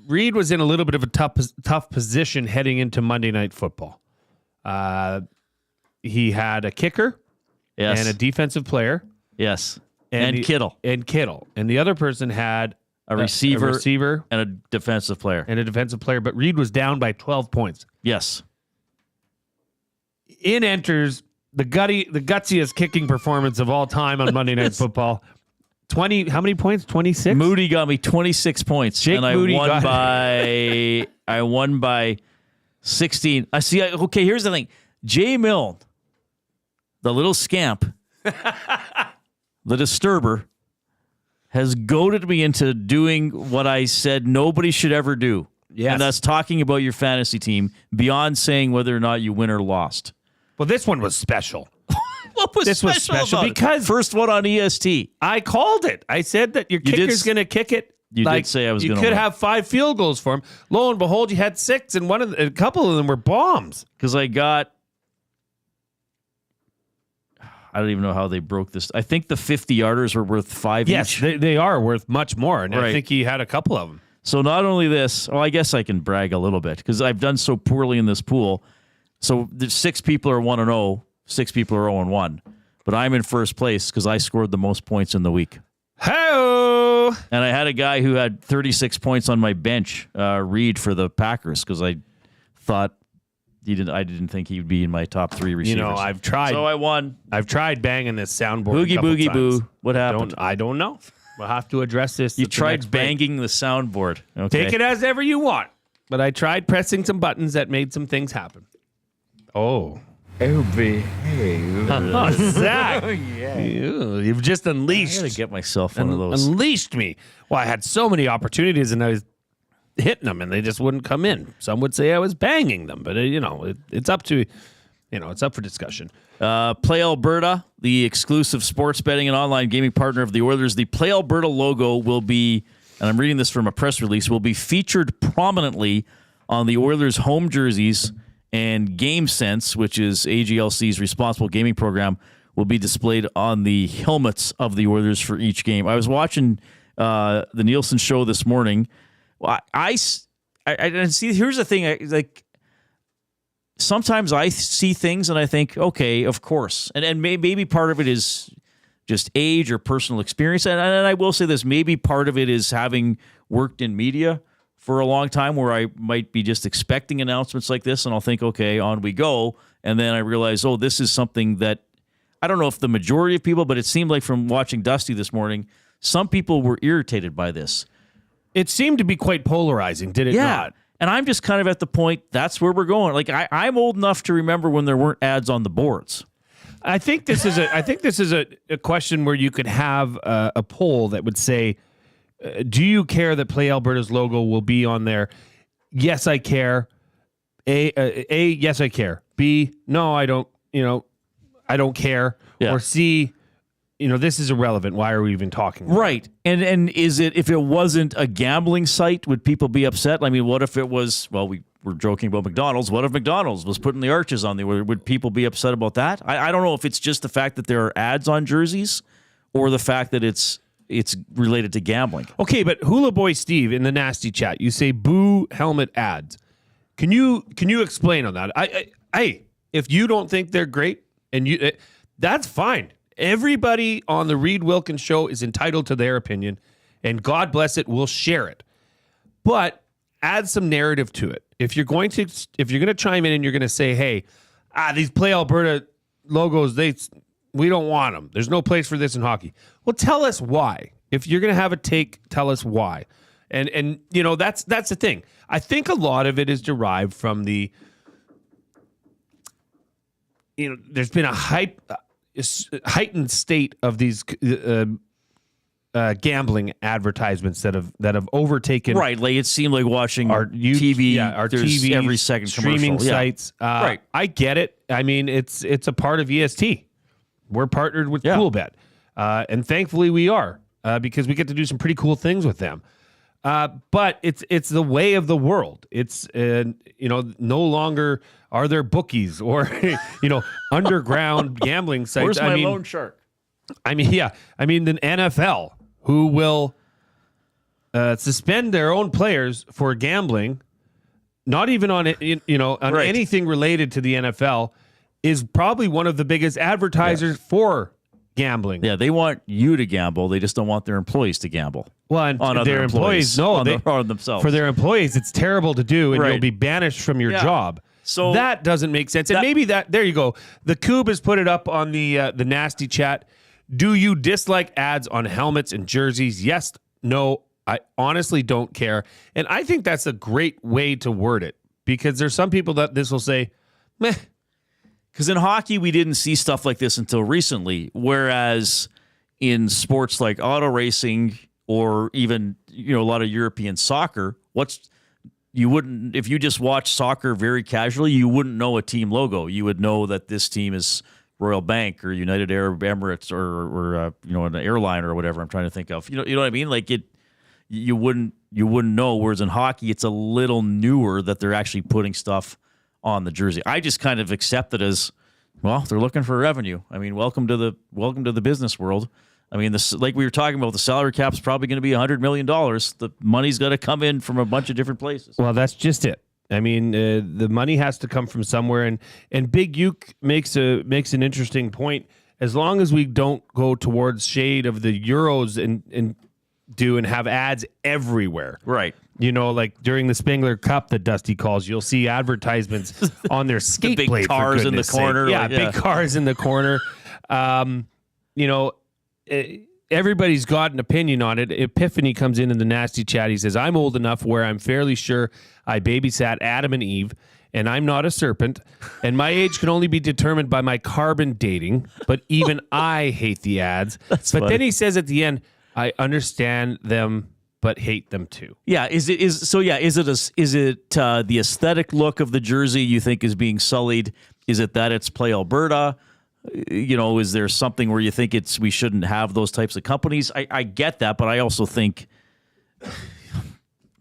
Reid was in a little bit of a tough position heading into Monday Night Football. He had a kicker, yes, and a defensive player, yes, and Kittle. And the other person had a receiver and a defensive player. But Reid was down by 12 points. Yes. In enters the gutsiest kicking performance of all time on Monday Night Football. 20, how many points? 26? Moody got me 26 points. Jake and I Moody won by 16. Okay, here's the thing. Jay Milne, the little scamp, the disturber, has goaded me into doing what I said nobody should ever do. Yes. And that's talking about your fantasy team beyond saying whether or not you win or lost. Well, this one was special. What was this special? Was special about because it? First one on EST. I called it. I said that your kicker's going to kick it. You did say I was going to You could have 5 field goals for him. Lo and behold, you had 6, and a couple of them were bombs. Because I don't even know how they broke this. I think the 50-yarders were worth 5 each. Yes, they are worth much more, and right. I think he had a couple of them. So not only this, I guess I can brag a little bit because I've done so poorly in this pool. So there's 6 people are 1-0, 6 people are 0-1. But I'm in first place because I scored the most points in the week. Hey-o! And I had a guy who had 36 points on my bench, Reid, for the Packers because I thought I didn't think he would be in my top 3 receivers. You know, I've tried. So I won. I've tried banging this soundboard. Boogie, boogie, boo. What happened? I don't know. We'll have to address this. You tried banging the soundboard. Okay. Take it as ever you want. But I tried pressing some buttons that made some things happen. Oh, behave. Zach. Oh, yeah. You've just unleashed. I gotta get myself one of those. Unleashed me. Well, I had so many opportunities and I was hitting them and they just wouldn't come in. Some would say I was banging them, but it's up to, it's up for discussion. Play Alberta, the exclusive sports betting and online gaming partner of the Oilers. The Play Alberta logo will be, and I'm reading this from a press release, will be featured prominently on the Oilers home jerseys, and Game Sense, which is AGLC's responsible gaming program, will be displayed on the helmets of the Oilers for each game. I was watching the Nielsen show this morning. I see. Here's the thing. Sometimes I see things and I think, okay, of course. And maybe part of it is just age or personal experience. And I will say this, maybe part of it is having worked in media for a long time where I might be just expecting announcements like this and I'll think, okay, on we go. And then I realize, this is something that I don't know if the majority of people, but it seemed like from watching Dusty this morning, some people were irritated by this. It seemed to be quite polarizing, did it not? And I'm just kind of at the point, that's where we're going. I'm old enough to remember when there weren't ads on the boards. I think this is a question where you could have a poll that would say, do you care that Play Alberta's logo will be on there? Yes, I care. A, yes, I care. B, no, I don't. I don't care. Yeah. Or C, this is irrelevant. Why are we even talking? Right. And is it, if it wasn't a gambling site, would people be upset? I mean, what if it was, well, we were joking about McDonald's. What if McDonald's was putting the arches on there? Would people be upset about that? I don't know if it's just the fact that there are ads on jerseys or the fact that it's related to gambling. Okay, but Hula Boy Steve in the nasty chat, you say boo helmet ads. Can you explain on that? If you don't think they're great, and that's fine. Everybody on the Reid Wilkins show is entitled to their opinion, and God bless it, we'll share it. But add some narrative to it. If you're going to chime in and you're going to say, "Hey, these Play Alberta logos, we don't want them. There's no place for this in hockey." Well, tell us why. If you're going to have a take, tell us why. And that's the thing. I think a lot of it is derived from the there's been a heightened state of these gambling advertisements that have overtaken. Right, like it seemed like watching our TV. Our there's TV, every second streaming commercial. sites. Right, I get it. I mean, it's a part of EST. We're partnered with CoolBet, and thankfully we are because we get to do some pretty cool things with them. But it's the way of the world. It's no longer are there bookies or underground gambling sites. Where's my loan shark? I mean, the NFL, who will suspend their own players for gambling, not even on anything related to the NFL, is probably one of the biggest advertisers for gambling. Yeah, they want you to gamble. They just don't want their employees to gamble. Well, and on their employees, on themselves. For their employees, it's terrible to do, and you'll be banished from your job. So that doesn't make sense. And maybe there you go. The Coob has put it up on the nasty chat. Do you dislike ads on helmets and jerseys? Yes, no. I honestly don't care. And I think that's a great way to word it, because there's some people that this will say, meh. Because in hockey, we didn't see stuff like this until recently, whereas in sports like auto racing or even a lot of European soccer, if you just watch soccer very casually, you wouldn't know a team logo. You would know that this team is Royal Bank or United Arab Emirates or an airline or whatever I'm trying to think of. You know what I mean? Like you wouldn't know. Whereas in hockey, it's a little newer that they're actually putting stuff on the jersey. I just kind of accept it as, well, they're looking for revenue. I mean, welcome to the business world. I mean, like we were talking about, the salary cap's probably going to be $100 million. The money's got to come in from a bunch of different places. Well, that's just it. I mean, the money has to come from somewhere, and Big Uke makes an interesting point. As long as we don't go towards shade of the Euros and have ads everywhere, right? Like during the Spengler Cup that Dusty calls, you'll see advertisements on their skate the big blade, cars in the corner. Big cars in the corner. Everybody's got an opinion on it. Epiphany comes in the nasty chat. He says, I'm old enough where I'm fairly sure I babysat Adam and Eve, and I'm not a serpent, and my age can only be determined by my carbon dating, but even I hate the ads. But funny. Then he says at the end, I understand them, but hate them too. Yeah, is it the aesthetic look of the jersey you think is being sullied? Is it that it's Play Alberta? Is there something where you think we shouldn't have those types of companies? I get that, but I also think,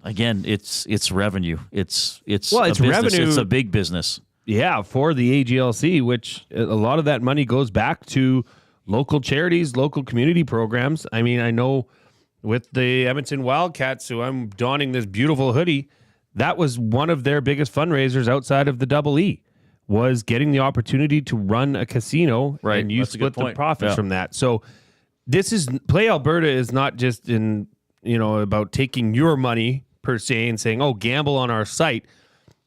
again, it's revenue. It's revenue. It's a big business. Yeah, for the AGLC, which a lot of that money goes back to local charities, local community programs. I mean, I know with the Edmonton Wildcats, who I'm donning this beautiful hoodie, that was one of their biggest fundraisers outside of the Double E, was getting the opportunity to run a casino, right? And you split the profits from that. So this is Play Alberta is not just about taking your money per se and saying, oh, gamble on our site.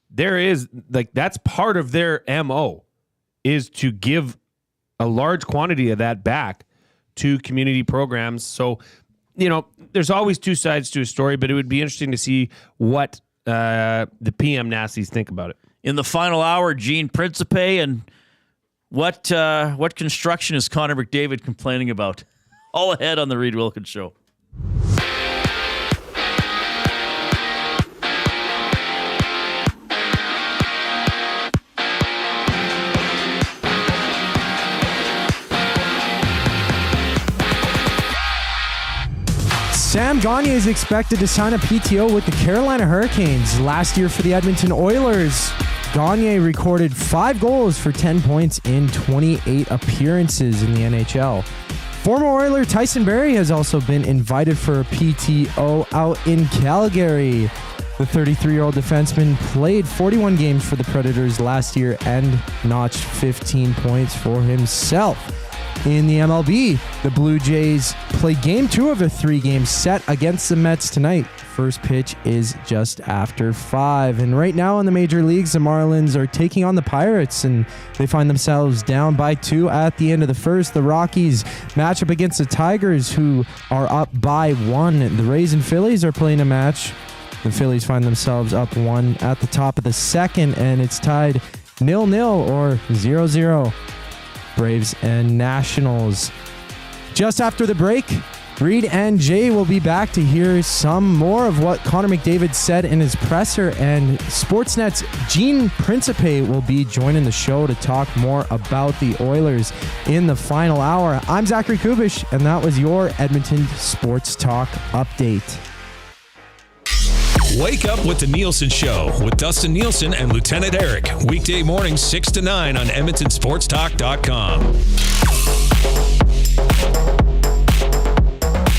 There is that's part of their MO, is to give a large quantity of that back to community programs. So, there's always two sides to a story, but it would be interesting to see what the PM Nasties think about it. In the final hour, Gene Principe and What construction is Connor McDavid complaining about? All ahead on the Reid Wilkins Show. Sam Gagner is expected to sign a PTO with the Carolina Hurricanes. Last year for the Edmonton Oilers, Gagner recorded 5 goals for 10 points in 28 appearances in the NHL. Former Oiler Tyson Barrie has also been invited for a PTO out in Calgary. The 33-year-old defenseman played 41 games for the Predators last year and notched 15 points for himself. In the MLB, the Blue Jays play Game 2 of a 3-game set against the Mets tonight. First pitch is just after 5. And right now in the major leagues, the Marlins are taking on the Pirates, and they find themselves down by 2 at the end of the first. The Rockies match up against the Tigers, who are up by 1. The Rays and Phillies are playing a match. The Phillies find themselves up 1 at the top of the second, and it's tied 0-0 or 0-0. Braves and Nationals. Just after the break, Reid and Jay will be back to hear some more of what Connor McDavid said in his presser, and Sportsnet's Principe will be joining the show to talk more about the Oilers in the final hour. I'm Zachary Kubish, and that was your Edmonton Sports Talk update. Wake up with the Nielsen Show with Dustin Nielsen and Lieutenant Eric. Weekday mornings 6 to 9 on EdmontonSportsTalk.com.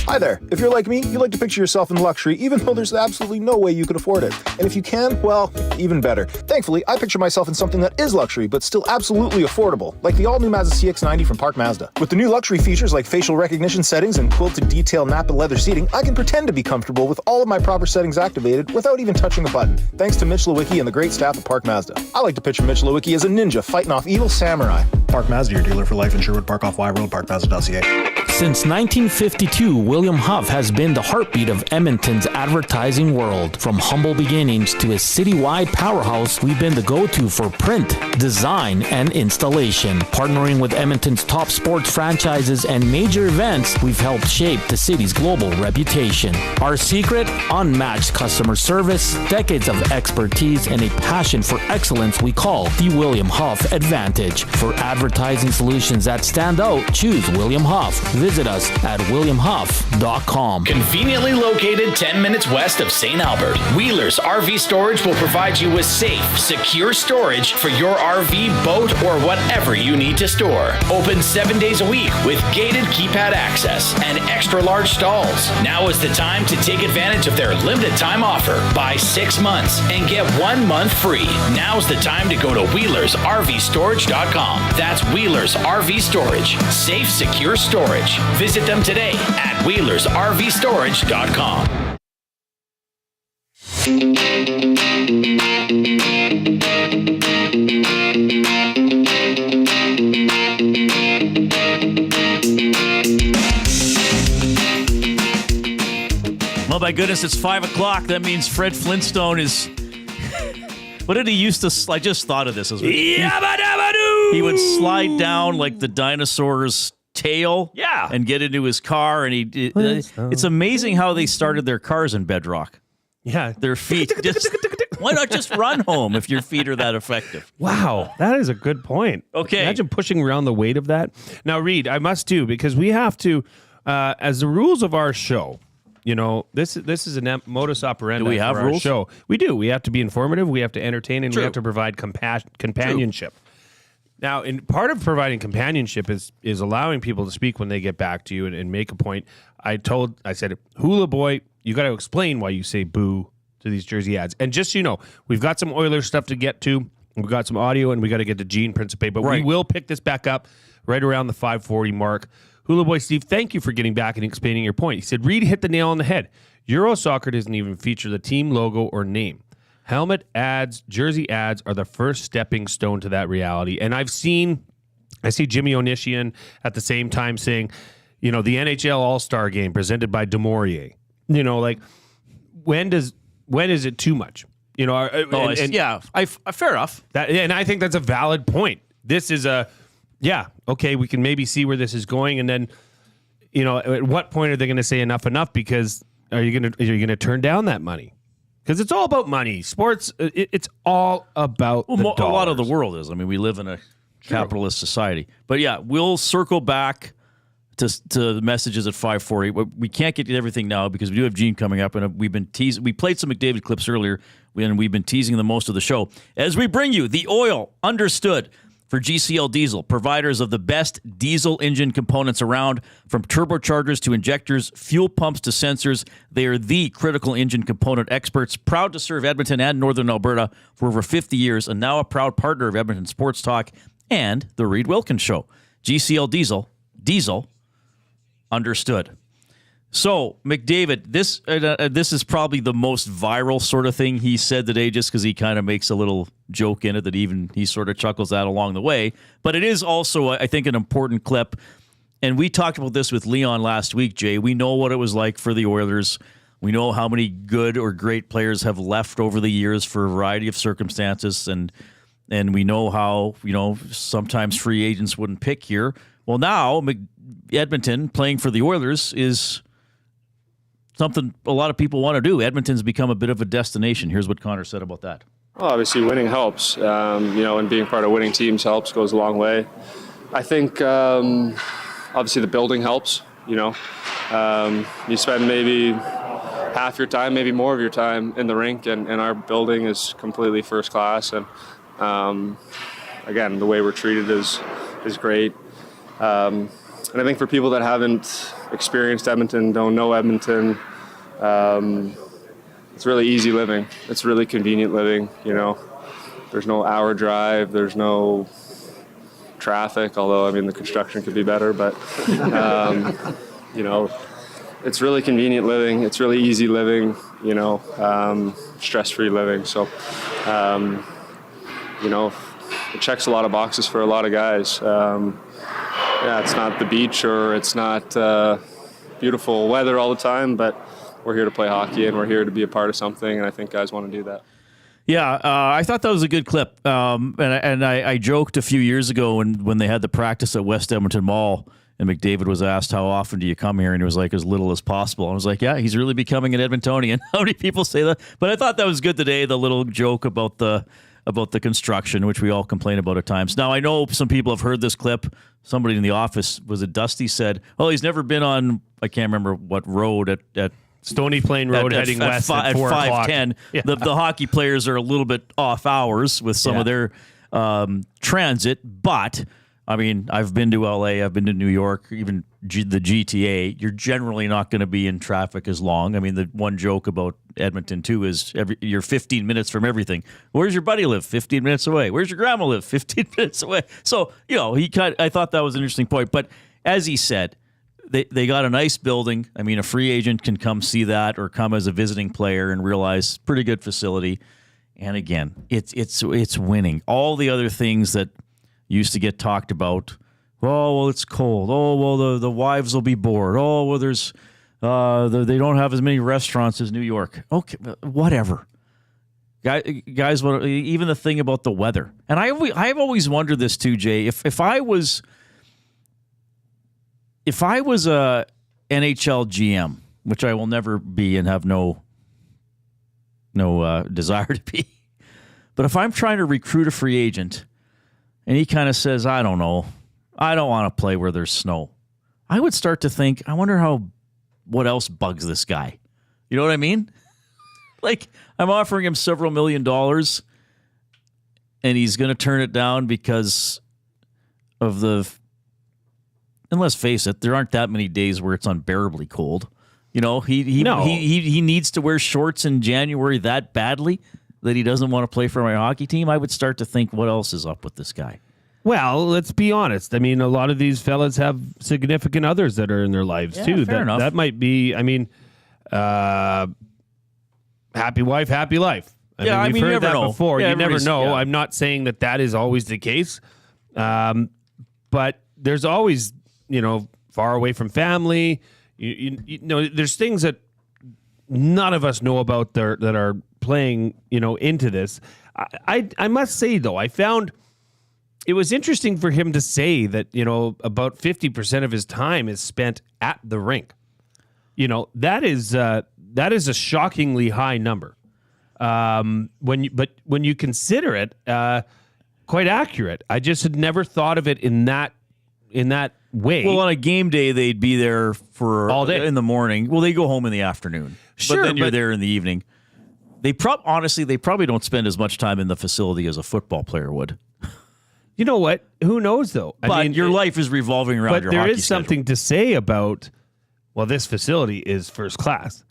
Hi there. If you're like me, you like to picture yourself in luxury, even though there's absolutely no way you could afford it. And if you can, well, even better. Thankfully, I picture myself in something that is luxury, but still absolutely affordable, like the all-new Mazda CX-90 from Park Mazda. With the new luxury features like facial recognition settings and quilted detail Napa leather seating, I can pretend to be comfortable with all of my proper settings activated without even touching a button, thanks to Mitch Lewicki and the great staff at Park Mazda. I like to picture Mitch Lewicki as a ninja fighting off evil samurai. Park Mazda, your dealer for life in Sherwood Park off Y Road, parkmazda.ca. Since 1952, William Huff has been the heartbeat of Edmonton's advertising world. From humble beginnings to a citywide powerhouse, we've been the go-to for print, design, and installation. Partnering with Edmonton's top sports franchises and major events, we've helped shape the city's global reputation. Our secret? Unmatched customer service, decades of expertise, and a passion for excellence we call the William Huff Advantage. For advertising solutions that stand out, choose William Huff. Visit us at williamhuff.com. Conveniently located 10 minutes west of St. Albert, Wheeler's RV Storage will provide you with safe, secure storage for your RV, boat, or whatever you need to store. Open 7 days a week with gated keypad access and extra large stalls. Now is the time to take advantage of their limited time offer. Buy 6 months and get 1 month free. Now's the time to go to WheelersRVStorage.com. That's Wheeler's RV Storage. Safe, secure storage. Visit them today at WheelersRVStorage.com. Well, my goodness, it's 5 o'clock. That means Fred Flintstone is... What did he used to... I just thought of this as well. He would slide down like the dinosaur's tail, and get into his car, and it's amazing how they started their cars in bedrock. Yeah, their feet. Why not just run home if your feet are that effective? Wow, that is a good point. Okay, imagine pushing around the weight of that. Now, Reid, I must do, because we have to, as the rules of our show. You know, this is a modus operandi. Do we have for rules? Our show. We do. We have to be informative. We have to entertain, and True. we have to provide companionship. True. Now, part of providing companionship is allowing people to speak when they get back to you and make a point. I said, Hula Boy, you got to explain why you say boo to these jersey ads. And just so you know, we've got some Oilers stuff to get to. We've got some audio, and we got to get to Gene Principe. But we will pick this back up right around the 5:40 mark. Hula Boy Steve, thank you for getting back and explaining your point. He said, Reid hit the nail on the head. Euro Soccer doesn't even feature the team logo or name. Helmet ads, jersey ads are the first stepping stone to that reality. And I see Jimmy Onishian at the same time saying, you know, the NHL All-Star Game presented by Demorier. You know, like, when is it too much? You know, fair enough. And I think that's a valid point. This is yeah, okay, we can maybe see where this is going, and then, at what point are they going to say enough? Because are you going to turn down that money? Because it's all about money. Sports, it's all about the dollars. A lot of the world is. I mean, we live in a capitalist society. But yeah, we'll circle back to the messages at 5:40. We can't get to everything now because we do have Gene coming up, and we've been teasing. We played some McDavid clips earlier, and we've been teasing them most of the show. As we bring you the oil understood for GCL Diesel, providers of the best diesel engine components around, from turbochargers to injectors, fuel pumps to sensors. They are the critical engine component experts, proud to serve Edmonton and Northern Alberta for over 50 years, and now a proud partner of Edmonton Sports Talk and the Reid Wilkins Show. GCL Diesel understood. So, McDavid, this is probably the most viral sort of thing he said today, just because he kind of makes a little joke in it that even he sort of chuckles at along the way. But it is also, I think, an important clip. And we talked about this with Leon last week, Jay. We know what it was like for the Oilers. We know how many good or great players have left over the years for a variety of circumstances. And we know how, sometimes free agents wouldn't pick here. Well, now Edmonton playing for the Oilers is something a lot of people want to do. Edmonton's become a bit of a destination. Here's what Connor said about that. Well, obviously winning helps, and being part of winning teams helps, goes a long way. I think obviously the building helps, you spend maybe half your time, maybe more of your time in the rink, and our building is completely first class. And again, the way we're treated is great. And I think for people that haven't experienced Edmonton, don't know Edmonton, it's really easy living. It's really convenient living, There's no hour drive. There's no traffic, although, the construction could be better. But, it's really convenient living. It's really easy living, stress-free living. So, it checks a lot of boxes for a lot of guys. It's not the beach or it's not beautiful weather all the time, but we're here to play hockey and we're here to be a part of something, and I think guys want to do that. Yeah, I thought that was a good clip. And I joked a few years ago when they had the practice at West Edmonton Mall, and McDavid was asked, how often do you come here? And he was like, as little as possible. I was like, yeah, he's really becoming an Edmontonian. How many people say that? But I thought that was good today, the little joke about the construction, which we all complain about at times. Now, I know some people have heard this clip. Somebody in the office, was it Dusty, said, oh, he's never been on, I can't remember what road at Stony Plain Road heading west at 4 o'clock. 5:10. Yeah. The hockey players are a little bit off hours with some of their transit, but I've been to LA, I've been to New York, even the GTA. You're generally not going to be in traffic as long. the one joke about Edmonton too is you're 15 minutes from everything. Where's your buddy live? 15 minutes away. Where's your grandma live? 15 minutes away. So, I thought that was an interesting point. But as he said, they got a nice building. A free agent can come see that or come as a visiting player and realize pretty good facility. And again, it's winning. All the other things that used to get talked about. Oh, well, it's cold. Oh, well, the wives will be bored. Oh, well, there's they don't have as many restaurants as New York. Okay, whatever. Guys, even the thing about the weather. And I've always wondered this too, Jay. If I was a NHL GM, which I will never be and have no desire to be, but if I'm trying to recruit a free agent and he kind of says, I don't know, I don't want to play where there's snow, I would start to think, I wonder what else bugs this guy. You know what I mean? Like, I'm offering him several $1 million and he's going to turn it down because of and let's face it, there aren't that many days where it's unbearably cold. He needs to wear shorts in January that badly that he doesn't want to play for my hockey team. I would start to think, what else is up with this guy? Well, let's be honest. A lot of these fellas have significant others that are in their lives too. Fair enough. That might be, happy wife, happy life. We've heard that before. Yeah, you never know. Yeah. I'm not saying that is always the case. But there's always, far away from family. There's things that none of us know about that are playing, into this. I must say, though, I found it was interesting for him to say that, about 50% of his time is spent at the rink. That is a shockingly high number. When you consider it, quite accurate. I just had never thought of it in that way. Well, on a game day, they'd be there for all day in the morning. Well, they go home in the afternoon. Sure, but then you're there in the evening. They probably don't spend as much time in the facility as a football player would. You know what? Who knows, though? But your life is revolving around your hockey But there is something to say about, this facility is first class.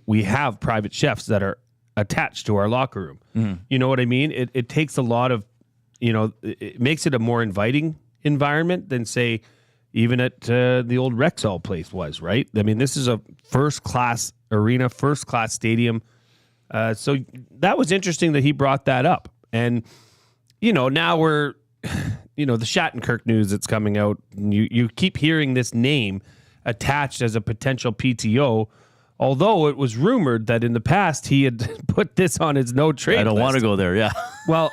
We have private chefs that are attached to our locker room. Mm-hmm. You know what I mean? It takes a lot of, it makes it a more inviting environment than, say, even at the old Rexall place was, right? I mean, this is a first-class arena, first-class stadium. So that was interesting that he brought that up. And, now we're, the Shattenkirk news that's coming out, and you keep hearing this name attached as a potential PTO, although it was rumored that in the past he had put this on his no-trade I don't want to go there, yeah. Well,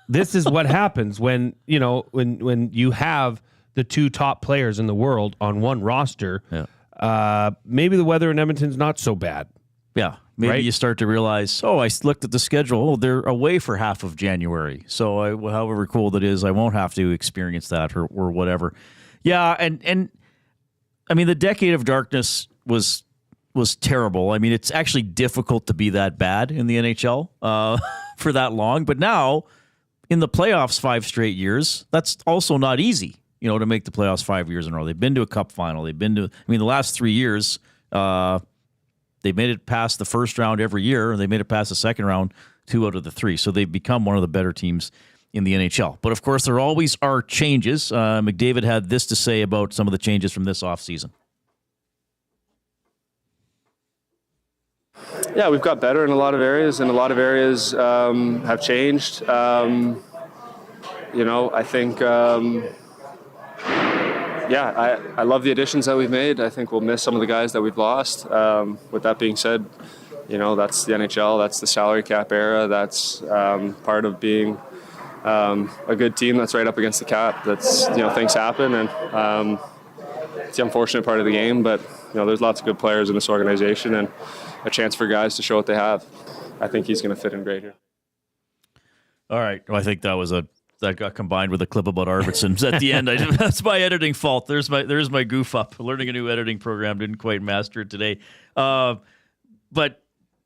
this is what happens when you have the two top players in the world on one roster. Yeah. Maybe the weather in Edmonton's not so bad. Yeah. Maybe you start to realize, I looked at the schedule. Oh, they're away for half of January. So however cold it is, I won't have to experience that or whatever. Yeah, and I mean, the decade of darkness was terrible. I mean, it's actually difficult to be that bad in the NHL for that long. But now, in the playoffs 5 straight years, that's also not easy, to make the playoffs 5 years in a row. They've been to a cup final. The last 3 years, they made it past the first round every year, and they made it past the second round 2 out of the 3. So they've become one of the better teams in the NHL. But, of course, there always are changes. McDavid had this to say about some of the changes from this offseason. Yeah, we've got better in a lot of areas, and a lot of areas have changed. I think, I love the additions that we've made. I think we'll miss some of the guys that we've lost. With that being said, that's the NHL, that's the salary cap era, that's part of being a good team that's right up against the cap. That's, things happen, and it's the unfortunate part of the game, but, there's lots of good players in this organization and a chance for guys to show what they have. I think he's going to fit in great here. All right. Well, I think that got combined with a clip about Arvidsson's at the end. That's my editing fault. There's my goof up. Learning a new editing program, didn't quite master it today. But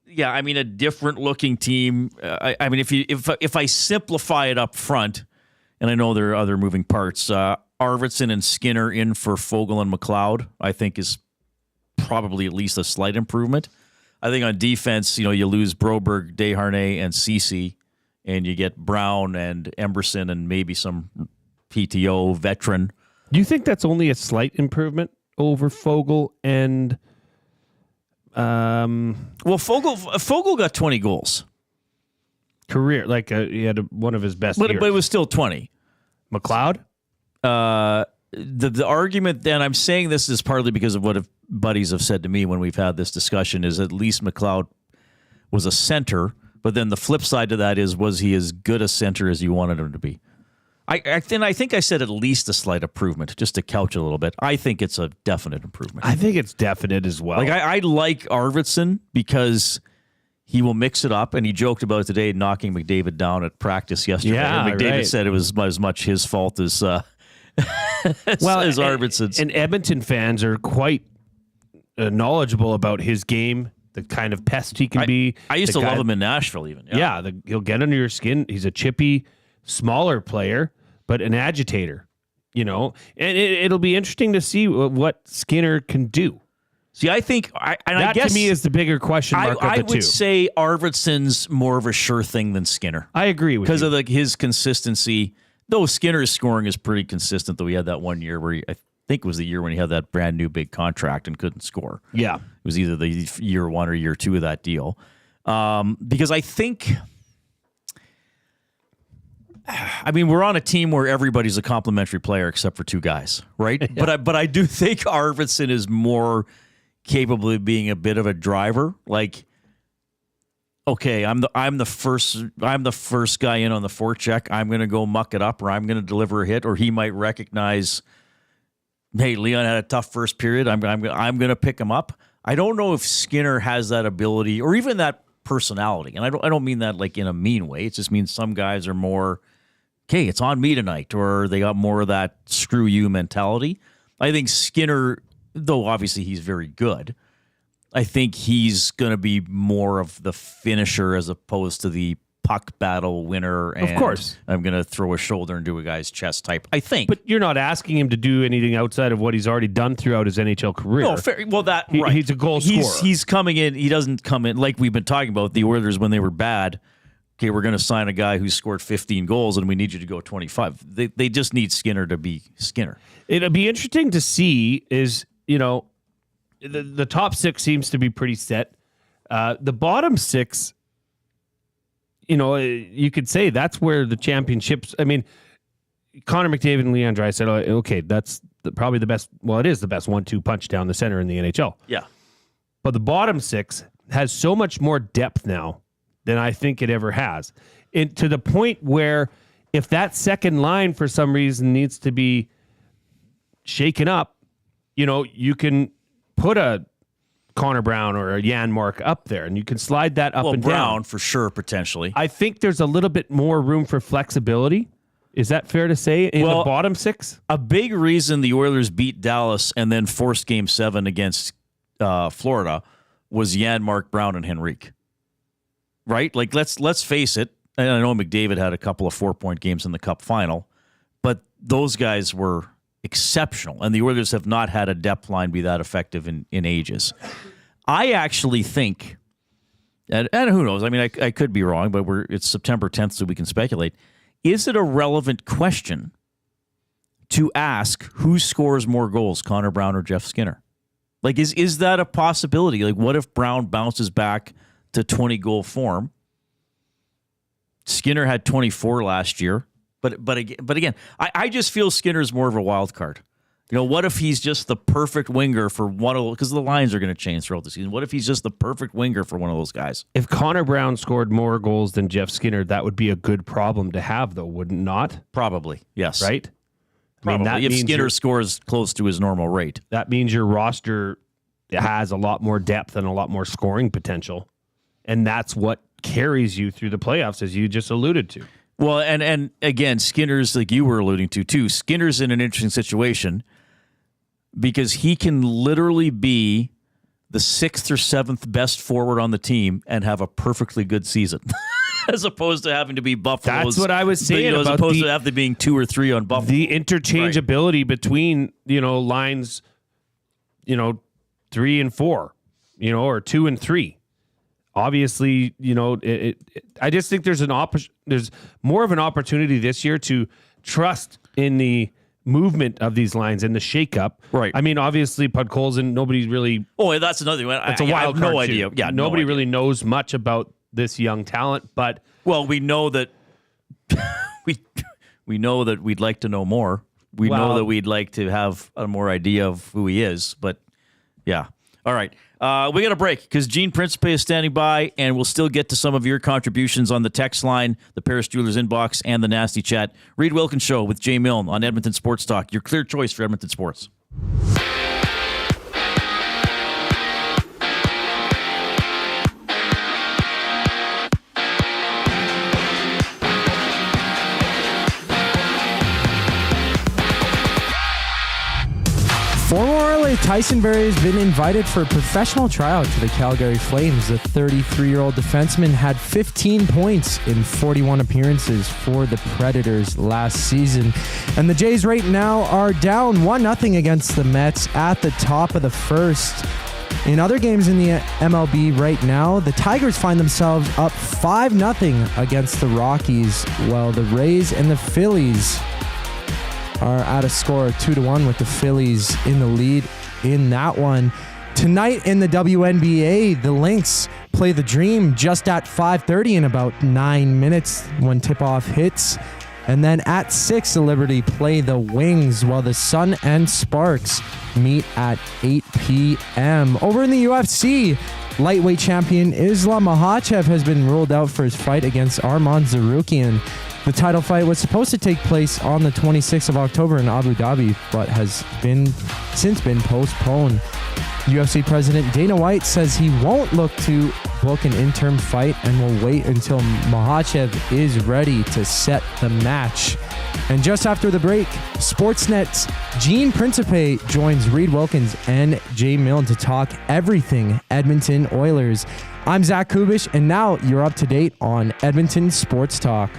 yeah, I mean, a different looking team. I mean, if I simplify it up front, and I know there are other moving parts, Arvidsson and Skinner in for Foegele and McLeod, I think is probably at least a slight improvement. I think on defense, you lose Broberg, Desharnais, and Ceci, and you get Brown and Emberson and maybe some PTO veteran. Do you think that's only a slight improvement over Foegele and? Foegele got 20 goals. Career, he had one of his best years. But it was still 20. McLeod? The argument then, I'm saying this is partly because of what buddies have said to me when we've had this discussion, is at least McLeod was a center, but then the flip side to that is, was he as good a center as you wanted him to be? I think I said at least a slight improvement, just to couch a little bit. I think it's a definite improvement. I think it's definite as well. I like Arvidsson because he will mix it up, and he joked about it today, knocking McDavid down at practice yesterday. Yeah, and McDavid right. said it was as much his fault as as Arvidsson's. And Edmonton fans are quite knowledgeable about his game, the kind of pest he can be. I used to love him in Nashville even. Yeah, he'll get under your skin. He's a chippy, smaller player, but an agitator, and it'll be interesting to see what Skinner can do. See, I think, I guess to me is the bigger question mark of the two. I would say Arvidsson's more of a sure thing than Skinner. I agree with you. Because of his consistency, though Skinner's scoring is pretty consistent, though he had that 1 year where I think it was the year when he had that brand new big contract and couldn't score. Yeah. It was either the year 1 or year 2 of that deal. Because I think, we're on a team where everybody's a complimentary player except for 2 guys, right? Yeah. But I do think Arvidsson is more capable of being a bit of a driver. okay, I'm the first guy in on the forecheck. I'm going to go muck it up, or I'm going to deliver a hit, or he might recognize, hey, Leon had a tough first period. I'm going to pick him up. I don't know if Skinner has that ability or even that personality, and I don't mean that like in a mean way. It just means some guys are more, okay, it's on me tonight, or they got more of that screw you mentality. I think Skinner, though obviously he's very good, I think he's going to be more of the finisher as opposed to the puck battle winner. And of course. I'm going to throw a shoulder into a guy's chest type, I think. But you're not asking him to do anything outside of what he's already done throughout his NHL career. No, fair. Well, right. He's a goal scorer. He's coming in. He doesn't come in, like we've been talking about, the Oilers when they were bad. Okay, we're going to sign a guy who scored 15 goals and we need you to go 25. They just need Skinner to be Skinner. It'll be interesting to see is, the top six seems to be pretty set. The bottom six, you could say that's where the championships. I mean, Connor McDavid and Leon Draisaitl said, okay, that's probably the best. Well, it is the best 1-2 punch down the center in the NHL. Yeah. But the bottom six has so much more depth now than I think it ever has. To the point where if that second line for some reason needs to be shaken up, you can put a Connor Brown or a Janmark up there, and you can slide that up and Brown down. For sure, potentially. I think there's a little bit more room for flexibility. Is that fair to say in the bottom six? A big reason the Oilers beat Dallas and then forced Game 7 against Florida was Janmark, Brown, and Henrique. Right? Like, let's face it. And I know McDavid had a couple of 4-point games in the Cup final, but those guys were exceptional, and the Oilers have not had a depth line be that effective in ages. I actually think, and who knows, I mean, I could be wrong, but it's September 10th, so we can speculate. Is it a relevant question to ask who scores more goals, Connor Brown or Jeff Skinner? Like, is that a possibility? Like, what if Brown bounces back to 20-goal form? Skinner had 24 last year. But again, I just feel Skinner's more of a wild card. What if he's just the perfect winger for one of those, because the lines are going to change throughout the season. What if he's just the perfect winger for one of those guys? If Connor Brown scored more goals than Jeff Skinner, that would be a good problem to have, though, would it not? Probably, yes. Right? Probably. I mean, if Skinner scores close to his normal rate. That means your roster has a lot more depth and a lot more scoring potential. And that's what carries you through the playoffs, as you just alluded to. Well, and again, Skinner's, like you were alluding to, too. Skinner's in an interesting situation because he can literally be the 6th or 7th best forward on the team and have a perfectly good season, as opposed to having to be Buffalo's. That's what I was saying as about opposed to have to being 2 or 3 on Buffalo. The interchangeability between, lines, 3 and 4, or 2 and 3. Obviously, I just think there's more of an opportunity this year to trust in the movement of these lines and the shakeup. Right. I mean, obviously, Podkolzin, nobody's really. Oh, that's another one. It's a wild card. No idea. Yeah, nobody really knows much about this young talent, but we know that we know that we'd like to know more. We know that we'd like to have a more idea of who he is, but yeah. All right. We got a break because Gene Principe is standing by, and we'll still get to some of your contributions on the text line, the Paris Jewelers inbox, and the Nasty Chat. Reid Wilkins Show with Jay Milne on Edmonton Sports Talk, your clear choice for Edmonton sports. Former RLA Tyson Barrie has been invited for a professional tryout to the Calgary Flames. The 33-year-old defenseman had 15 points in 41 appearances for the Predators last season. And the Jays right now are down 1-0 against the Mets at the top of the first. In other games in the MLB right now, the Tigers find themselves up 5-0 against the Rockies, while the Rays and the Phillies are at a score of 2-1 with the Phillies in the lead in that one. Tonight in the WNBA, the Lynx play the Dream just at 5:30 in about 9 minutes when tip-off hits. And then at 6, the Liberty play the Wings, while the Sun and Sparks meet at 8 p.m. Over in the UFC, lightweight champion Islam Makhachev has been ruled out for his fight against Arman Tsarukyan. The title fight was supposed to take place on the 26th of October in Abu Dhabi, but has since been postponed. UFC President Dana White says he won't look to book an interim fight and will wait until Makhachev is ready to set the match. And just after the break, Sportsnet's Gene Principe joins Reid Wilkins and Jay Milne to talk everything Edmonton Oilers. I'm Zach Kubish, and now you're up to date on Edmonton Sports Talk.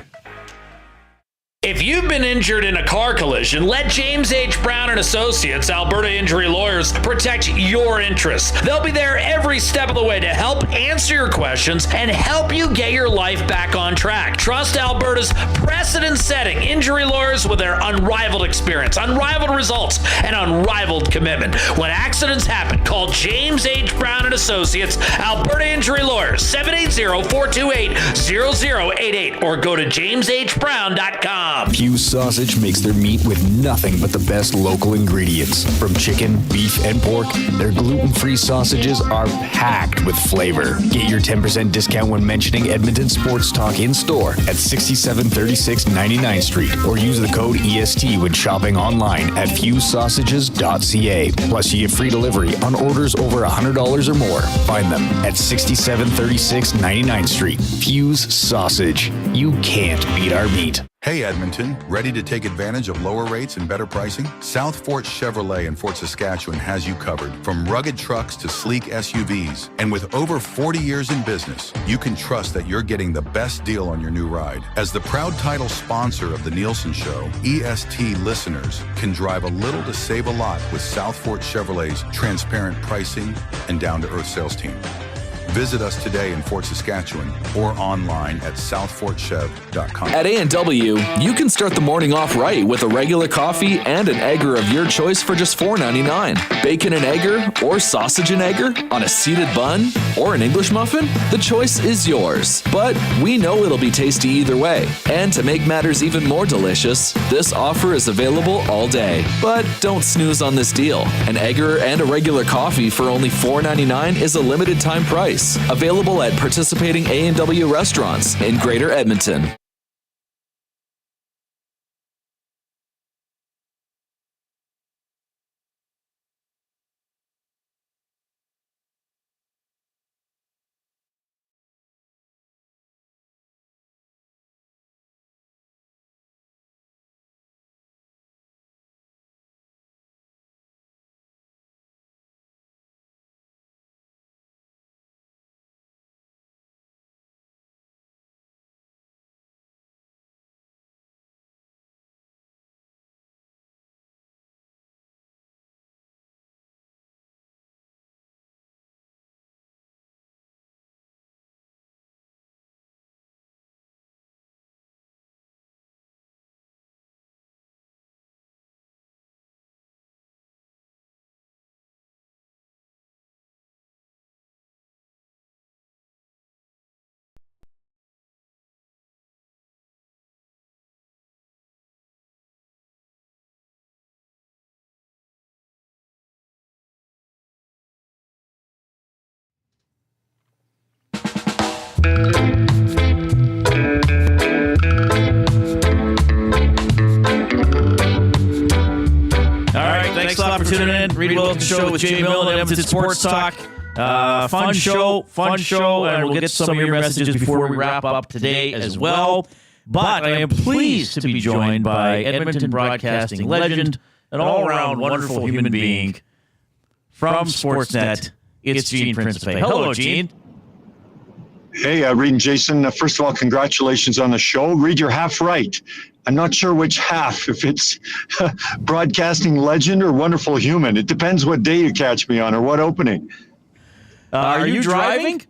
If you've been injured in a car collision, let James H. Brown and Associates, Alberta Injury Lawyers, protect your interests. They'll be there every step of the way to help answer your questions and help you get your life back on track. Trust Alberta's precedent-setting injury lawyers with their unrivaled experience, unrivaled results, and unrivaled commitment. When accidents happen, call James H. Brown and Associates, Alberta Injury Lawyers, 780-428-0088, or go to jameshbrown.com. Fuse Sausage makes their meat with nothing but the best local ingredients. From chicken, beef, and pork, their gluten-free sausages are packed with flavor. Get your 10% discount when mentioning Edmonton Sports Talk in store at 6736 99th Street, or use the code EST when shopping online at fusesausages.ca. Plus, you get free delivery on orders over $100 or more. Find them at 6736 99th Street. Fuse Sausage. You can't beat our meat. Hey Edmonton, ready to take advantage of lower rates and better pricing? South Fort Chevrolet in Fort Saskatchewan has you covered. From rugged trucks to sleek SUVs. And with over 40 years in business, you can trust that you're getting the best deal on your new ride. As the proud title sponsor of the Nielsen Show, EST listeners can drive a little to save a lot with South Fort Chevrolet's transparent pricing and down-to-earth sales team. Visit us today in Fort Saskatchewan or online at southfortchev.com. At A&W, you can start the morning off right with a regular coffee and an egger of your choice for just $4.99. Bacon and egger or sausage and egger on a seeded bun or an English muffin? The choice is yours. But we know it'll be tasty either way. And to make matters even more delicious, this offer is available all day. But don't snooze on this deal. An egger and a regular coffee for only $4.99 is a limited time price. Available at participating A&W restaurants in Greater Edmonton. Thanks a lot for tuning in. Reid Wilkins Show with Jay Milne and Edmonton Sports Talk. Fun show, and we'll get some of your messages before we wrap up today as well. But I am pleased to be joined by Edmonton broadcasting legend, an all-around wonderful human being from Sportsnet. It's Gene Principe. Hello, Gene. Hey, Reid and Jason. First of all, congratulations on the show. Reid, you're half right. I'm not sure which half, if it's broadcasting legend or wonderful human. It depends what day you catch me on or what opening. Are you driving?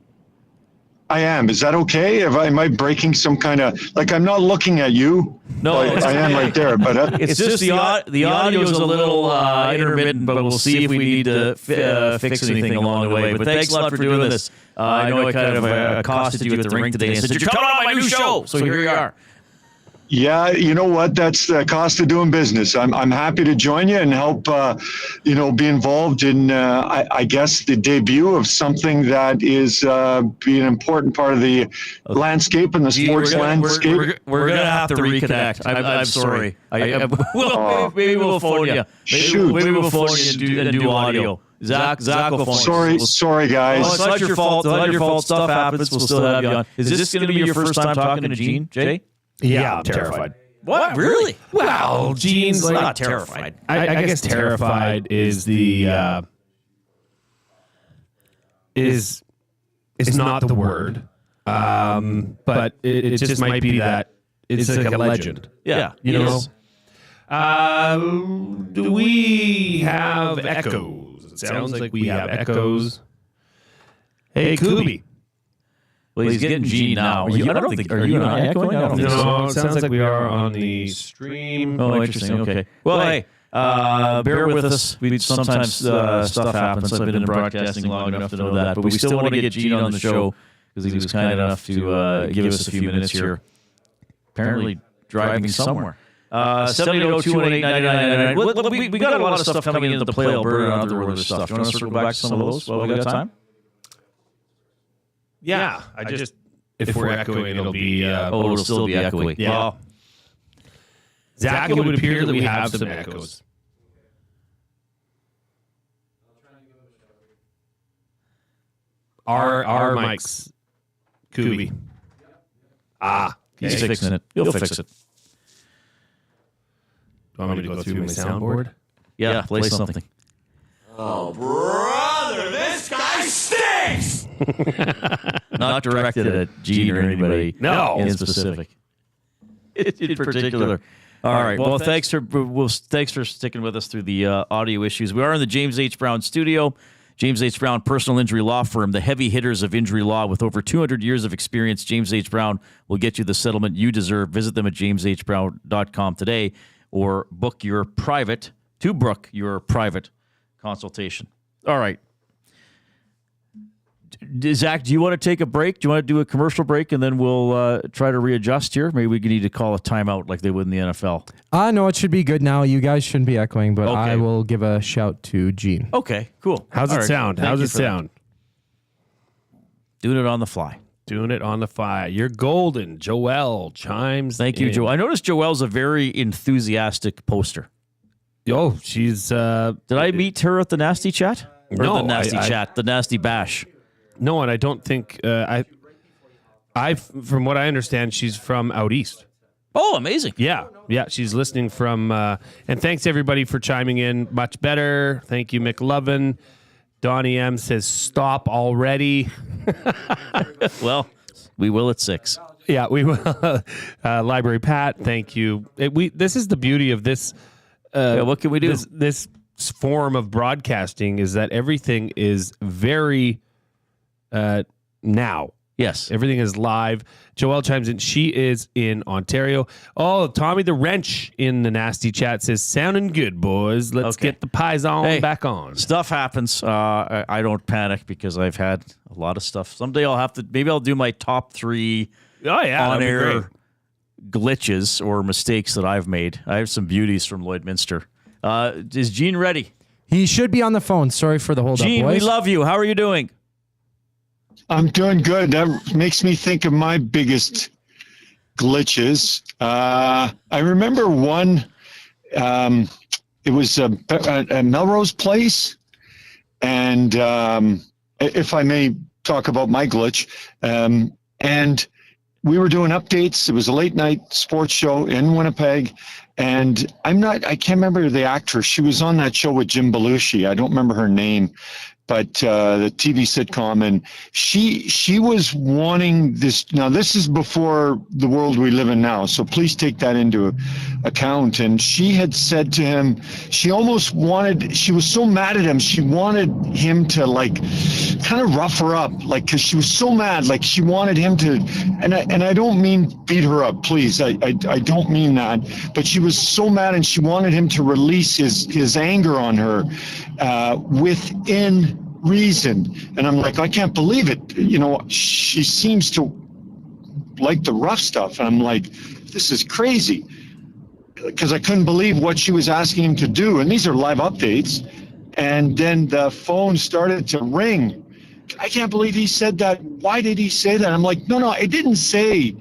I am. Is that okay? Am I breaking some kind of, like, I'm not looking at you? No, I am right there. But it's just the audio is a little intermittent, but we'll see if we need to fix anything along the way. But thanks a lot for doing this. I know I kind of accosted you at the rink today and said, you're coming on my new show. So here you are. Yeah, you know what? That's the cost of doing business. I'm happy to join you and help, be involved in, I guess, the debut of something that is be an important part of the landscape and the sports landscape. We're going to have to reconnect. I'm sorry. Maybe we'll phone you. Maybe we'll phone you and do audio. Zach will phone you. Sorry, guys. Oh, it's not your fault. It's not your fault. Stuff happens. We'll still have you on. Is this going to be your first time talking to Gene, Jay? Yeah, I'm terrified. What? Really? Well, Gene's like, not terrified. I guess terrified is the is not the word, but it just might be that it's like a legend. Yeah, you know. Do we have echoes? It sounds like we have echoes. Hey, Kubi. Well, he's getting Gene now. Are you not echoing? I don't think so. No, it sounds like we are on the stream. Oh, interesting. Okay. Well, hey, bear with us. Sometimes stuff happens. I've been in broadcasting long enough to know that. But we still want to get Gene on the show because he was kind enough to give us a few minutes here. Apparently driving somewhere. 780-218-9999. We got a lot of stuff coming into the Play Alberta and other stuff. Do you want to circle back to some of those while we got time? Yeah, I just if we're echoing, it'll be it'll still be echoing. Yeah. Well, Zach, it would appear that we have some echoes. Our mics, Kubi. He's fixing it. He'll fix it. Do you want me to go through my soundboard? Yeah, play something. Oh, brother, this guy stinks! Not directed at Gene or anybody in specific. In particular. All right. Well, thanks for sticking with us through the audio issues. We are in the James H. Brown studio. James H. Brown Personal Injury Law Firm, the heavy hitters of injury law with over 200 years of experience. James H. Brown will get you the settlement you deserve. Visit them at jameshbrown.com today or book your private consultation. All right. Zach, do you want to take a break? Do you want to do a commercial break and then we'll try to readjust here? Maybe we need to call a timeout like they would in the NFL. No, it should be good now. You guys shouldn't be echoing, but I will give a shout to Gene. Okay, cool. How's it sound? How's it sound? Doing it on the fly. Doing it on the fly. You're golden. Joelle chimes. Thank you, Joelle. I noticed Joelle's a very enthusiastic poster. Oh, she's... Did I meet her at the Nasty Chat? Or no. The Nasty Chat, the Nasty Bash. No, and I don't think... from what I understand, she's from out east. Oh, amazing. Yeah, she's listening from... and thanks, everybody, for chiming in. Much better. Thank you, McLovin. Donnie M. says, stop already. Well, we will at 6. Yeah, we will. Library Pat, thank you. This is the beauty of this... what can we do? This form of broadcasting is that everything is very now. Yes. Everything is live. Joelle chimes in. She is in Ontario. Oh, Tommy the Wrench in the Nasty Chat says, sounding good, boys. Let's get the pies back on. Stuff happens. I don't panic because I've had a lot of stuff. Someday maybe I'll do my top 3 on-air glitches or mistakes that I've made. I have some beauties from Lloydminster. Is Gene ready? He should be on the phone. Sorry for the hold up, boys. Gene, we love you. How are you doing? I'm doing good. That makes me think of my biggest glitches. I remember one. It was a Melrose Place, and if I may talk about my glitch, and we were doing updates. It was a late night sports show in Winnipeg, and I can't remember the actress. She was on that show with Jim Belushi. I don't remember her name. But the TV sitcom, and she was wanting this. Now, this is before the world we live in now, so please take that into account. And she had said to him, she was so mad at him, she wanted him to kind of rough her up, because she was so mad, she wanted him to, and I don't mean beat her up, please, I don't mean that, but she was so mad and she wanted him to release his anger on her within reason. And I'm like, I can't believe it. She seems to like the rough stuff. And I'm like, this is crazy, because I couldn't believe what she was asking him to do. And these are live updates. And then the phone started to ring. I can't believe he said that. Why did he say that? I'm like, no, I didn't say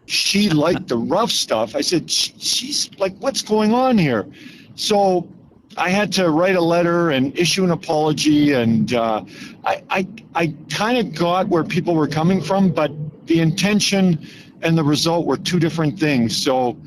she liked the rough stuff. I said, she's like, what's going on here? So I had to write a letter and issue an apology. And I kind of got where people were coming from, but the intention and the result were two different things. So,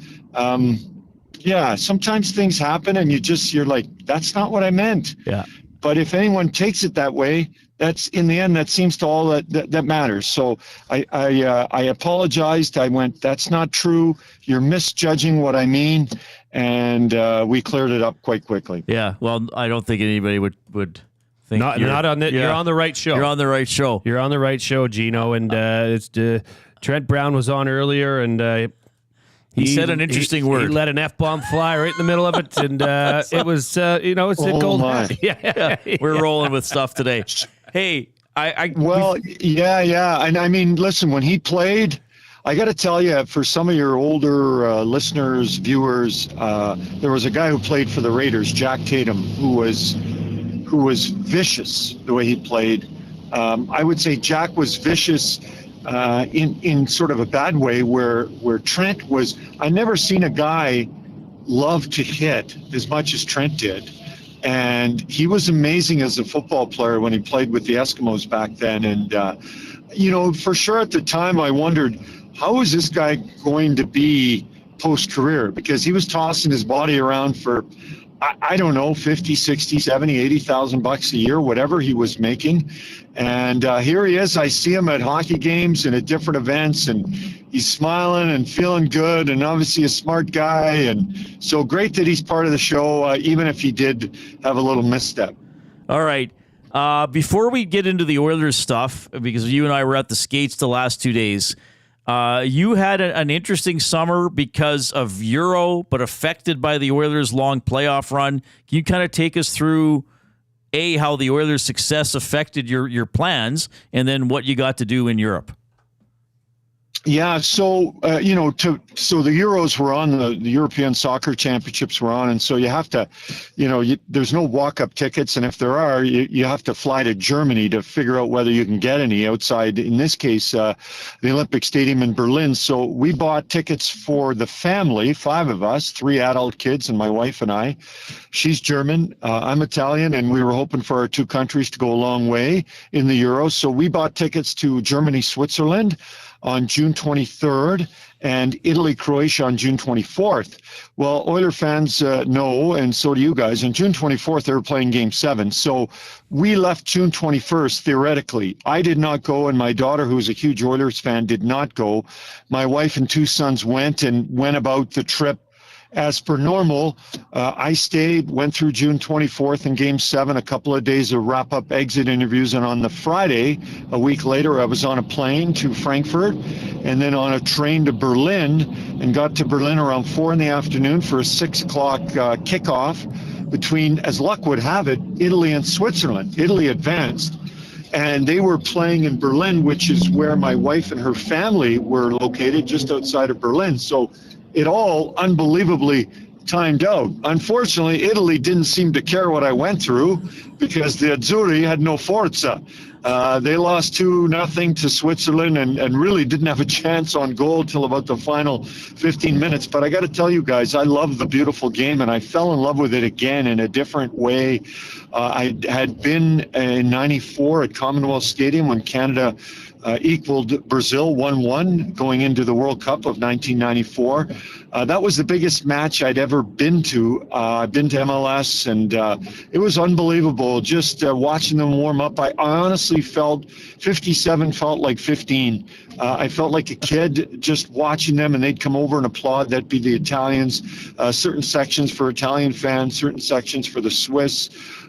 yeah, sometimes things happen and you're like, that's not what I meant. Yeah. But if anyone takes it that way, that's in the end, that seems to all that matters. So I apologized. I went, that's not true. You're misjudging what I mean. And we cleared it up quite quickly. Yeah. Well, I don't think anybody would think Not on the. Yeah. You're on the right show. You're on the right show. You're on the right show, Gino. And it's Trent Brown was on earlier, and he said an interesting word. He let an F-bomb fly right in the middle of it, and it was, it's a gold. Yeah. We're rolling with stuff today. Hey, yeah. And I mean, listen, when he played, I got to tell you, for some of your older listeners, viewers, there was a guy who played for the Raiders, Jack Tatum, who was vicious the way he played. I would say Jack was vicious in sort of a bad way, where Trent was. I never seen a guy love to hit as much as Trent did. And he was amazing as a football player when he played with the Eskimos back then. And, for sure at the time I wondered, how is this guy going to be post-career? Because he was tossing his body around for, I don't know, 50, 60, 70, 80,000 bucks a year, whatever he was making. And here he is. I see him at hockey games and at different events, and he's smiling and feeling good, and obviously a smart guy. And so great that he's part of the show, even if he did have a little misstep. All right. Before we get into the Oilers stuff, because you and I were at the skates the last 2 days, you had an interesting summer because of Euro, but affected by the Oilers' long playoff run. Can you kind of take us through, how the Oilers' success affected your plans, and then what you got to do in Europe? Yeah, so so the Euros were on, the European Soccer Championships were on, and so you have to, there's no walk-up tickets, and if there are, you have to fly to Germany to figure out whether you can get any outside, in this case, the Olympic Stadium in Berlin. So we bought tickets for the family, 5 of us, 3 adult kids and my wife and I. She's German, I'm Italian, and we were hoping for our 2 countries to go a long way in the Euros. So we bought tickets to Germany, Switzerland on June 23rd, and Italy, Croatia on June 24th. Well, Oiler fans know, and so do you guys, on June 24th, they were playing Game 7. So we left June 21st, theoretically. I did not go, and my daughter, who is a huge Oilers fan, did not go. My wife and 2 sons went about the trip as per normal. I stayed, went through June 24th in Game 7, a couple of days of wrap-up exit interviews, and on the Friday, a week later, I was on a plane to Frankfurt and then on a train to Berlin, and got to Berlin around 4 in the afternoon for a 6 o'clock kickoff between, as luck would have it, Italy and Switzerland. Italy advanced, and they were playing in Berlin, which is where my wife and her family were located, just outside of Berlin. So it all unbelievably timed out. Unfortunately, Italy didn't seem to care what I went through, because the Azzurri had no forza. They lost 2-0 to Switzerland and really didn't have a chance on goal till about the final 15 minutes. But I got to tell you guys, I love the beautiful game, and I fell in love with it again in a different way. I had been in '94 at Commonwealth Stadium when Canada equaled Brazil 1-1 going into the World Cup of 1994. That was the biggest match I'd ever been to. I've been to MLS, and it was unbelievable just watching them warm up. I honestly felt 57 felt like 15. I felt like a kid just watching them, and they'd come over and applaud. That'd be the Italians, certain sections for Italian fans, certain sections for the Swiss.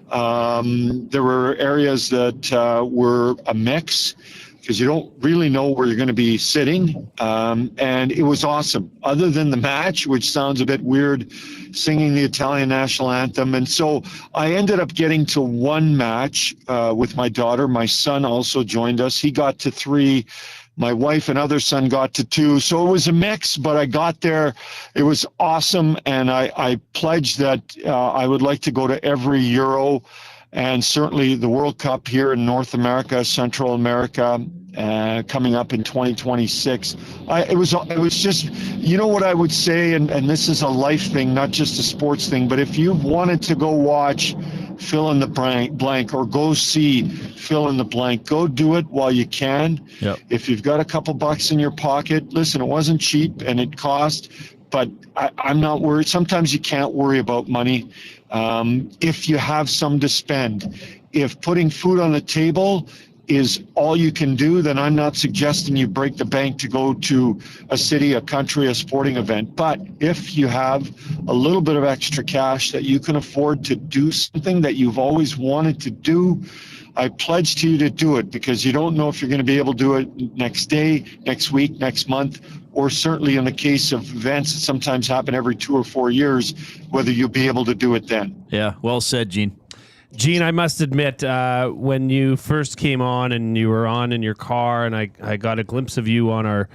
There were areas that were a mix, because you don't really know where you're going to be sitting. And it was awesome. Other than the match, which sounds a bit weird, singing the Italian national anthem. And so I ended up getting to 1 match with my daughter. My son also joined us. He got to 3 My wife and other son got to 2. So it was a mix, but I got there. It was awesome. And I pledged that I would like to go to every Euro and certainly the World Cup here in North America, Central America, coming up in 2026. It was just, you know what I would say, and this is a life thing, not just a sports thing, but if you wanted to go watch fill in the blank or go see fill in the blank, go do it while you can. Yep. If you've got a couple bucks in your pocket, listen, it wasn't cheap and it cost, but I'm not worried. Sometimes you can't worry about money if you have some to spend. If putting food on the table is all you can do, then I'm not suggesting you break the bank to go to a city, a country, a sporting event. But if you have a little bit of extra cash that you can afford to do something that you've always wanted to do, I pledge to you to do it, because you don't know if you're going to be able to do it next day, next week, next month, or certainly in the case of events that sometimes happen every 2 or 4 years, whether you'll be able to do it then. Yeah, well said, Gene. Gene, I must admit, when you first came on and you were on in your car and I got a glimpse of you on our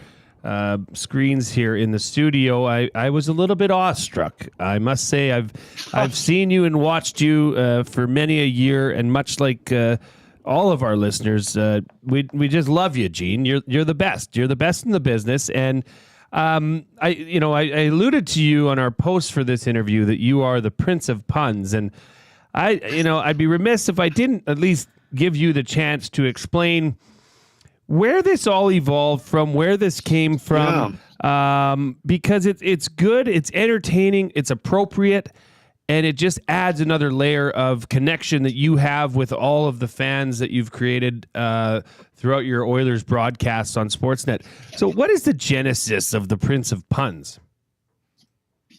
screens here in the studio, I was a little bit awestruck. I must say I've seen you and watched you for many a year, and much like all of our listeners, we just love you, Gene. You're the best. You're the best in the business. And I alluded to you on our post for this interview that you are the Prince of Puns, and I'd be remiss if I didn't at least give you the chance to explain where this all evolved from, where this came from, because it's good, it's entertaining, it's appropriate, and it just adds another layer of connection that you have with all of the fans that you've created throughout your Oilers broadcasts on Sportsnet. So what is the genesis of the Prince of Puns?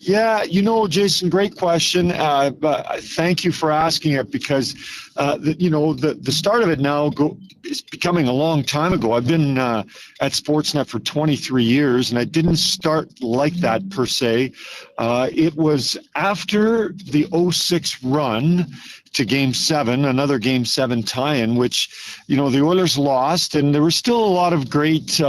Yeah, Jason, great question. Thank you for asking it, because, the start of it now is becoming a long time ago. I've been at Sportsnet for 23 years, and I didn't start like that per se. It was after the 06 run to Game 7, another Game 7 tie-in, which, the Oilers lost, and there was still a lot of great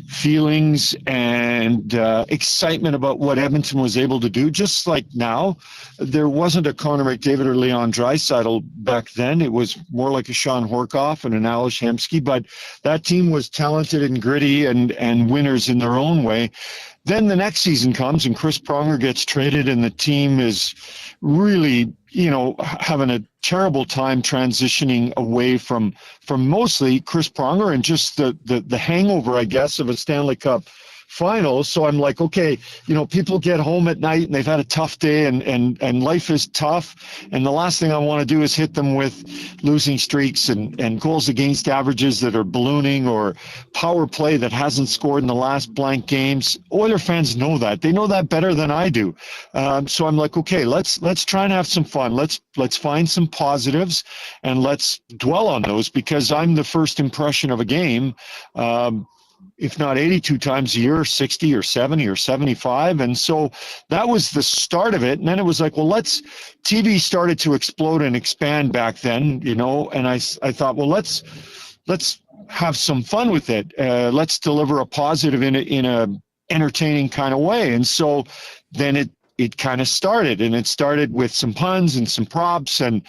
feelings and excitement about what Edmonton was able to do. Just like now, there wasn't a Connor McDavid or Leon Draisaitl back then. It was more like a Sean Horkoff and an Ales Hemsky, but that team was talented and gritty and winners in their own way. Then the next season comes and Chris Pronger gets traded, and the team is really, having a terrible time transitioning away from mostly Chris Pronger and just the hangover, I guess, of a Stanley Cup final. So I'm like, okay, people get home at night and they've had a tough day and life is tough. And the last thing I want to do is hit them with losing streaks and goals against averages that are ballooning, or power play that hasn't scored in the last blank games. Oiler fans know that. They know that better than I do. So I'm like, okay, let's try and have some fun. Let's find some positives and let's dwell on those, because I'm the first impression of a game. If not 82 times a year, 60 or 70 or 75. And so that was the start of it. And then it was like, well, TV started to explode and expand back then, and I thought, well, let's have some fun with it. Let's deliver a positive in a entertaining kind of way. And so then it kind of started, and it started with some puns and some props. And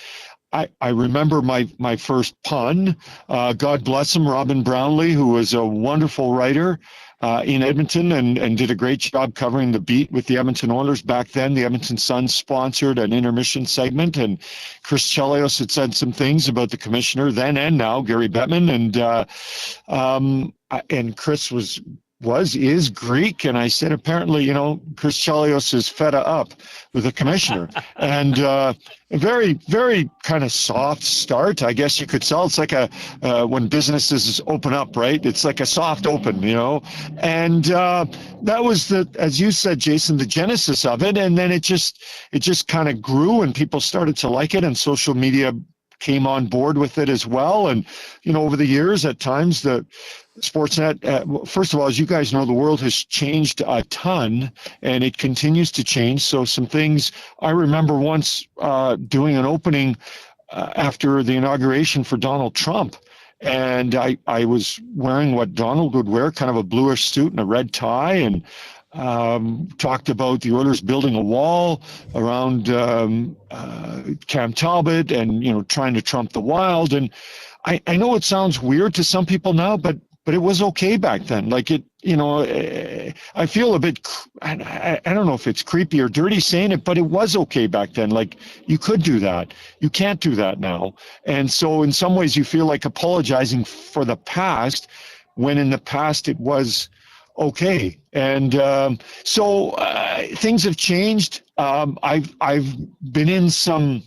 I remember my first pun, God bless him, Robin Brownlee, who was a wonderful writer in Edmonton and did a great job covering the beat with the Edmonton Oilers. Back then, the Edmonton Sun sponsored an intermission segment, and Chris Chelios had said some things about the commissioner then and now, Gary Bettman, and Chris is Greek, and I said, apparently, Chris Chelios is fed up with the commissioner. And a very, very kind of soft start, I guess you could say. It's like when businesses open up, right? It's like a soft open, And that was as you said, Jason, the genesis of it. And then it just kind of grew, and people started to like it, and social media came on board with it as well. And, over the years, at times, the Sportsnet, first of all, as you guys know, the world has changed a ton, and it continues to change. So some things, I remember once doing an opening after the inauguration for Donald Trump, and I was wearing what Donald would wear, kind of a bluish suit and a red tie, and talked about the Oilers building a wall around Cam Talbot and, trying to trump the Wild. And I know it sounds weird to some people now, but it was okay back then. Like I feel a bit, I don't know if it's creepy or dirty saying it, but it was okay back then. Like, you could do that. You can't do that now. And so in some ways you feel like apologizing for the past, when in the past it was okay. And so things have changed. I've been in some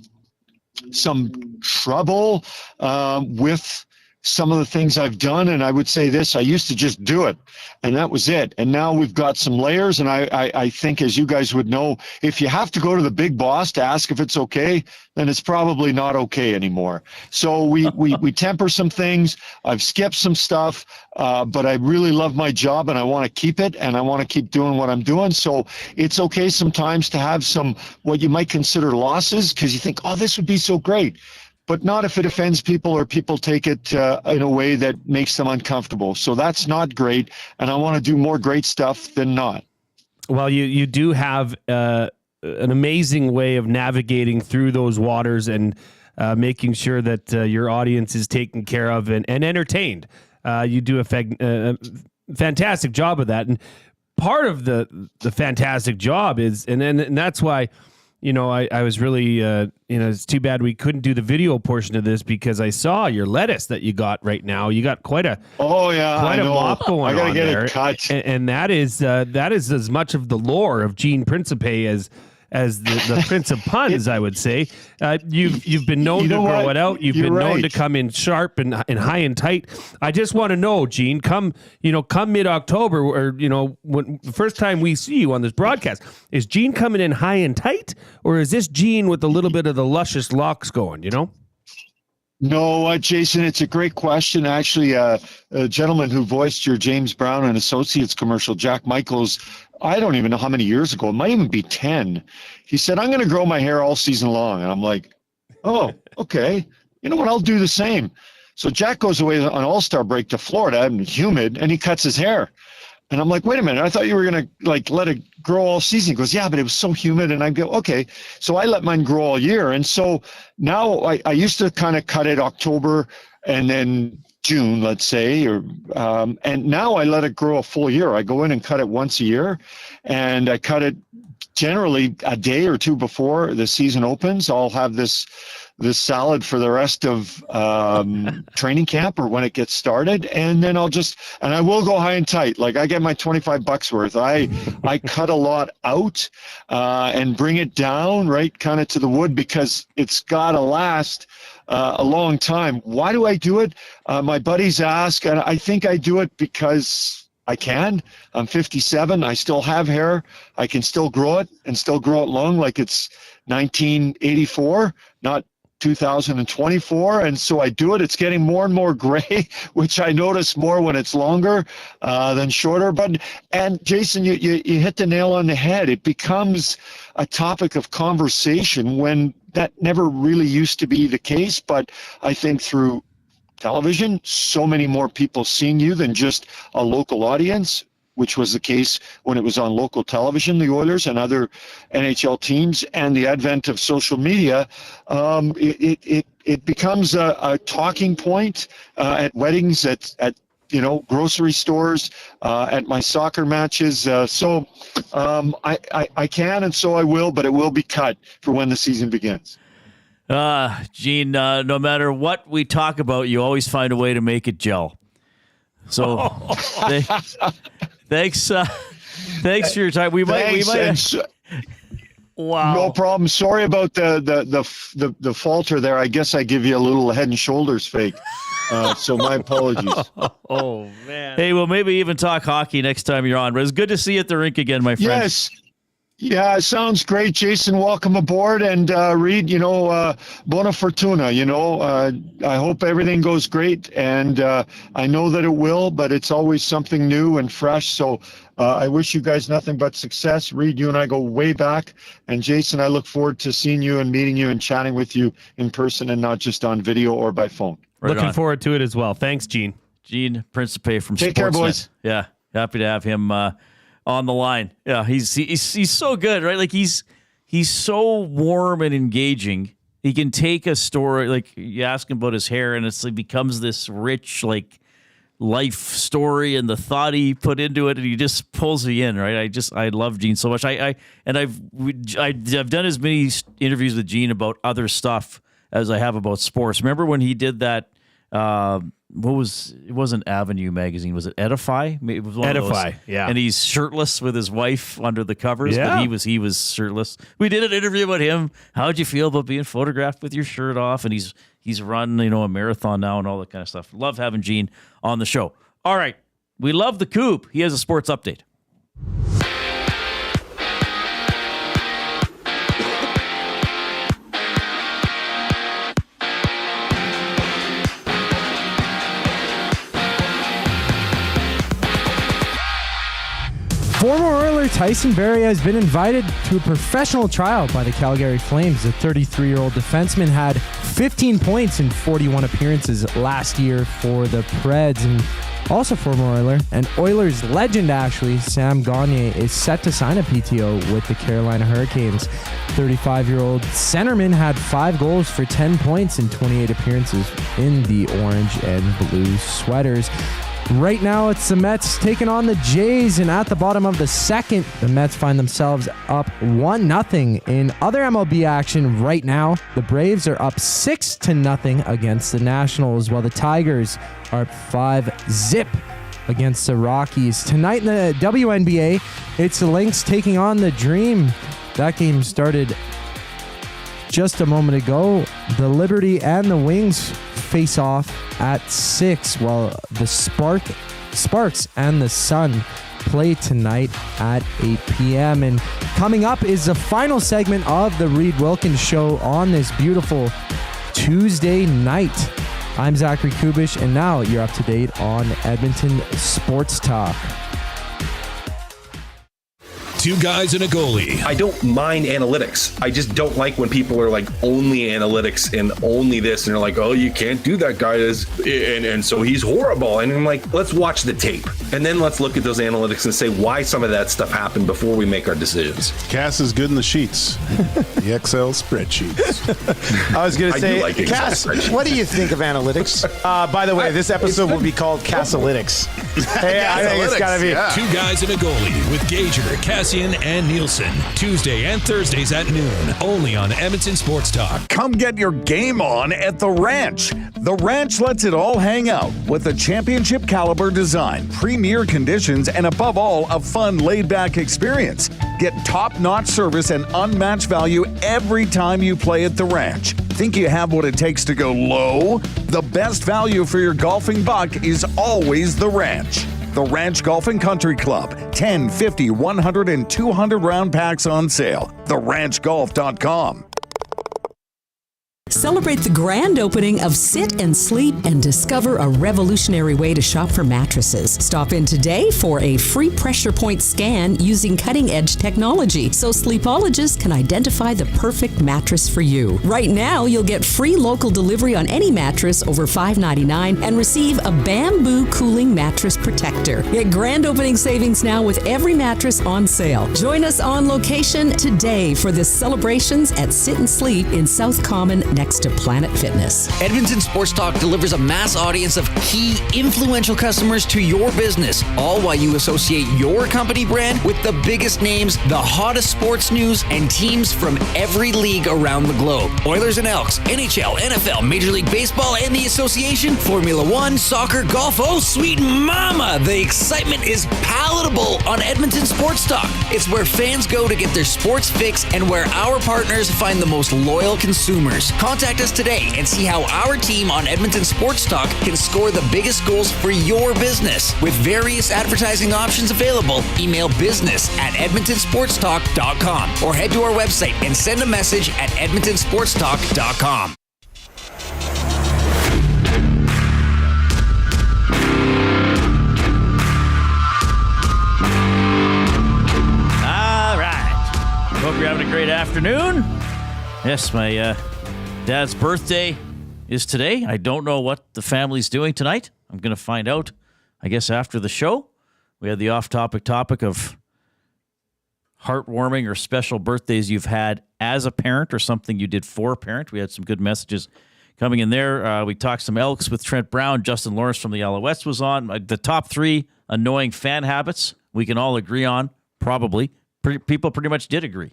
trouble with some of the things I've done, and I would say this: I used to just do it, and that was it. And now we've got some layers, and I think, as you guys would know, if you have to go to the big boss to ask if it's okay, then it's probably not okay anymore. So we temper some things. I've skipped some stuff, but I really love my job, and I want to keep it, and I want to keep doing what I'm doing. So it's okay sometimes to have some what you might consider losses, because you think, oh, this would be so great. But not if it offends people or people take it in a way that makes them uncomfortable. So that's not great, and I want to do more great stuff than not. Well, you do have an amazing way of navigating through those waters and making sure that your audience is taken care of and entertained. You do a fantastic job of that. And part of the fantastic job is, and that's why, I was really, it's too bad we couldn't do the video portion of this, because I saw your lettuce that you got right now. You got quite a mop going on. I gotta get it cut. And that is as much of the lore of Gene Principe as the Prince of Puns, I would say. You've been known to grow it out. You've been known to come in sharp and high and tight. I just want to know, Gene, come mid-October, or when the first time we see you on this broadcast, is Gene coming in high and tight, or is this Gene with a little bit of the luscious locks going? No, Jason, it's a great question. Actually, a gentleman who voiced your James Brown and Associates commercial, Jack Michaels, I don't even know how many years ago, it might even be 10. He said, I'm going to grow my hair all season long. And I'm like, oh, okay. You know what? I'll do the same. So Jack goes away on All-Star break to Florida, and humid, and he cuts his hair. And I'm like, wait a minute, I thought you were going to let it grow all season. He goes, yeah, but it was so humid. And I go, okay. So I let mine grow all year. And so now I used to kind of cut it October and then June, let's say, and now I let it grow a full year. I go in and cut it once a year, and I cut it generally a day or two before the season opens. I'll have this salad for the rest of training camp or when it gets started, and then I will go high and tight. Like, I get my $25 worth. I cut a lot out and bring it down right kind of to the wood, because it's got to last a long time. Why do I do it? My buddies ask, and I think I do it because I can. I'm 57. I still have hair. I can still grow it and still grow it long, like it's 1984, not 2024. And so I do it. It's getting more and more gray, which I notice more when it's longer than shorter. And Jason, you hit the nail on the head. It becomes a topic of conversation when that never really used to be the case. But I think through television, so many more people seeing you than just a local audience, which was the case when it was on local television, the Oilers and other NHL teams, and the advent of social media, it becomes a talking point at weddings, at grocery stores, at my soccer matches. So I can, and so I will, but it will be cut for when the season begins. Gene, no matter what we talk about, you always find a way to make it gel. So thanks for your time. We might. Wow. No problem. Sorry about the falter there. I guess I give you a little head and shoulders fake. So my apologies. Oh man. Hey, well, maybe even talk hockey next time you're on. But it's good to see you at the rink again, my friend. Yes. Yeah, sounds great, Jason. Welcome aboard. And Reid, buona fortuna. I hope everything goes great, and I know that it will, but it's always something new and fresh. So I wish you guys nothing but success. Reid, you and I go way back, and Jason, I look forward to seeing you and meeting you and chatting with you in person and not just on video or by phone. Looking on. forward to it as well. Thanks, Gene. Gene Principe from Take care, Sportsnet. boys. Yeah, happy to have him on the line. Yeah, he's so good, right? Like he's so warm and engaging. He can take a story, like you ask him about his hair, and it becomes this rich, like life story and the thought he put into it, and he just pulls me in, right? I love Gene so much. I've done as many interviews with Gene about other stuff as I have about sports. Remember when he did that? It wasn't Avenue magazine, was it Edify? It was one Edify, of those. yeah. And he's shirtless with his wife under the covers, Yeah. but he was shirtless. We did an interview about him. How'd you feel about being photographed with your shirt off? And he's run, a marathon now and all that kind of stuff. Love having Gene on the show. All right. We love the Coop. He has a sports update. Former Oiler Tyson Barrie has been invited to a professional trial by the Calgary Flames. The 33-year-old defenseman had 15 points in 41 appearances last year for the Preds, and also former Oiler. And Oilers legend, actually, Sam Gagner, is set to sign a PTO with the Carolina Hurricanes. 35-year-old centerman had 5 goals for 10 points in 28 appearances in the orange and blue sweaters. Right now, it's the Mets taking on the Jays, and at the bottom of the second, the Mets find themselves up 1-0. In other MLB action right now, the Braves are up 6-0 against the Nationals, while the Tigers are up 5-0 against the Rockies. Tonight in the WNBA, it's the Lynx taking on the Dream. That game started just a moment ago. The Liberty and the Wings face off at 6, while the Sparks and the Sun play tonight at 8 p.m. And coming up is the final segment of the Reid Wilkins Show on this beautiful Tuesday night. I'm Zachary Kubish, and now you're up to date on Edmonton Sports Talk. Two guys and a goalie. I don't mind analytics. I just don't like when people are like only analytics and only this, and they're like, oh, you can't do that, guy. And so he's horrible. And I'm like, let's watch the tape. And then let's look at those analytics and say why some of that stuff happened before we make our decisions. Cass is good in the sheets. The Excel spreadsheets. I was going to say, like Cass, what do you think of analytics? By the way, this episode will be called Cassalytics. Hey, I think it's got to be. Yeah. Two guys and a goalie with Gager, Cassian, and Nielsen. Tuesday and Thursdays at noon. Only on Edmonton Sports Talk. Come get your game on at The Ranch. The Ranch lets it all hang out with a championship caliber design, premier conditions, and above all, a fun, laid-back experience. Get top-notch service and unmatched value every time you play at The Ranch. Think you have what it takes to go low? The best value for your golfing buck is always The Ranch. The Ranch Golf and Country Club. 10, 50, 100, and 200 round packs on sale. TheRanchGolf.com. Celebrate the grand opening of Sit and Sleep and discover a revolutionary way to shop for mattresses. Stop in today for a free pressure point scan using cutting-edge technology so sleepologists can identify the perfect mattress for you. Right now, you'll get free local delivery on any mattress over $5.99 and receive a bamboo cooling mattress protector. Get grand opening savings now with every mattress on sale. Join us on location today for the celebrations at Sit and Sleep in South Common next to Planet Fitness. Edmonton Sports Talk delivers a mass audience of key, influential customers to your business, all while you associate your company brand with the biggest names, the hottest sports news, and teams from every league around the globe. Oilers and Elks, NHL, NFL, Major League Baseball, and the association, Formula One, soccer, golf, oh sweet mama! The excitement is palatable on Edmonton Sports Talk. It's where fans go to get their sports fix and where our partners find the most loyal consumers. Contact us today and see how our team on Edmonton Sports Talk can score the biggest goals for your business. With various advertising options available, email business@edmontonsportstalk.com or head to our website and send a message at edmontonsportstalk.com. All right. Hope you're having a great afternoon. Yes, my dad's birthday is today. I don't know what the family's doing tonight. I'm going to find out, I guess, after the show. We had the off-topic topic of heartwarming or special birthdays you've had as a parent or something you did for a parent. We had some good messages coming in there. We talked some Elks with Trent Brown. Justin Lawrence from the Alouettes was on. The top 3 annoying fan habits we can all agree on, probably. People pretty much did agree.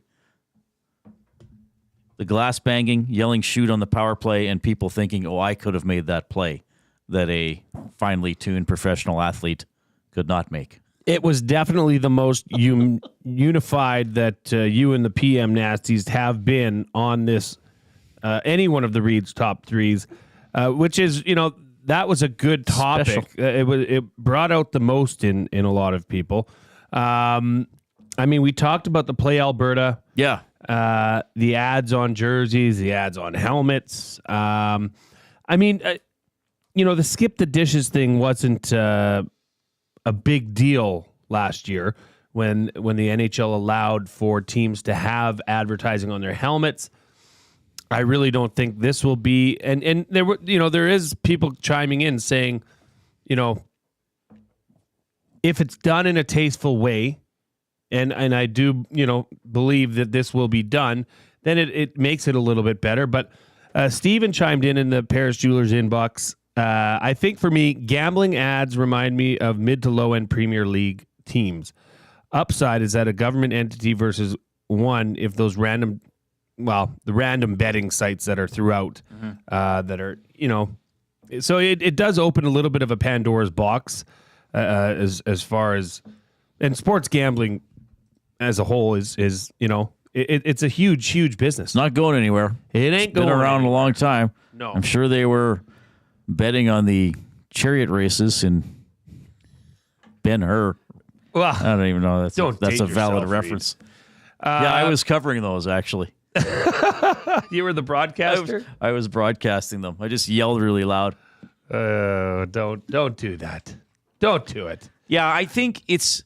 The glass banging, yelling shoot on the power play, and people thinking, oh, I could have made that play that a finely tuned professional athlete could not make. It was definitely the most unified that you and the PM Nasties have been on this, any one of the Reid's top 3s, which is, that was a good topic. It brought out the most in a lot of people. We talked about the Play Alberta. Yeah. The ads on jerseys, the ads on helmets. The skip the dishes thing wasn't a big deal last year when the NHL allowed for teams to have advertising on their helmets. I really don't think this will be, and there is people chiming in saying, if it's done in a tasteful way, and I do, believe that this will be done, then it makes it a little bit better. But Steven chimed in the Paris Jewelers inbox. I think for me, gambling ads remind me of mid to low end Premier League teams. Upside is that a government entity versus one, if those the random betting sites that are throughout, that are, so it does open a little bit of a Pandora's box as far as, and sports gambling as a whole is it's a huge business. Not going anywhere. It ain't going been around anywhere. a long time. No. I'm sure they were betting on the chariot races in Ben-Hur. Well, I don't even know. That's a valid yourself, reference. Yeah, I was covering those, actually. You were the broadcaster? I was broadcasting them. I just yelled really loud. Don't do that. Don't do it. Yeah, I think it's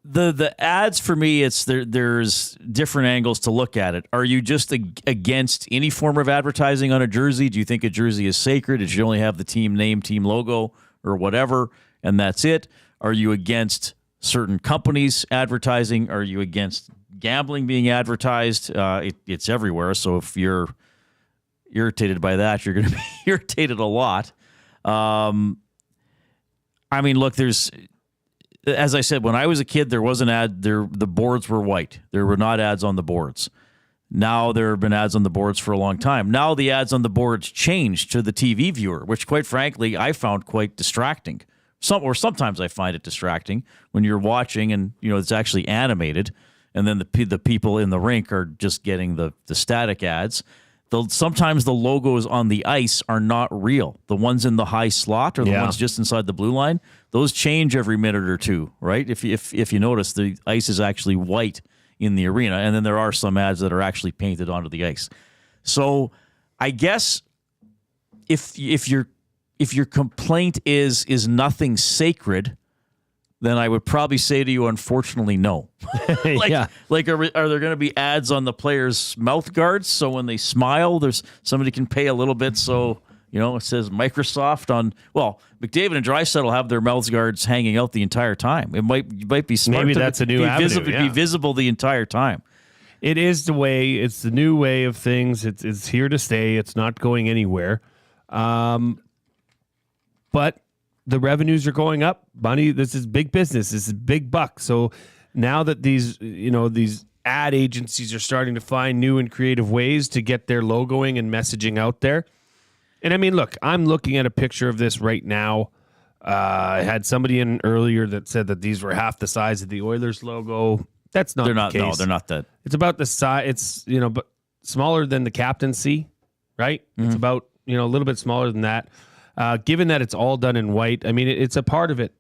the ads for me. It's there's different angles to look at it. Are you just against any form of advertising on a jersey? Do you think a jersey is sacred? It should only have the team name, team logo, or whatever, and that's it? Are you against certain companies advertising? Are you against gambling being advertised? It's everywhere. So if you're irritated by that, you're going to be irritated a lot. Look, as I said, when I was a kid, there was an ad. The boards were white. There were not ads on the boards. Now there have been ads on the boards for a long time. Now the ads on the boards changed to the TV viewer, which, quite frankly, I found quite distracting. Sometimes I find it distracting when you're watching and it's actually animated, and then the people in the rink are just getting the static ads. Sometimes the logos on the ice are not real. The ones in the high slot or the ones just inside the blue line, those change every minute or two, right? If you notice, the ice is actually white in the arena, and then there are some ads that are actually painted onto the ice. So I guess if your complaint is nothing sacred, then I would probably say to you, unfortunately, no. Are there going to be ads on the players' mouth guards so when they smile, somebody can pay a little bit so, it says Microsoft on, McDavid and Draisaitl have their mouth guards hanging out the entire time. It might be smart. Maybe that's a new avenue. Be visible the entire time. It is the way. It's the new way of things. It's here to stay. It's not going anywhere. But the revenues are going up. Money, this is big business. This is big bucks. So now that these ad agencies are starting to find new and creative ways to get their logoing and messaging out there. And look, I'm looking at a picture of this right now. I had somebody in earlier that said that these were half the size of the Oilers logo. That's not the case. No, they're not that. It's about the size. It's, but smaller than the captaincy, right? Mm-hmm. It's about, a little bit smaller than that. Given that it's all done in white, it's a part of it.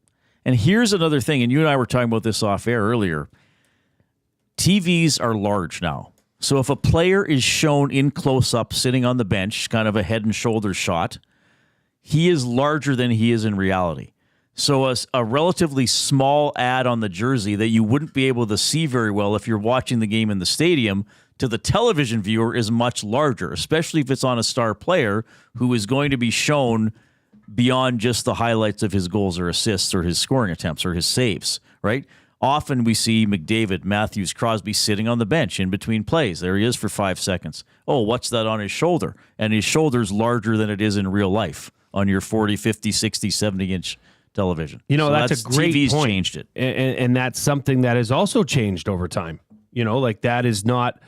And here's another thing, and you and I were talking about this off air earlier. TVs are large now. So if a player is shown in close-up sitting on the bench, kind of a head and shoulders shot, he is larger than he is in reality. So a relatively small ad on the jersey that you wouldn't be able to see very well if you're watching the game in the stadium to the television viewer is much larger, especially if it's on a star player who is going to be shown beyond just the highlights of his goals or assists or his scoring attempts or his saves, right? Often we see McDavid, Matthews, Crosby sitting on the bench in between plays. There he is for 5 seconds. Oh, what's that on his shoulder? And his shoulder's larger than it is in real life on your 40, 50, 60, 70-inch television. You know, So that's a great TV's point. changed it. And that's something that has also changed over time. You know, like that is not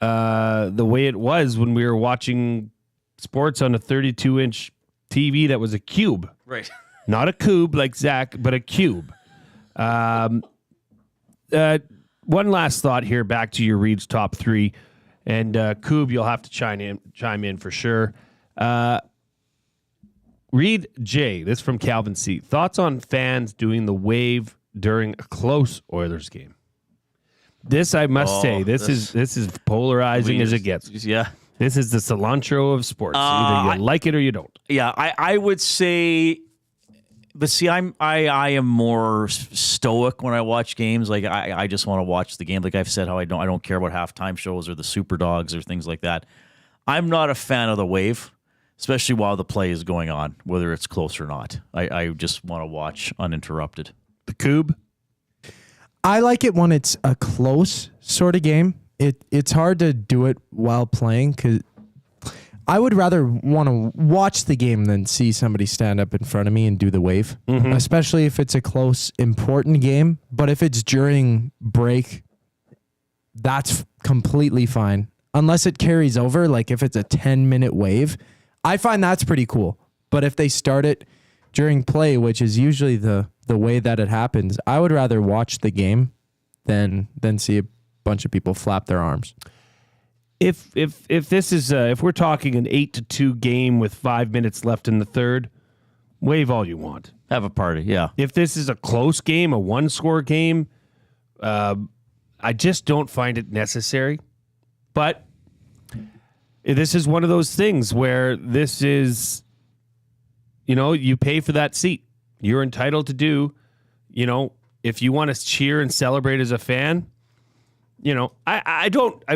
the way it was when we were watching sports on a 32-inch TV that was a cube. Right. Not a cube like Zach, but a cube. One last thought here, back to your Reid's top three. And Coob, you'll have to chime in for sure. Reid Jay, this from Calvin C. Thoughts on fans doing the wave during a close Oilers game? This, I must say, this is polarizing as it gets. Yeah. This is the cilantro of sports. Either you like it or you don't. Yeah, I would say, but see, I am more stoic when I watch games. Like I just want to watch the game. Like I've said, how I don't care about halftime shows or the super dogs or things like that. I'm not a fan of the wave, especially while the play is going on, whether it's close or not. I just want to watch uninterrupted. The Coob? I like it when it's a close sort of game. It's hard to do it while playing because I would rather want to watch the game than see somebody stand up in front of me and do the wave, especially if it's a close, important game. But if it's during break, that's completely fine. Unless it carries over, like if it's a 10-minute wave, I find that's pretty cool. But if they start it during play, which is usually the way that it happens, I would rather watch the game than see a bunch of people flap their arms. If this is if we're talking an 8-2 game with 5 minutes left in the third, wave all you want. Have a party, yeah. If this is a close game, a one-score game, I just don't find it necessary. But this is one of those things where this is, you pay for that seat. You're entitled to do, if you want to cheer and celebrate as a fan. I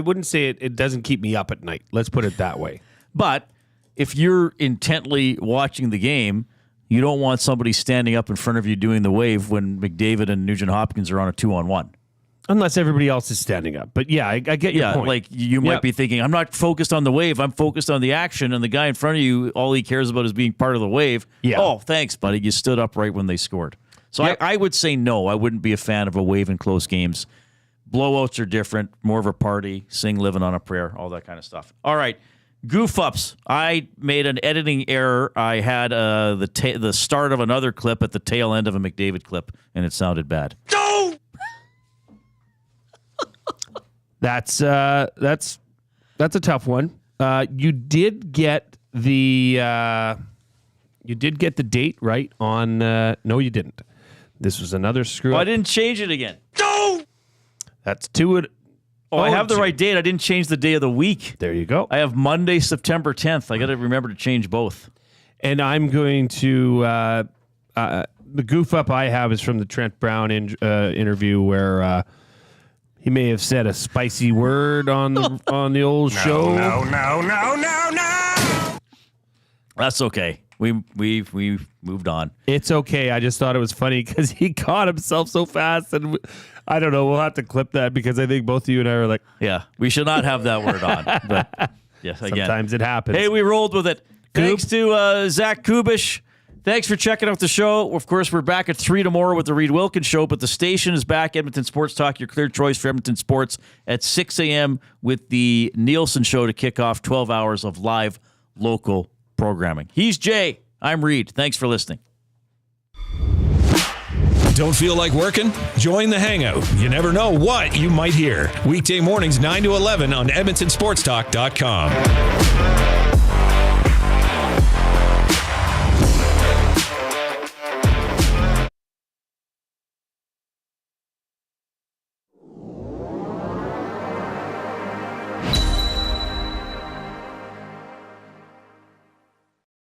wouldn't say it doesn't keep me up at night. Let's put it that way. But if you're intently watching the game, you don't want somebody standing up in front of you doing the wave when McDavid and Nugent Hopkins are on a 2-on-1. Unless everybody else is standing up. But yeah, I get your point. Like you might be thinking, I'm not focused on the wave. I'm focused on the action. And the guy in front of you, all he cares about is being part of the wave. Yeah. Oh, thanks, buddy. You stood up right when they scored. So I would say no. I wouldn't be a fan of a wave in close games. Blowouts are different, more of a party, sing Living on a Prayer, all that kind of stuff. All right, goof ups. I made an editing error. I had the start of another clip at the tail end of a McDavid clip, and it sounded bad. No! That's a tough one. You did get the date right on. No, you didn't. This was another screw up. I didn't change it again. No! That's two. I have the right date. I didn't change the day of the week. There you go. I have Monday, September 10th. I got to remember to change both. And I'm going to the goof up I have is from the Trent Brown interview where he may have said a spicy word on the old show. No. That's okay. We've moved on. It's okay. I just thought it was funny because he caught himself so fast, and I don't know. We'll have to clip that because I think both of you and I are like, yeah, we should not have that word on. But yes, again, sometimes it happens. Hey, we rolled with it. Thanks to Zach Kubish. Thanks for checking out the show. Of course, we're back at 3 tomorrow with the Reid Wilkins Show, but the station is back. Edmonton Sports Talk, your clear choice for Edmonton sports at 6 a.m. with the Nielsen Show to kick off 12 hours of live local programming. He's Jay. I'm Reid. Thanks for listening. Don't feel like working? Join the Hangout. You never know what you might hear. Weekday mornings 9 to 11 on EdmontonSportsTalk.com.